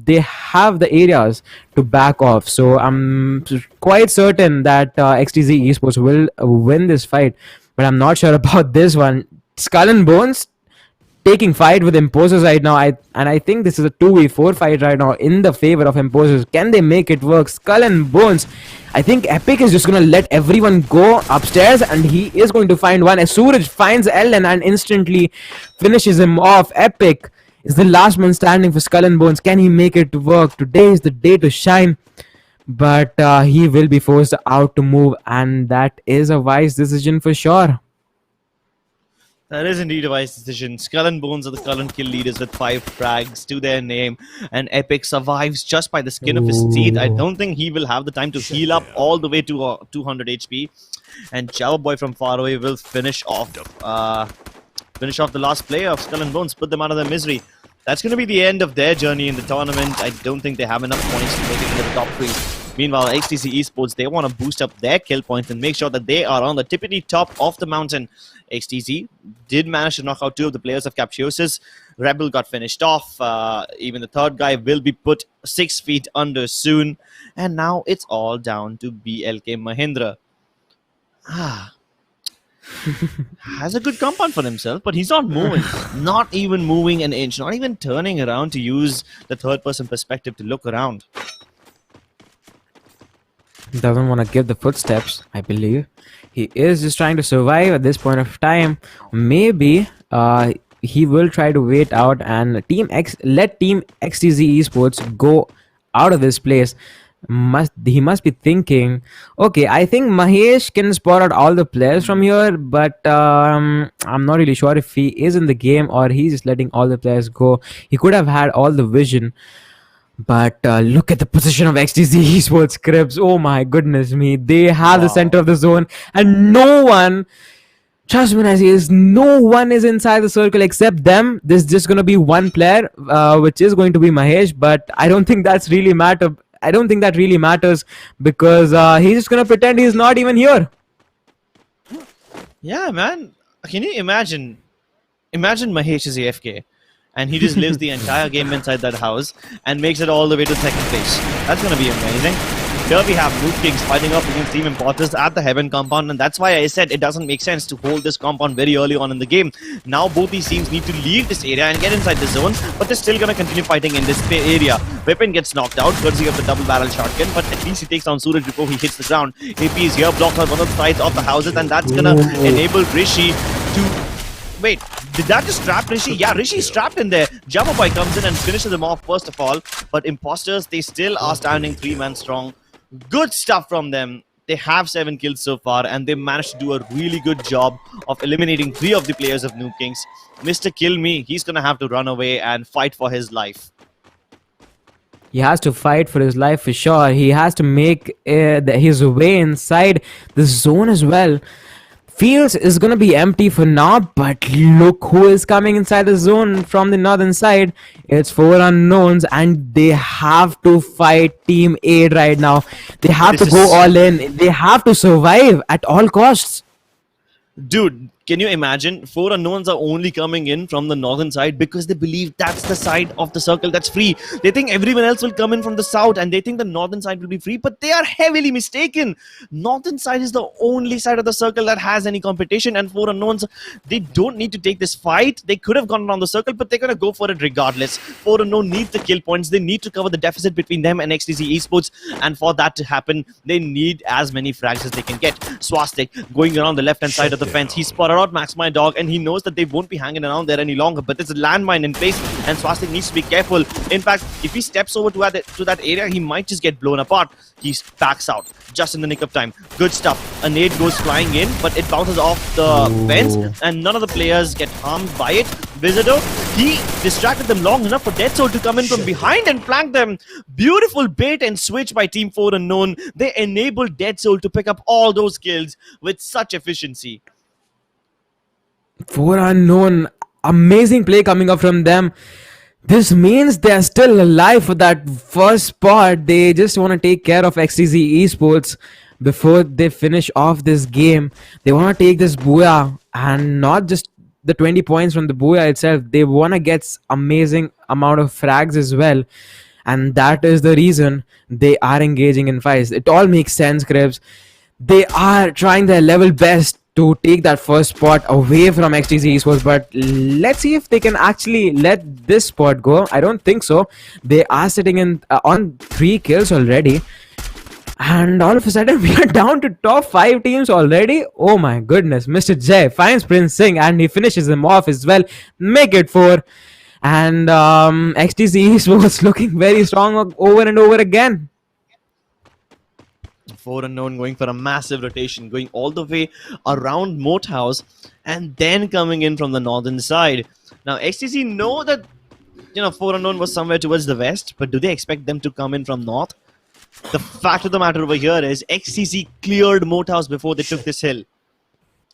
they have the areas to back off. So I'm quite certain that XTZ Esports will win this fight, but I'm not sure about this one. Skull and Bones taking fight with Imposters right now, I think this is a 2v4 fight right now in the favor of Imposters. Can they make it work? Skull and Bones, I think Epic is just gonna let everyone go upstairs, and he is going to find one as Suraj finds Ellen and instantly finishes him off. Epic is the last man standing for Skull and Bones. Can he make it work? Today is the day to shine, but he will be forced out to move, and that is a wise decision for sure. That is indeed a wise decision. Skull and Bones are the current kill leaders with 5 frags to their name, and Epic survives just by the skin of his teeth. I don't think he will have the time to heal up all the way to 200 HP, and Java Boy from far away will finish off the last player of Skull and Bones, put them out of their misery. That's going to be the end of their journey in the tournament. I don't think they have enough points to make it into the top 3. Meanwhile, HTC Esports, they want to boost up their kill points and make sure that they are on the tippity top of the mountain XTZ did manage to knock out 2 of the players of Captiosis. Rebel got finished off. Even the third guy will be put 6 feet under soon. And now it's all down to BLK Mahindra. Has a good compound for himself, but he's not moving. Not even moving an inch. Not even turning around to use the third-person perspective to look around. Doesn't want to give the footsteps, I believe. He is just trying to survive at this point of time. Maybe he will try to wait out and let Team XTZ Esports go out of this place. He must be thinking, okay, I think Mahesh can spot out all the players from here, but I'm not really sure if he is in the game or he's just letting all the players go. He could have had all the vision. But look at the position of XTZ Esports Crips. Oh my goodness me. They have the center of the zone and no one, trust me when I say this, no one is inside the circle except them. There's just going to be one player, which is going to be Mahesh. But I don't think that's really matter. I don't think that really matters because he's just going to pretend he's not even here. Yeah, man. Can you imagine? Imagine Mahesh is AFK. And he just lives the entire game inside that house and makes it all the way to second place. That's going to be amazing. Here we have Noob Kings fighting up against Team Imposters at the Heaven compound, and that's why I said it doesn't make sense to hold this compound very early on in the game. Now both these teams need to leave this area and get inside the zone, but they're still going to continue fighting in this area. Weapon gets knocked out, courtesy of the double barrel shotgun, but at least he takes down Suraj before he hits the ground. AP is here, blocked on one of the sides of the houses, and that's going to enable Rishi to... Wait, did that just trap Rishi? Yeah, Rishi's trapped in there. Jumbo Boy comes in and finishes him off first of all. But Imposters, they still are standing 3-man strong. Good stuff from them. They have 7 kills so far and they managed to do a really good job of eliminating 3 of the players of Noob Kings. Mr. Kill Me, he's going to have to run away and fight for his life. He has to fight for his life for sure. He has to make his way inside the zone as well. Fields is going to be empty for now, but look who is coming inside the zone from the northern side. It's 4 unknowns and they have to fight Team 8 right now. They have to go all in. They have to survive at all costs. Dude, can you imagine? 4 unknowns are only coming in from the northern side because they believe that's the side of the circle that's free. They think everyone else will come in from the south and they think the northern side will be free, but they are heavily mistaken. Northern side is the only side of the circle that has any competition, and 4 unknowns, they don't need to take this fight. They could have gone around the circle, but they're going to go for it regardless. 4 unknown need the kill points. They need to cover the deficit between them and XTZ Esports, and for that to happen, they need as many frags as they can get. Swastik going around the left-hand side of the fence. He spotted out Max My Dog and he knows that they won't be hanging around there any longer, but there's a landmine in place and Swastik needs to be careful. In fact, if he steps over to that area, he might just get blown apart. He backs out just in the nick of time. Good stuff. A nade goes flying in, but it bounces off the fence and none of the players get harmed by it. Visitor, he distracted them long enough for Dead Soul to come in from behind and flank them. Beautiful bait and switch by Team 4 Unknown. They enabled Dead Soul to pick up all those kills with such efficiency. 4 unknown, amazing play coming up from them. This means they're still alive for that first spot. They just want to take care of XTZ Esports before they finish off this game. They want to take this Booyah, and not just the 20 points from the Booyah itself. They want to get amazing amount of frags as well. And that is the reason they are engaging in fights. It all makes sense, Krebs. They are trying their level best to take that first spot away from XTZ Esports, but let's see if they can actually let this spot go. I don't think so. They are sitting in on 3 kills already, and all of a sudden we are down to top 5 teams already. Oh my goodness. Mr. J finds Prince Singh and he finishes him off as well. Make it 4, and XTZ Esports looking very strong over and over again. 4 unknown going for a massive rotation, going all the way around Moat House and then coming in from the northern side. Now XTC know that 4 unknown was somewhere towards the west, but do they expect them to come in from north? The fact of the matter over here is XTC cleared Moat House before they took this hill.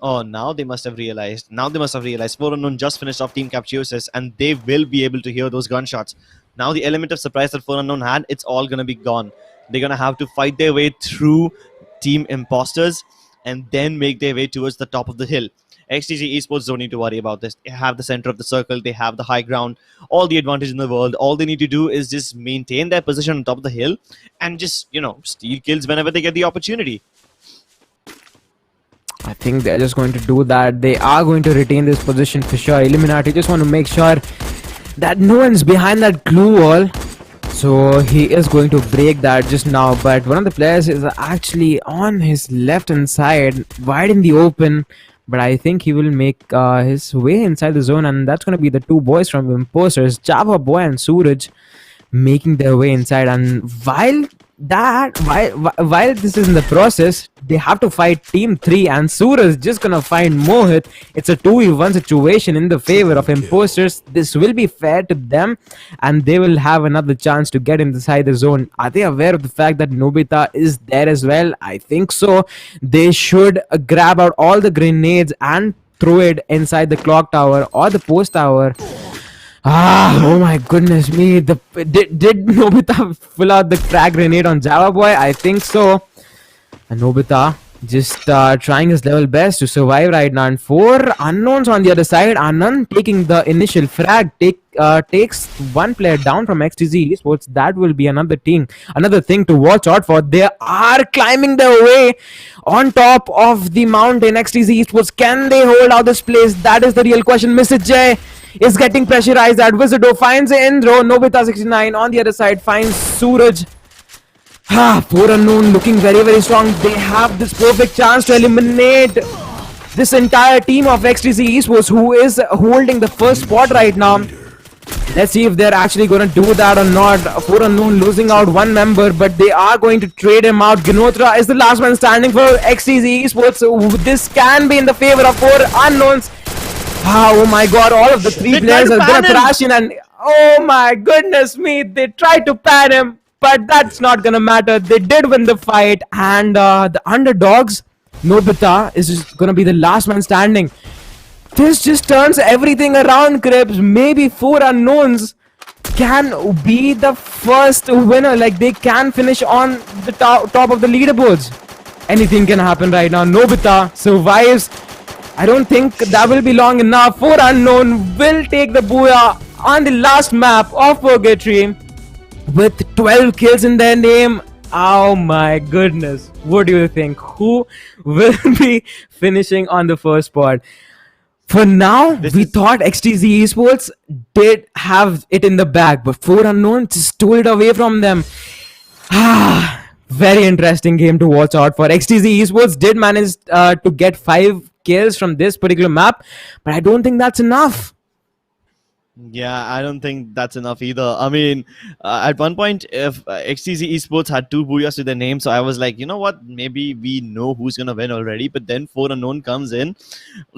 Oh, now they must have realized. 4 unknown just finished off Team Captiosis and they will be able to hear those gunshots. Now the element of surprise that 4 unknown had, it's all gonna be gone. They're going to have to fight their way through Team Imposters and then make their way towards the top of the hill. XTC Esports don't need to worry about this. They have the center of the circle, they have the high ground, all the advantage in the world. All they need to do is just maintain their position on top of the hill and just, steal kills whenever they get the opportunity. I think they're just going to do that. They are going to retain this position for sure. Illuminati just want to make sure that no one's behind that glue wall. So he is going to break that just now. But one of the players is actually on his left hand side, wide in the open. But I think he will make his way inside the zone. And that's going to be the two boys from Imposters, Java Boy and Suraj, making their way inside. And while this is in the process, they have to fight team 3, and Suraj is just gonna find Mohit. It's a 2v1 situation in the favor of Imposters. This will be fair to them, and they will have another chance to get inside the zone. Are they aware of the fact that Nobita is there as well? I think so. They should grab out all the grenades and throw it inside the clock tower or the post tower. Oh my goodness me. Did Nobita pull out the frag grenade on Java Boy? I think so. And Nobita just trying his level best to survive right now. And 4 unknowns on the other side. Anand taking the initial frag takes one player down from XTZ Esports. That will be another thing to watch out for. They are climbing their way on top of the mountain. XTZ Esports, can they hold out this place? That is the real question. Mr. J is getting pressurized. That Wizardo finds the end throw. Nobita 69 on the other side finds Suraj. 4 unknown looking very, very strong. They have this perfect chance to eliminate this entire team of XTC Esports, who is holding the first spot right now. Let's see if they're actually going to do that or not. 4 unknown losing out one member, but they are going to trade him out. Ginotra is the last one standing for XTC Esports. So this can be in the favor of 4 unknowns. Oh my god, all of the 3 players are going to crash in, and oh my goodness me, they tried to pan him, but that's not going to matter. They did win the fight, and the underdogs, Nobita, is just going to be the last man standing. This just turns everything around, Cribs. Maybe 4 unknowns can be the first winner. Like, they can finish on the top of the leaderboards. Anything can happen right now. Nobita survives. I don't think that will be long enough. 4 unknown will take the booyah on the last map of Purgatory with 12 kills in their name. Oh my goodness. What do you think? Who will be finishing on the first spot? For now, we thought XTZ Esports did have it in the bag, but 4 unknown just stole it away from them. Very interesting game to watch out for. XTZ Esports did manage to get 5 kills from this particular map, but I don't think that's enough. Yeah, I don't think that's enough either. I mean, at one point, if XTC Esports had 2 booyahs to their name, so I was like, you know what, maybe we know who's going to win already. But then 4 unknown comes in,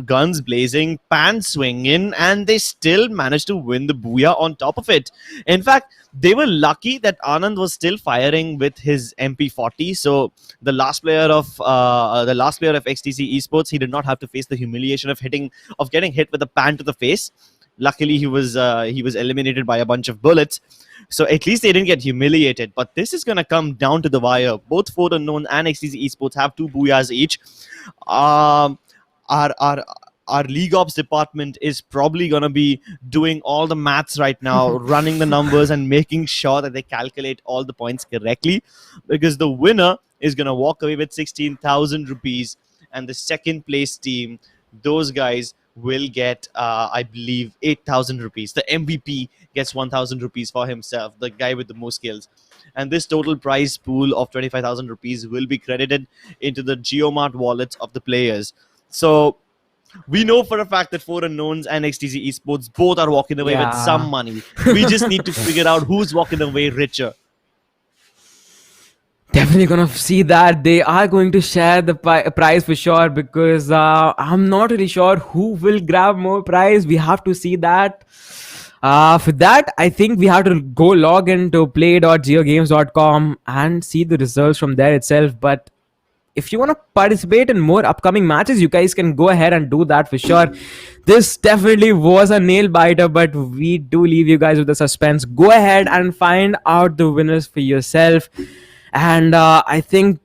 guns blazing, pan swinging, and they still managed to win the booyah on top of it. In fact, they were lucky that Anand was still firing with his MP40. So the last player of XTC Esports, he did not have to face the humiliation of getting hit with a pan to the face. Luckily, he was eliminated by a bunch of bullets, so at least they didn't get humiliated. But this is gonna come down to the wire. Both 4 unknown and XTC Esports have 2 booyahs each. Our League Ops department is probably gonna be doing all the maths right now, running the numbers and making sure that they calculate all the points correctly, because the winner is gonna walk away with 16,000 rupees, and the second place team, those guys, will get I believe 8,000 rupees. The MVP gets 1,000 rupees for himself, the guy with the most kills, and this total prize pool of 25,000 rupees will be credited into the JioMart wallets of the players. So we know for a fact that 4 unknowns and XTC Esports both are walking away with some money. We just need to figure out who's walking away richer. Definitely gonna see that. They are going to share the prize for sure, because I'm not really sure who will grab more prize. We have to see that. For that, I think we have to go log into play.geogames.com and see the results from there itself. But if you want to participate in more upcoming matches, you guys can go ahead and do that for sure. This definitely was a nail biter, but we do leave you guys with the suspense. Go ahead and find out the winners for yourself. And I think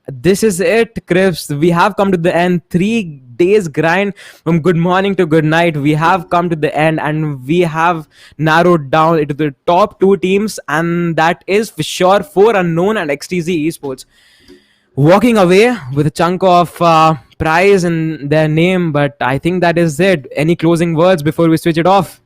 this is it, Crips. We have come to the end. 3 day's grind from good morning to good night, we have come to the end, and we have narrowed down into the top two teams, and that is for sure 4Unknown and XTZ Esports, walking away with a chunk of prize in their name. But I think that is it. Any closing words before we switch it off?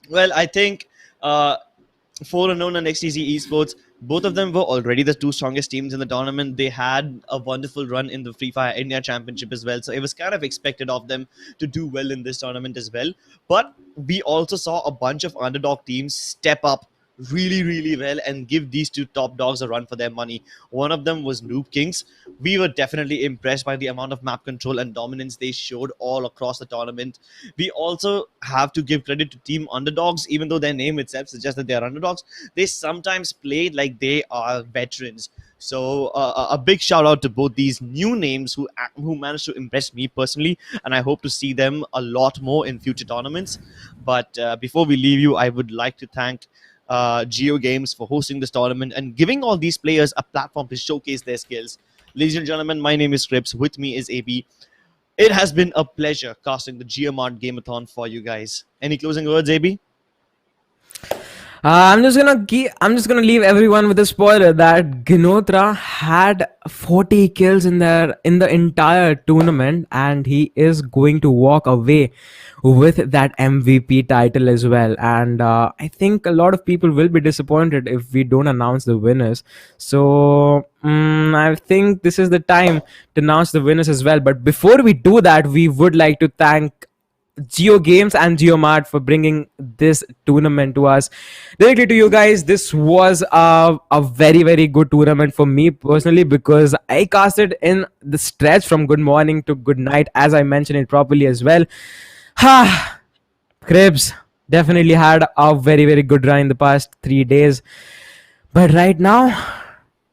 Well, I think 4Unknown and XTZ Esports, both of them were already the two strongest teams in the tournament. They had a wonderful run in the Free Fire India Championship as well. So it was kind of expected of them to do well in this tournament as well. But we also saw a bunch of underdog teams step up really well and give these two top dogs a run for their money. One of them was Noob Kings. We were definitely impressed by the amount of map control and dominance they showed all across the tournament. We also have to give credit to Team Underdogs. Even though their name itself suggests that they are underdogs, they sometimes play like they are veterans. So a big shout out to both these new names who managed to impress me personally, and I hope to see them a lot more in future tournaments. But before we leave you, I would like to thank Geo Games for hosting this tournament and giving all these players a platform to showcase their skills. Ladies and gentlemen, my name is Crips. With me is AB. It has been a pleasure casting the JioMart Game-a-thon for you guys. Any closing words, AB? I'm just gonna leave everyone with a spoiler that Ginotra had 40 kills in the entire tournament, and he is going to walk away with that MVP title as well. And I think a lot of people will be disappointed if we don't announce the winners. So I think this is the time to announce the winners as well. But before we do that, we would like to thank Geo Games and JioMart for bringing this tournament to us directly to you guys. This was a very good tournament for me personally, because I casted in the stretch from good morning to good night, as I mentioned it properly as well. Cribs definitely had a very good run in the past 3 days, but right now,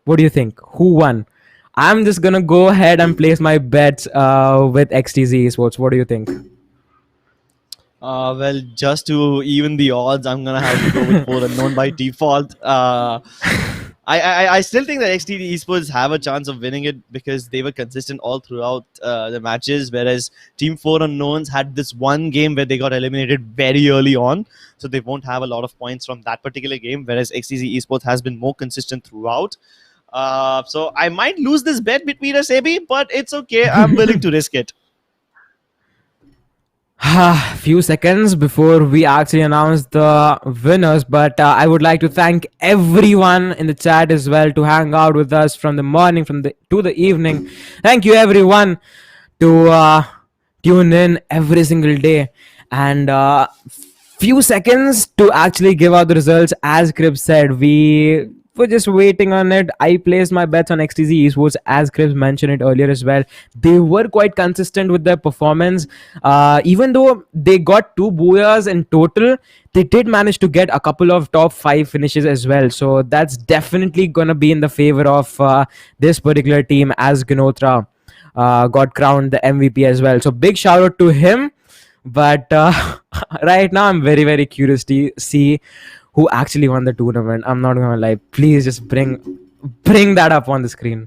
what do you think? Who won? I'm just gonna go ahead and place my bets with XTZ Esports. What do you think? Well, just to even the odds, I'm gonna have to go with 4Unknown by default. I still think that XTD Esports have a chance of winning it because they were consistent all throughout the matches, whereas Team 4Unknowns had this one game where they got eliminated very early on, so they won't have a lot of points from that particular game, whereas XTZ Esports has been more consistent throughout. So I might lose this bet between us, AB, but it's okay. I'm willing to risk it. Few seconds before we actually announce the winners, but I would like to thank everyone in the chat as well to hang out with us from the morning to the evening. Thank you everyone to tune in every single day, and few seconds to actually give out the results. As Cribs said, we were just waiting on it. I placed my bets on XTZ Esports, as Chris mentioned it earlier as well. They were quite consistent with their performance. Even though they got 2 booyahs in total, they did manage to get a couple of top 5 finishes as well. So that's definitely gonna be in the favor of this particular team, as Ginotra got crowned the MVP as well. So big shout out to him. But right now I'm very curious to see who actually won the tournament. I'm not gonna lie. Please just bring that up on the screen.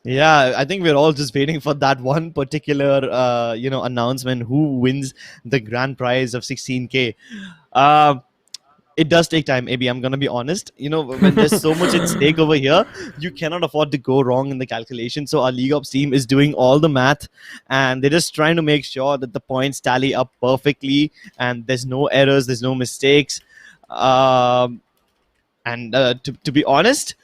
Yeah, I think we're all just waiting for that one particular, announcement who wins the grand prize of 16K. It does take time, maybe. I'm gonna be honest. When there's so much at stake over here, you cannot afford to go wrong in the calculation. So our League Ops team is doing all the math, and they're just trying to make sure that the points tally up perfectly, and there's no errors, there's no mistakes. To be honest,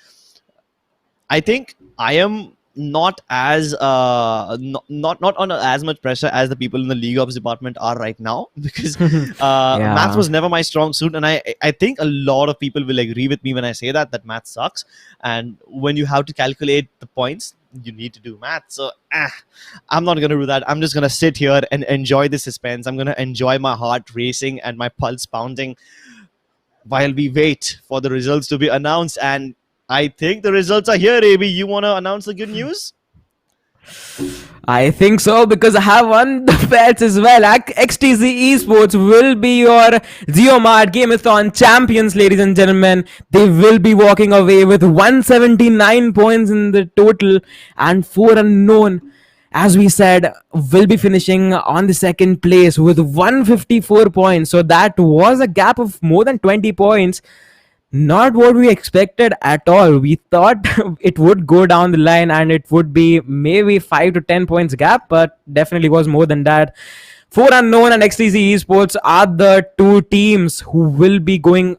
I think I am not as not under as much pressure as the people in the League Ops department are right now, because math was never my strong suit, and I think a lot of people will agree with me when I say that math sucks, and when you have to calculate the points, you need to do math. So I'm not gonna do that. I'm just gonna sit here and enjoy the suspense. I'm gonna enjoy my heart racing and my pulse pounding while we wait for the results to be announced. And I think the results are here, AB. You want to announce the good news? I think so, because I have won the bets as well. XTZ Esports will be your JioMart Game-a-thon champions, ladies and gentlemen. They will be walking away with 179 points in the total, and 4Unknown as we said, will be finishing on the second place with 154 points. So that was a gap of more than 20 points. Not what we expected at all. We thought it would go down the line and it would be maybe 5 to 10 points gap, but definitely was more than that. 4Unknown and XTC Esports are the two teams who will be going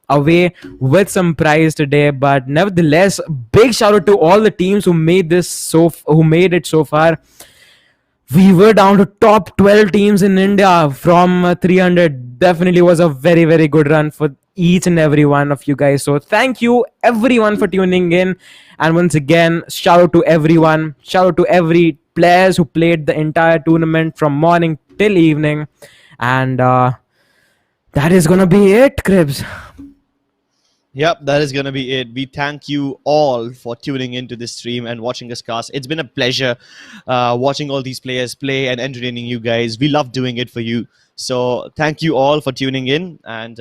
away with some prize today. But nevertheless, big shout out to all the teams who made it so far. We were down to top 12 teams in India from 300. Definitely was a very, very good run for each and every one of you guys. So thank you everyone for tuning in. And once again, shout out to everyone. Shout out to every players who played the entire tournament from morning till evening. And that is going to be it, Cribs. Yep, that is going to be it. We thank you all for tuning into this stream and watching us cast. It's been a pleasure watching all these players play and entertaining you guys. We love doing it for you. So thank you all for tuning in, and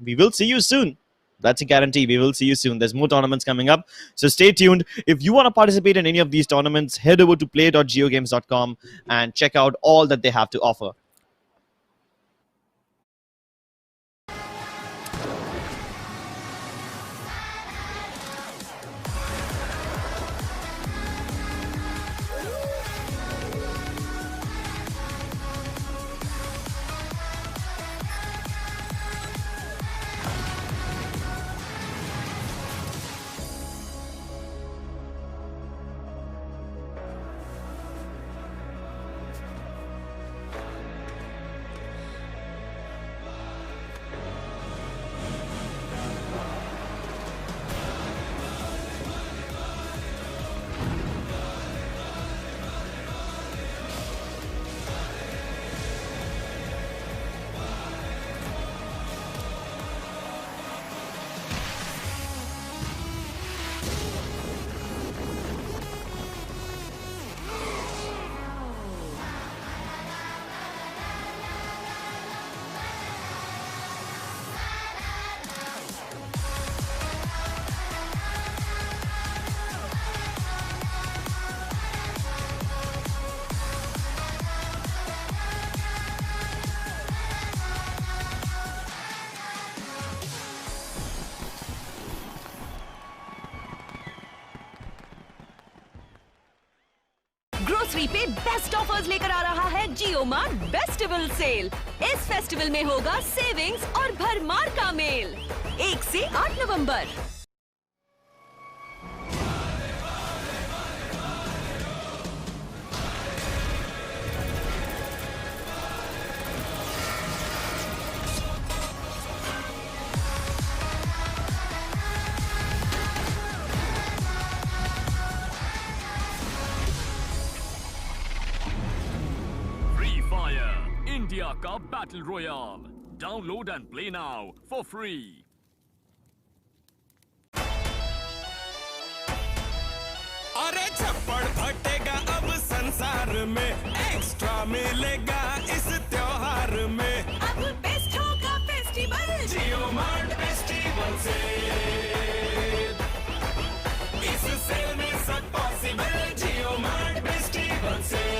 we will see you soon. That's a guarantee. We will see you soon. There's more tournaments coming up, so stay tuned. If you want to participate in any of these tournaments, head over to play.jiogames.com and check out all that they have to offer. Grocery पे best offers लेकर आ रहा है JioMart festival sale. इस festival में होगा savings और भरमार का मेल। 1 से 8 नवंबर। इंडिया का battle royale download and play now for free. अरे छप्पड़ फटेगा अब संसार में, एक्स्ट्रा मिलेगा इस त्योहार में। अब बेस्ट होगा फेस्टिवल JioMart फेस्टिवल से, इस सेल में सब पॉसिबल। JioMart फेस्टिवल से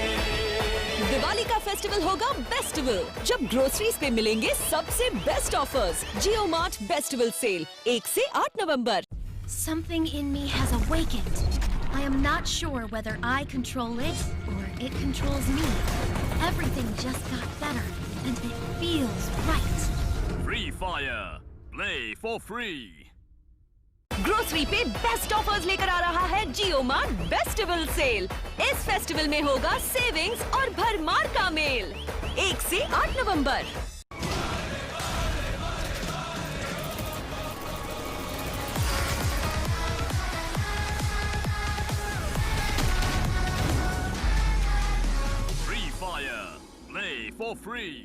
दिवाली का फेस्टिवल होगा बेस्टिवल, जब ग्रोसरीज पे मिलेंगे सबसे best offers. JioMart festival sale 1 से 8 नवंबर। Something in me has awakened. I am not sure whether I control it or it controls me. Everything just got better, and it feels right. Free Fire, play for free. Grocery पे best offers लेकर आ रहा है JioMart festival sale. इस festival में होगा savings और भरमार का मेल। 1 से 8 नवंबर। Free Fire, play for free.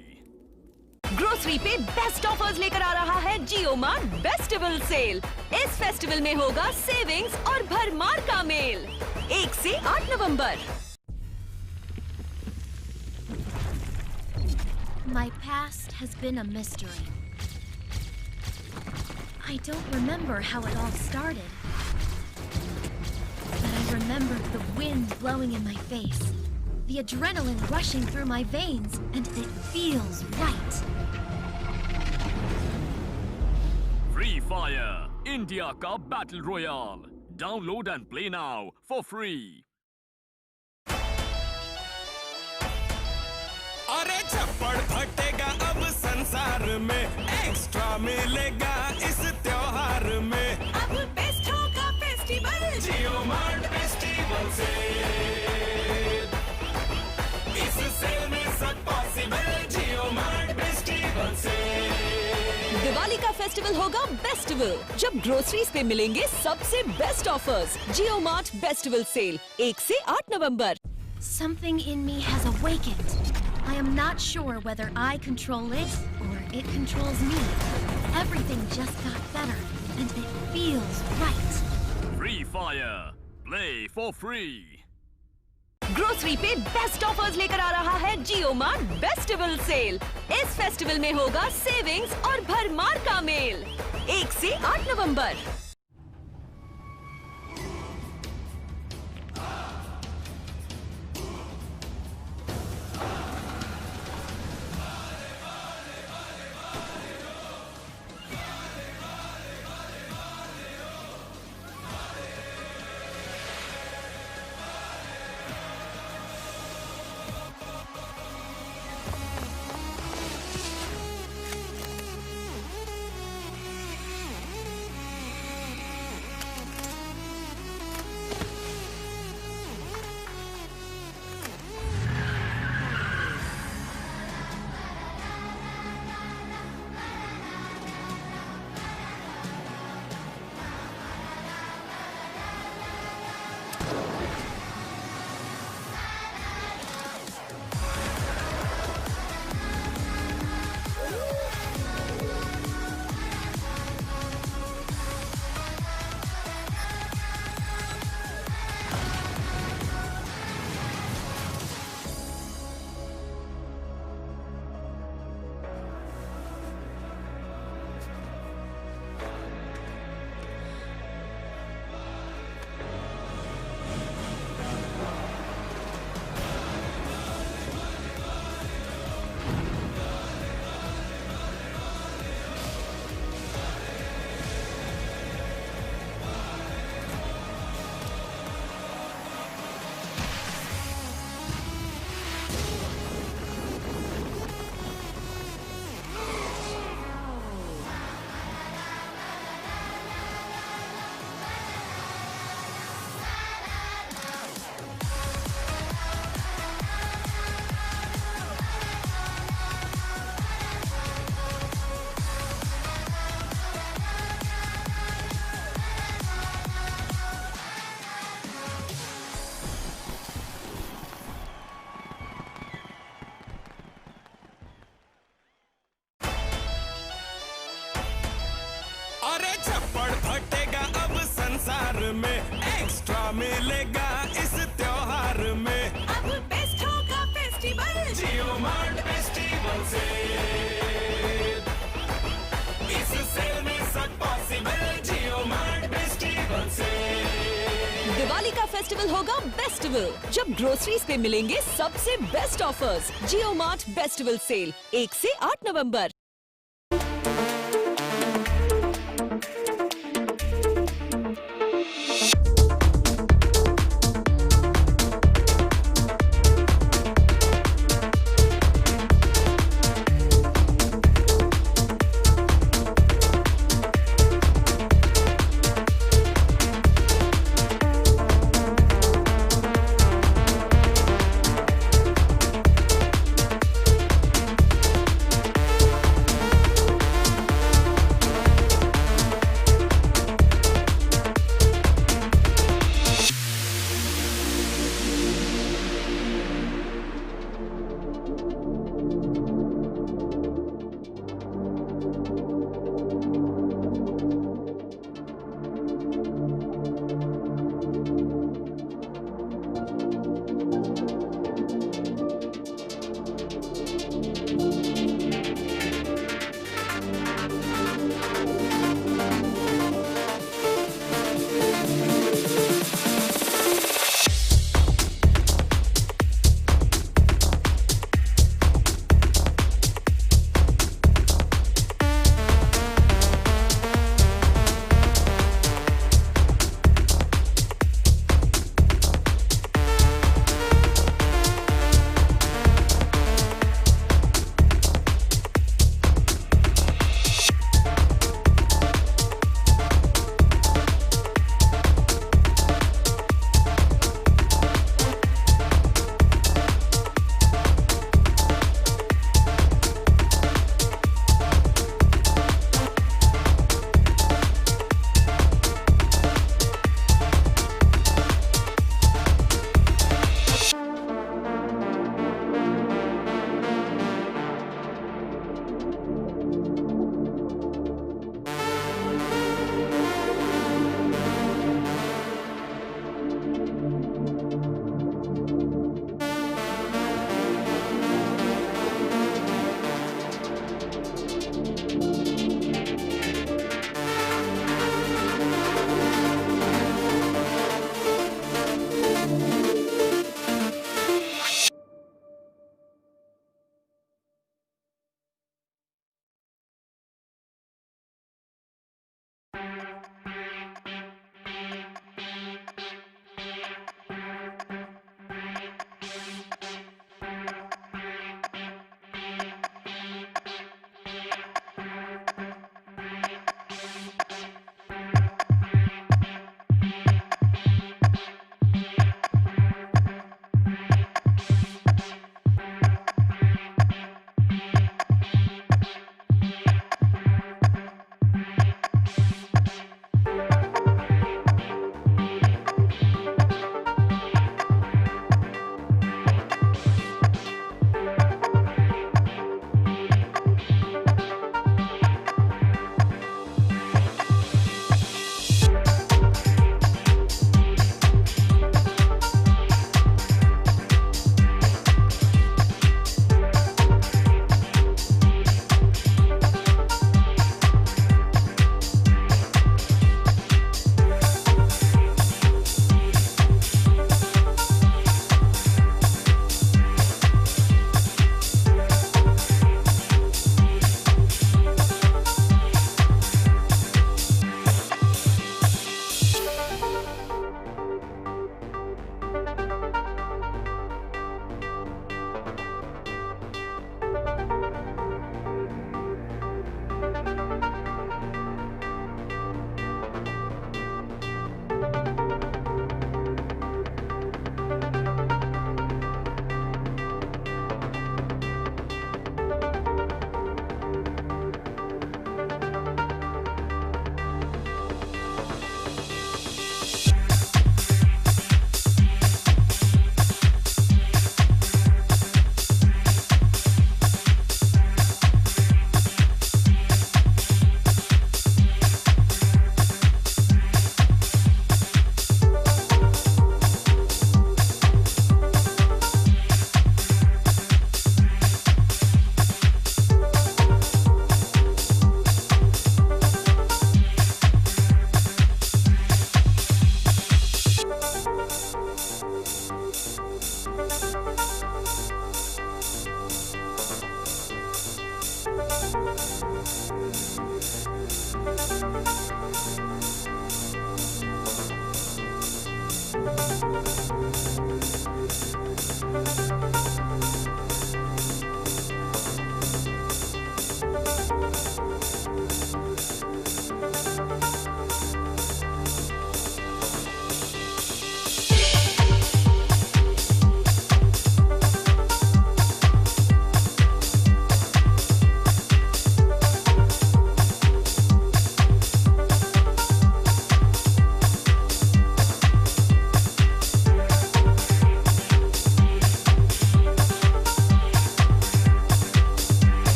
Grocery पे बेस्ट ऑफर्स लेकर आ रहा है JioMart फेस्टिवल सेल। इस फेस्टिवल में होगा सेविंग्स और भरमार का मेल। 1 से 8 नवंबर। My past has been a mystery. I don't remember how it all started, but I remembered the wind blowing in my face, the adrenaline rushing through my veins, and it feels right. Free Fire, India ka Battle Royale. Download and play now for free. अरे छप्पड़ फटेगा अब संसार में, extra मिलेगा इस त्योहार में। अब बेस्ट होगा फेस्टिवल जियो मार्ट फेस्टिवल से, इस सेल में सब पॉसिबल। जियो मार्ट फेस्टिवल से दिवाली का फेस्टिवल होगा बेस्टिवल, जब ग्रोसरीज पे मिलेंगे सबसे बेस्ट ऑफर्स। जियो मार्ट बेस्टिवल सेल 1 से 8 नवंबर। Something in me has awakened. I am not sure whether I control it or it controls me. Everything just got better, and it feels right. Free Fire, play for free. Grocery पे best offers लेकर आ रहा है Jio mart bestival sale. इस festival में होगा savings और भरमार का मेल। 1 से 8 नवंबर। अरे छप्पड़ फटेगा अब संसार में, एक्स्ट्रा मिलेगा इस त्योहार में। अब बेस्ट होगा फेस्टिवल जियो मार्ट फेस्टिवल से, इस सेल में सब पॉसिबल। जियो मार्ट फेस्टिवल से दिवाली का फेस्टिवल होगा बेस्टिवल, जब ग्रोसरीज पे मिलेंगे सबसे बेस्ट ऑफर्स। जियो मार्ट बेस्टिवल सेल 1 से 8 नवंबर।